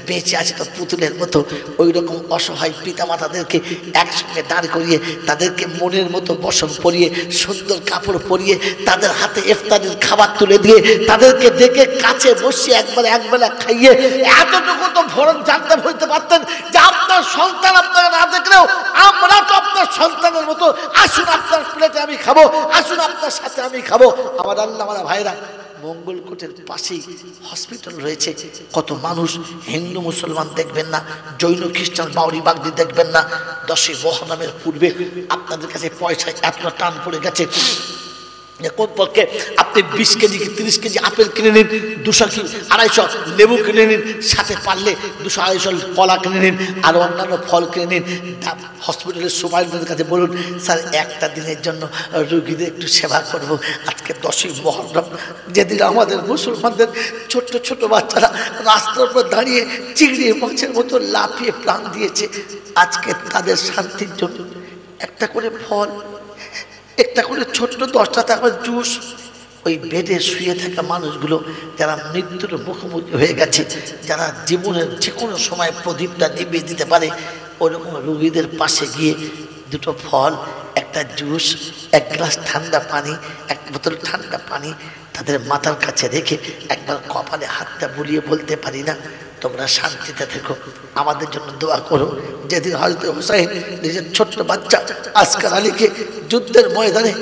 বেঁচে আছে তো পুতুলের মতো। ওই রকম অসহায় পিতা মাতাদেরকে একসঙ্গে দাঁড় করিয়ে, তাদেরকে মনের মতো বসন পরিয়ে, সুন্দর কাপড় পরিয়ে, তাদের হাতে ইফতারের খাবার তুলে দিয়ে, তাদেরকে ডেকে কাছে বসিয়ে একবেলা খাইয়ে, এতটুকু তো জানতে বলতে পারতেন যে আপনার সন্তান আপনাকে না দেখলেও আমরা তো আপনার সন্তানের মতো, আসুন আপনার প্লেটে আমি খাবো, আসুন আপনার সাথে আমি খাবো। আমার আল্লাহ আমার ভাইরা, মঙ্গলকোটের পাশেই হসপিটাল রয়েছে। কত মানুষ, হিন্দু মুসলমান দেখবেন না, জৈন খ্রিস্টান বাউরি বাগদি দেখবেন না। 10ই মুহররমের পূর্বে আপনাদের কাছে পয়সায় এতটা টান পড়ে গেছে, কোন পক্ষে আপনি 20 কেজি কি 30 কেজি আপেল কিনে নিন, 200 কি 250 লেবু কিনে নিন, সাথে পারলে 200-250 কলা কিনে নিন, আর অন্যান্য ফল কিনে নিন। হসপিটালের সুপারিনটেন্ডেন্টের কাছে বলুন, স্যার একটা দিনের জন্য রোগীদের একটু সেবা করব। আজকে 10ই মুহররম, যেদিন আমাদের মুসলমানদের ছোট্ট ছোট বাচ্চারা রাস্তার উপর দাঁড়িয়ে চিংড়ি মাছের মতো লাফিয়ে প্রাণ দিয়েছে, আজকে তাদের শান্তির জন্য একটা করে ফল, একটা করে ছোট্ট 10টা টাকার জুস, ওই বেডে শুয়ে থাকা মানুষগুলো যারা মৃত্যুর মুখোমুখি হয়ে গেছে, যারা জীবনের যে কোনো সময় প্রদীপটা নিভিয়ে দিতে পারে, ওরকম রোগীদের পাশে গিয়ে 2টো ফল, একটা জুস, 1 গ্লাস ঠান্ডা পানি, 1 বোতল ঠান্ডা পানি তাদের মাথার কাছে রেখে একবার কপালে হাতটা বুলিয়ে বলতে পারি না, তোমরা শান্তিতে থেকো, আমাদের জন্য দোয়া করো। যেদিন হযরত হুসাইন নিজের ছোট্ট বাচ্চা আসকার আলীকে যুদ্ধের ময়দানে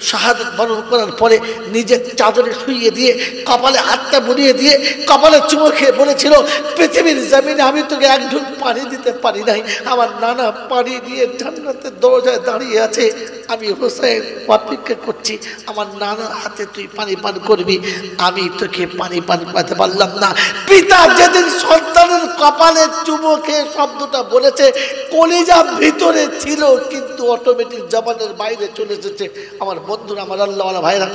শাহাদাত বরণ করার পরে নিজের চাদরে শুইয়ে দিয়ে কপালে হাতটা বুলিয়ে দিয়ে কপালে চুমো খেয়ে বলেছিল, পৃথিবীর জমিনে আমি তোকে এক ঢুক পানি দিতে পারি নাই, আমার নানা পানি দিয়ে জান্নাতের দরজায় দাঁড়িয়ে আছে, আমি হোসেন অপেক্ষা করছি আমার নানার হাতে তুই পানি পান করবি, আমি তোকে পানি পান করাতে পারলাম না। পিতা যেদিন সন্তানের কপালে চুমো খেয়ে শব্দটা বলেছে, কলিজা ভিতরে ছিল কিন্তু অটোমেটিক জবানের বাইরে চলে এসেছে। আমার বন্ধুরা, আমার আল্লাহওয়ালা ভাইরা,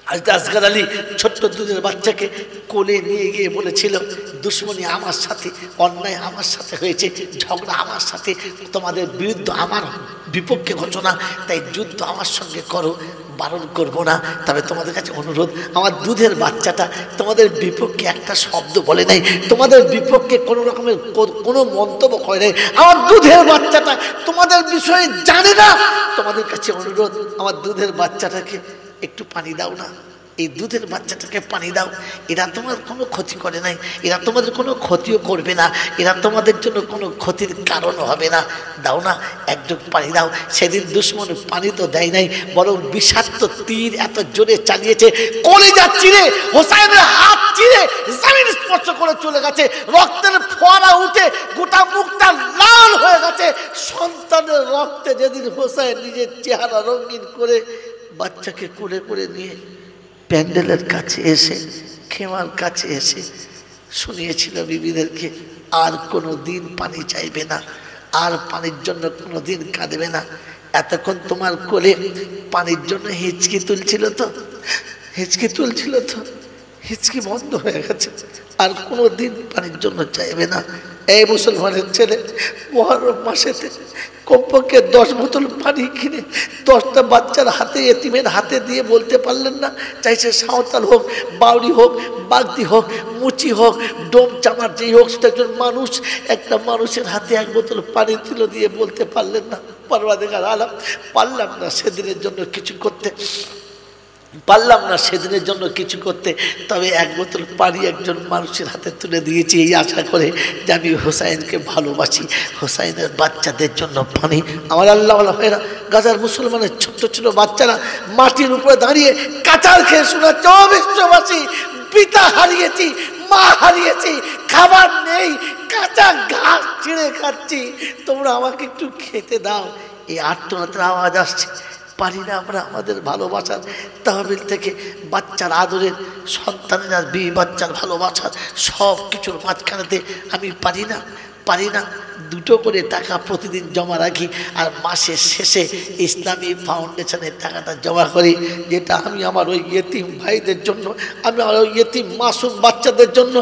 হযরত আসগর আলী ছোট্ট দুধের বাচ্চাকে কোলে নিয়ে গিয়ে বলেছিল, দুশ্মনী আমার সাথে, অন্যায় আমার সাথে হয়েছে, ঝগড়া আমার সাথে, তোমাদের বিরুদ্ধে আমার বিপক্ষে ঘটনা, তাই যুদ্ধ আমার সঙ্গে করো, বারণ করবো না, তবে তোমাদের কাছে অনুরোধ, আমার দুধের বাচ্চাটা তোমাদের বিপক্ষে একটা শব্দ বলে নাই, তোমাদের বিপক্ষে কোনো রকমের কোনো মন্তব্য করে নাই, আমার দুধের বাচ্চাটা তোমাদের বিষয়ে জানে না, তোমাদের কাছে অনুরোধ, আমার দুধের বাচ্চাটাকে একটু পানি দাও না, এই দুধের বাচ্চাটাকে পানি দাও, এরা তোমার কোনো ক্ষতি করে নাই, এরা তোমাদের কোনো ক্ষতিও করবে না, এরা তোমাদের জন্য কোনো ক্ষতির কারণ হবে না, দাও না একটু পানি দাও। সেদিন দুশ্মন পানি তো দেয় নাই, বরং বিষাক্ত তীর এত জোরে চালিয়েছে, কলিজা চিরে হোসাইনের হাত চিরে জমিন স্পর্শ করে চলে গেছে, রক্তের ফোয়ারা উঠে গোটা মুখটা লাল হয়ে গেছে। সন্তানের রক্তে যেদিন হোসাইন নিজের চেহারা রঙিন করে বাচ্চাকে কোলে করে নিয়ে প্যান্ডেলের কাছে এসে, খেমার কাছে এসে শুনিয়েছিল বিবিদেরকে, আর কোনো দিন পানি চাইবে না, আর পানির জন্য কোনো দিন কাঁদবে না। এতক্ষণ তোমার কোলে পানির জন্য হিচকি তুলছিল তো, হিচকি তুলছিল তো, হিচকি বন্ধ হয়ে গেছে, আর কোনো দিন পানির জন্য চাইবে না। এই মুসলমানের ছেলে মুহররম মাসেতে কমপক্ষে 10 বোতল পানি কিনে 10টা বাচ্চার হাতে, এতিমের হাতে দিয়ে বলতে পারলেন না, চাইছে সাঁওতাল হোক, বাউরি হোক, বাগদি হোক, মুচি হোক, ডোম চামার যেই হোক, সেটা একজন মানুষ, একটা মানুষের হাতে 1 বোতল পানি তুলে দিয়ে বলতে পারলেন না, পরওয়ারদিগার আলম, পারলাম না সেদিনের জন্য কিছু করতে, পারলাম না সেদিনের জন্য কিছু করতে, তবে 1 বোতল পানি একজন মানুষের হাতে তুলে দিয়েছি এই আশা করে যে আমি হোসাইনকে ভালোবাসি, হোসাইনের বাচ্চাদের জন্য পানি। আমার আল্লাহওয়ালা ভাইরা, গাজার মুসলমানের ছোট্ট ছোট বাচ্চারা মাটির উপরে দাঁড়িয়ে কাঁচাল খেয়ে শোনাচ্ছে, ও বিশ্ববাসী, পিতা হারিয়েছি, মা হারিয়েছি, খাবার নেই, কাঁচা ঘাস ছিঁড়ে খাচ্ছি, তোমরা আমাকে একটু খেতে দাও। এই আর্তনাদের আওয়াজ আসছে, পারি না আমরা আমাদের ভালোবাসার তহবিল থেকে বাচ্চার আদরের, সন্তানের আর বিয়ে বাচ্চার ভালোবাসার সব কিছুর মাঝখানেতে আমি পারি না, পারি না। 2টো করে টাকা প্রতিদিন জমা রাখি, আর মাসের শেষে ইসলামী ফাউন্ডেশনের টাকাটা জমা করি, যেটা আমি আমার ওই ইয়েতিম ভাইদের জন্য, আমি আমার ওই ইয়েতিম মাসুম বাচ্চাদের জন্য,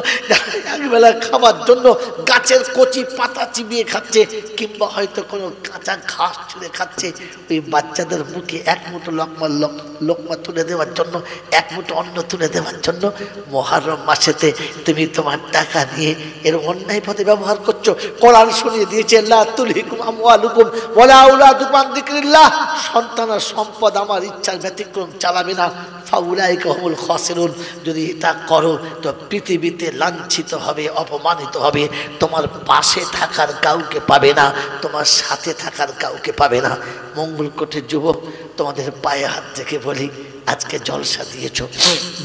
একবেলা খাবার জন্য গাছের কচি পাতা চিবিয়ে খাচ্ছে, কিংবা হয়তো কোনো কাঁচা ঘাস ছিঁড়ে খাচ্ছে, ওই বাচ্চাদের মুখে 1 মুঠো লোকমা তুলে দেওয়ার জন্য, 1 মুঠো অন্ন তুলে দেওয়ার জন্য মুহররম মাসেতে তুমি তোমার টাকা নিয়ে এর অন্যায় পথে ব্যবহার করছো। কোরআন শুনিয়ে দিয়েছে, লা তুলহিকুম আমওয়ালুকুম ওয়ালা আওলাদুকুম আন যিকরিল্লাহ, সন্তান আর সম্পদ আমার ইচ্ছার ব্যতিক্রম চালাবে না, ফাউলাইকা হুমুল খাসিরুন, যদি এটা করো তো পৃথিবীতে লাঞ্ছিত হবে, অপমানিত হবে, তোমার পাশে থাকার কাউকে পাবে না, তোমার সাথে থাকার কাউকে পাবে না। মঙ্গলকোটের যুবক, তোমাদের পায়ে হাত থেকে বলি, আজকে জলসা দিয়েছ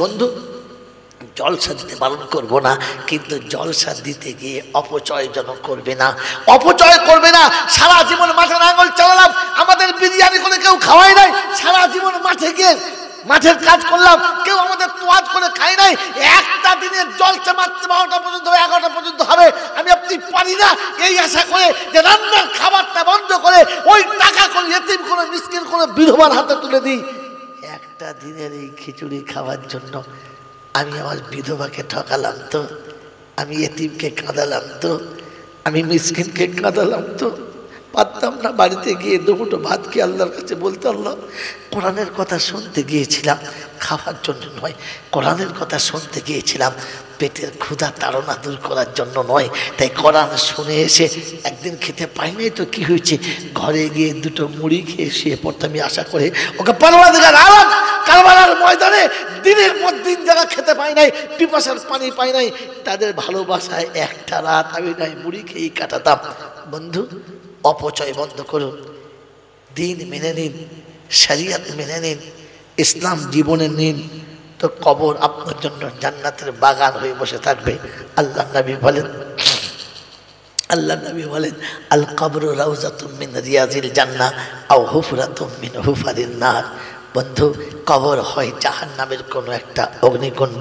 বন্ধু, জলসা দিতে বারণ করবো না, কিন্তু জলসা দিতে গিয়ে অপচয় যেন করবে না, অপচয় করবে না। সারা জীবন মাঠের আঙুল চালালাম, আমাদের বিরিয়ানি করে কেউ খাওয়াই নাই, সারা জীবন মাঠে গিয়ে মাঠের কাজ করলাম, কেউ আমাদের তোয়াজ করে খাই নাই, একটা দিনের জলসা মাত্র 12টা পর্যন্ত 11টা পর্যন্ত হবে, আমি আপনি পারি না এই আশা করে যে রান্নার খাবারটা বন্ধ করে ওই টাকা করে ইতিম করে মিসকিন করে বিধবার হাতে তুলে দিই। একটা দিনের এই খিচুড়ি খাওয়ার জন্য আমি আমার বিধবাকে ঠকালাম তো, আমি এতিমকে কাঁদালাম তো, আমি মিসকিনকে কাঁদালাম তো। পারতাম না বাড়িতে গিয়ে 2 মুঠো ভাত খেয়ে আল্লাহর কাছে বলতে, আল্লাহ কোরআনের কথা শুনতে গিয়েছিলাম, খাওয়ার জন্য নয়, কোরআনের কথা শুনতে গিয়েছিলাম, পেটের ক্ষুধা তাড়না দূর করার জন্য নয়। তাই কোরআন শুনে এসে একদিন খেতে পাইনি তো কি হয়েছে, ঘরে গিয়ে 2টো মুড়ি খেয়ে শুয়ে পড়তে আমি আশা করে ওকে পরওয়ারদিগার আলম কারবালার ময়দানে দিনের পর দিন যারা খেতে পায় নাই, পিপাসার পানি পায় নাই, তাদের ভালোবাসায় একটা রাত আমি নাই মুড়ি খেয়েই কাটাতাম। বন্ধু, অপচয় বন্ধ করুন, দিন মেনে নিন, শরিয়ত মেনে নিন, ইসলাম জীবনে নিন, তো কবর আপনার জন্য জান্নাতের বাগান হয়ে বসে থাকবে। আল্লাহ নবী বলেন আল কবরু রাউযাতুম মিন রিয়াজিল জান্নাহ আও হুফরাতুম মিন হুফারিন নার। বন্ধু, কবর হয় জাহান্নামের কোনো একটা অগ্নিকুণ্ড,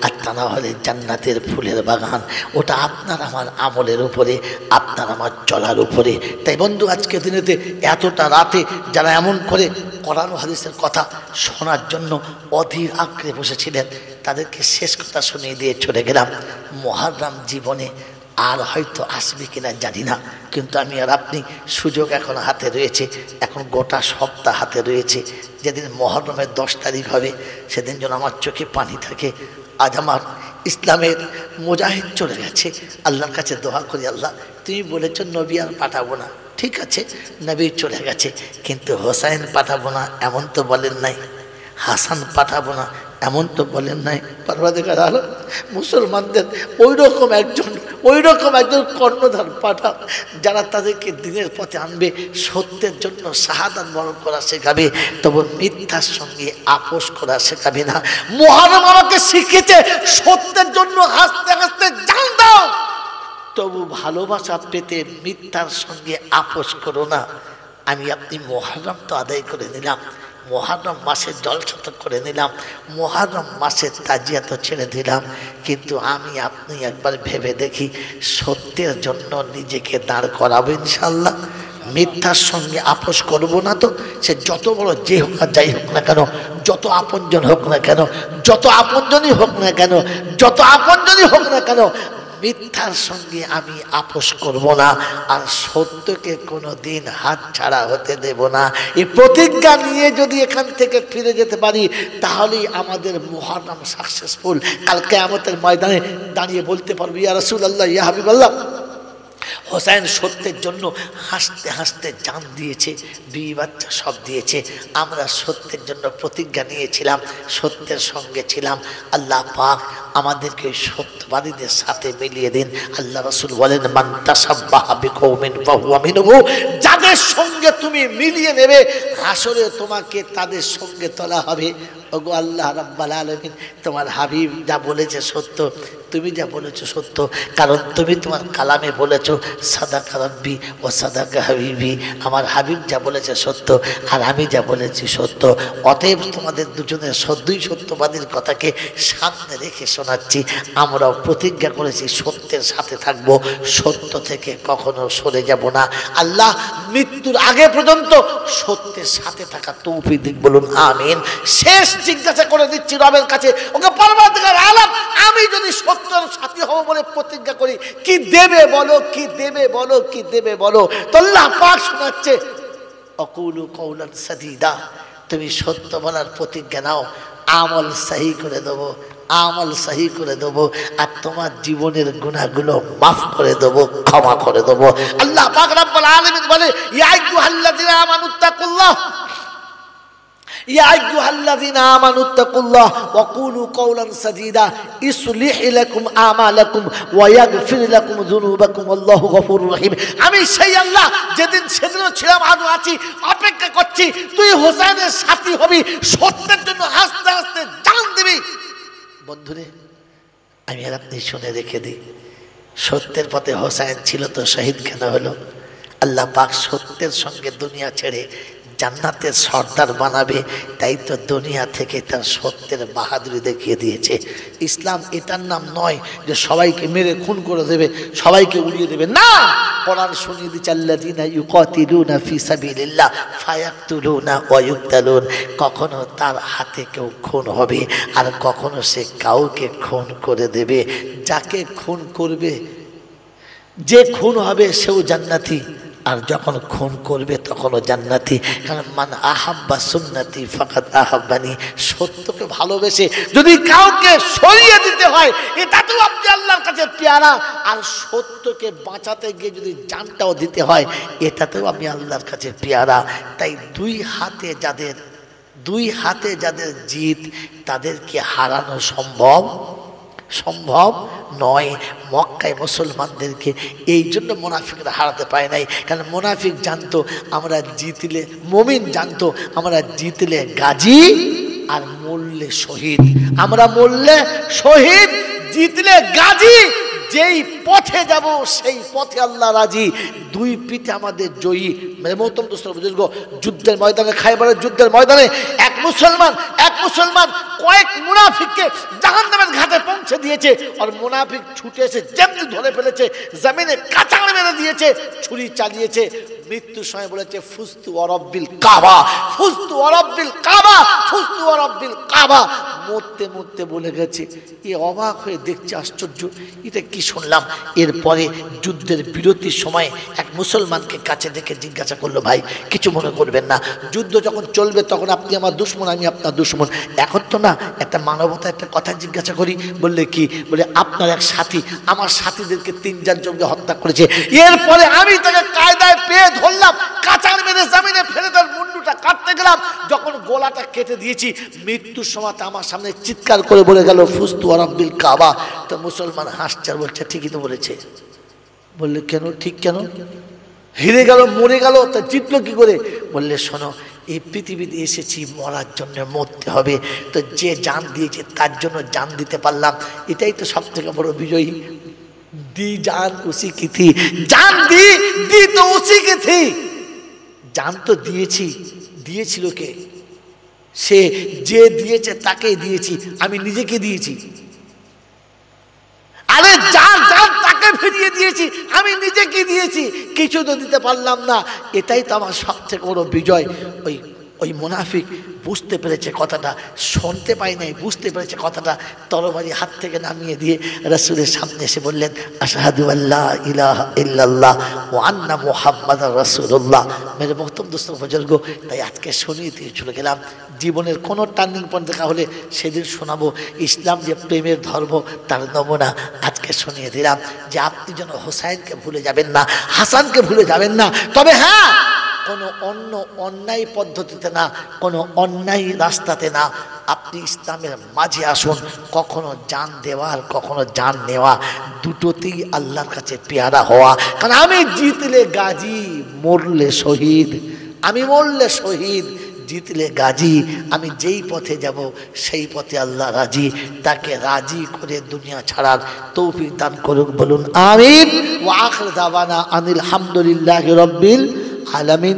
আর তা না হলে জান্নাতের ফুলের বাগান। ওটা আপনার আমার আমলের উপরে, আপনার আমার চলার উপরে। তাই বন্ধু, আজকে দিনেতে এতটা রাতে যারা এমন করে কোরআন ও হাদিসের কথা শোনার জন্য অধীর আগ্রহে বসেছিলেন, তাদেরকে শেষ কথা শুনিয়ে দিয়ে চলে গেলাম। মুহররম জীবনে আর হয়তো আসবে কিনা জানি না, কিন্তু আমি আর আপনি সুযোগ এখন হাতে রয়েছে, এখন গোটা সপ্তাহ হাতে রয়েছে। যেদিন মুহররমের 10 তারিখ হবে সেদিন যেন আমার চোখে পানি থাকে। আজ আমার ইসলামের মুজাহিদ চলে গেছে। আল্লাহর কাছে দোয়া করি, আল্লাহ তুমি বলেছ নবী আর পাঠাবো না, ঠিক আছে নবী চলে গেছে, কিন্তু হোসাইন পাঠাবো না এমন তো বলেন নাই, হাসান পাঠাবো না এমন তো বলেন নাই। পরওয়ারদিগার আলম মুসলমানদের ওই রকম একজন কর্ণধার পাঠাও, যারা তাদেরকে দিনের পথে আনবে, সত্যের জন্য শাহাদাত বরণ করা শেখাবে, তবু মিথ্যার সঙ্গে আপোষ করা শেখাবে না। মুহররম আমাকে শিখিয়েছে সত্যের জন্য হাসতে হাসতে জান দাও, তবু ভালোবাসা পেতে মিথ্যার সঙ্গে আপোষ করো না। আমি আপনি মুহররম তো আদায় করে নিলাম, মুহররম মাসের জলসা তো করে নিলাম, মুহররম মাসের তাজিয়া তো ছেড়ে দিলাম, কিন্তু আমি আপনি একবার ভেবে দেখি সত্যের জন্য নিজেকে দাঁড় করাবো ইনশাল্লাহ। মিথ্যার সঙ্গে আপোষ করবো না তো, সে যত বড় যে হোক আর যাই হোক না কেন, যত আপনজন হোক না কেন, যত আপনজনই হোক না কেন, যত আপনজনই হোক না কেন, মিথ্যার সঙ্গে আমি আপোষ করব না, আর সত্যকে কোনো দিন হাত ছাড়া হতে দেব না। এই প্রতিজ্ঞা নিয়ে যদি এখান থেকে ফিরে যেতে পারি, তাহলেই আমাদের মুহররম সাকসেসফুল। কাল কিয়ামতের ময়দানে দাঁড়িয়ে বলতে পারবো, ইয়া রাসূলুল্লাহ, ইয়া হাবিবাল্লাহ, হোসেন সত্যের জন্য হাসতে হাসতে জান দিয়েছে, বিবি বাচ্চা সব দিয়েছে, আমরা সত্যের জন্য প্রতিজ্ঞা নিয়েছিলাম, সত্যের সঙ্গে ছিলাম। আল্লাহ পাক আমাদেরকে ওই সত্যবাদীদের সাথে মিলিয়ে দিন। আল্লাহ রাসূল বলেন, মান তাসাব্বাহা বিকওমিন ফাহুয়া মিনহু, যাদের সঙ্গে তুমি মিলিয়ে নেবে হাসরে তোমাকে তাদের সঙ্গে তোলা হবে। ওগো আল্লাহ রাব্বুল আলামিন, তোমার হাবিব যা বলেছে সত্য, তুমি যা বলেছো সত্য, কারণ তুমি তোমার কালামে বলেছো সাদাকা রাব্বি ও সাদাকা হাবিবি, আমার হাবিব যা বলেছে সত্য আর আমি যা বলেছি সত্য। অতএব তোমাদের দুজনের দুই সত্যবাদীর কথাকে সামনে রেখে শোনাচ্ছি, আমরাও প্রতিজ্ঞা করেছি সত্যের সাথে থাকব, সত্য থেকে কখনো সরে যাব না। আল্লাহ মৃত্যুর আগে পর্যন্ত সত্যের সাথে থাকা তৌফিক দিক, বলুন আমিন। শেষ জিজ্ঞাসা করে দিচ্ছি রবের কাছে, ওকে পরওয়ারদিগার আলম, আমি যদি সত্যের সাথী হব বলে প্রতিজ্ঞা করি, কি দেবে বলো, কি দেবে বলো, কি দেবে বলো? তো আল্লাহ পাক শোনাচ্ছে, আকুলু কওলান সাদীদা, তুমি সত্য বলার প্রতিজ্ঞা নাও, আমল সহি করে দেবো, আমল সহি করে দেবো, আর তোমার জীবনের গুনাহগুলো মাফ করে দেবো, ক্ষমা করে দেবো। আল্লাহ পাক রব্বুল আলামিন বলে, ইয়া আইয়ুহাল্লাযীনা আমানুত্তাকুল্লাহ, ইয়া আইয়ুহাল্লাযীনা আমানুত্তাকুল্লাহ ওয়া কুলু কওলান সাদীদা ইসলিহ লাকুম আমালাকুম ওয়া ইয়াগফির লাকুম যুনুবাকুম আল্লাহু গফুরুর রহিম। আমি সেই আল্লাহ, যেদিন সেদিনও ছিলাম, আজও আছি, অপেক্ষা করছি তুই হোসেনের সাথী হবি, সত্যের জন্য হাসতে হাসতে জান দিবি। বন্ধুরে, আমি আর আপনি শুনে রেখে দিই, সত্যের পথে হোসেন ছিল তো শহীদ কেন হলো? আল্লাহ পাক সত্যের সঙ্গে দুনিয়া ছেড়ে জান্নাতের সর্দার বানাবে, তাই তো দুনিয়া থেকে তার সত্যের বাহাদুরি দেখিয়ে দিয়েছে। ইসলাম এটার নাম নয় যে সবাইকে মেরে খুন করে দেবে, সবাইকে উড়িয়ে দেবে, না। কোরআন শুনিয়ে দিচ্ছে, আল্লাযীনা ইউকাতিলুনা ফি সাবিলিল্লাহ ফায়াকতুলুনা ওয়া ইউকতালুন, কখনো তার হাতে কেউ খুন হবে আর কখনো সে কাউকে খুন করে দেবে। যাকে খুন করবে, যে খুন হবে সেও জান্নাতি, আর যখন খুন করবে তখনও জান্নাতি। কারণ মান আহাব্বা সুন্নতি ফাকাদ আহাব্বানি, সত্যকে ভালোবেসে যদি কাউকে সরিয়ে দিতে হয়, এটা তো আপনি আল্লাহর কাছে পেয়ারা, আর সত্যকে বাঁচাতে গিয়ে যদি জানটাও দিতে হয়, এটাতেও আমি আল্লাহর কাছে পেয়ারা। তাই দুই হাতে যাদের জিত, তাদেরকে হারানো সম্ভব সম্ভব নয়। মক্কায় মুসলমানদেরকে এই জন্য মুনাফিকরা হারাতে পারে নাই, কারণ মুনাফিক জানতো আমরা জিতলে, মুমিন জানতো আমরা জিতলে গাজী আর মরলে শহীদ। আমরা মরলে শহীদ, জিতলে গাজী। যেই পথে যাব সেই পথে আল্লাহ রাজি। দুই পিঠে আমাদের জয়ী। মেরে মোহতরম দোস্ত বুজুর্গ, যুদ্ধের ময়দানে, খায়বারের যুদ্ধের ময়দানে এক মুসলমান কয়েক মুনাফিককে জাহান্নামের ঘাটে পৌঁছে দিয়েছে। আর মুনাফিক ছুটে এসে যেমনি ধরে ফেলেছে, জমিনে কাঁচাড় মেরে দিয়েছে, ছুরি চালিয়েছে। মৃত্যুর সময় বলেছে ফুস্তু ওয়ারাব্বিল কাবা, ফুস্তু ওয়ারাব্বিল কাবা, ফুস্তু ওয়ারাব্বিল কাবা। মরতে মরতে বলে গেছে। এ অবাক হয়ে দেখছে, আশ্চর্য, এটা কি শুনলাম। এরপরে যুদ্ধের বিরতির সময় এক মুসলমানকে কাছে দেখে জিজ্ঞাসা করলো, ভাই কিছু মনে করবেন না, যুদ্ধ যখন চলবে তখন আপনি আমার দুশমন, আমি আপনার দুশমন, এখন তো না, একটা মানবতা, একটা কথা জিজ্ঞাসা করি। বললে কি? বলে আপনার এক সাথী আমার সাথীদেরকে 3-4 জনকে হত্যা করেছে। এরপরে আমি তাকে কায়দায় পেয়ে ধরলাম, কাঁচার মেরে জামিনে ফেলে তার মুন্ডুটা কাটতে গেলাম। যখন গলাটা কেটে দিয়েছি, মৃত্যুর সময় আমার সামনে চিৎকার করে বলে গেল ফুস্তু ওয়ারাব্বিল কাবা। তো মুসলমান হাসছে আর বলছে, ঠিকই তো বলেছে। বললে কেন? ঠিক কেন? হেরে গেল, মরে গেল, তা জিতলো কি করে? বললে শোনো, এই পৃথিবীতে এসেছি মরার জন্য, মরতে হবে। তো যে জান দিয়েছে তার জন্য জান দিতে পারলাম, এটাই তো সব থেকে বড় বিজয়ী। दी जान उसी की थी, जान दी तो उसी की थी। जान तो দিয়েছিল কে? সে যে দিয়েছে তাকেই দিয়েছি, আমি নিজেকে দিয়েছি। আরে যার জান তাকে ফিরিয়ে দিয়েছি, আমি নিজেকে দিয়েছি, কিছু তো দিতে পারলাম না। এটাই তো আমার সব থেকে বড় বিজয়। ওই মুনাফিক বুঝতে পেরেছে কথাটা, শুনতে পাই নাই, বুঝতে পেরেছে কথাটা। তরবারি হাত থেকে নামিয়ে দিয়ে রাসূলের সামনে এসে বললেন, আশহাদু আল্লা ইলাহা ইল্লাল্লাহ ওয়া আন্না মুহাম্মাদার রাসূলুল্লাহ। মেরে মোহতরম দোস্ত বুজুর্গ, তাই আজকে শুনিয়ে দিয়ে চলে গেলাম। জীবনের কোনো টার্নিং পয়েন্ট দেখা হলে সেদিন শোনাবো। ইসলাম যে প্রেমের ধর্ম তার নমুনা আজকে শুনিয়ে দিলাম, যে আপনি যেন হোসাইনকে ভুলে যাবেন না, হাসানকে ভুলে যাবেন না। তবে হ্যাঁ, কোনো অন্যায় পদ্ধতিতে না, কোনো অন্যায় রাস্তাতে না, আপনি ইসলামের মাঝে আসুন। কখনো জান দেওয়ার, কখনো জান নেওয়া, দুটোতেই আল্লাহর কাছে পেয়ারা হওয়া। কারণ আমি জিতলে গাজী, মরলে শহীদ। আমি মরলে শহীদ, জিতলে গাজী। আমি যেই পথে যাব সেই পথে আল্লাহ রাজি। তাকে রাজি করে দুনিয়া ছাড়ার তৌফিক দান করুক, বলুন আমিন। ওয়া আখির দাওয়ানা আনিল হামদুলিল্লাহি রাব্বিল আলামিন।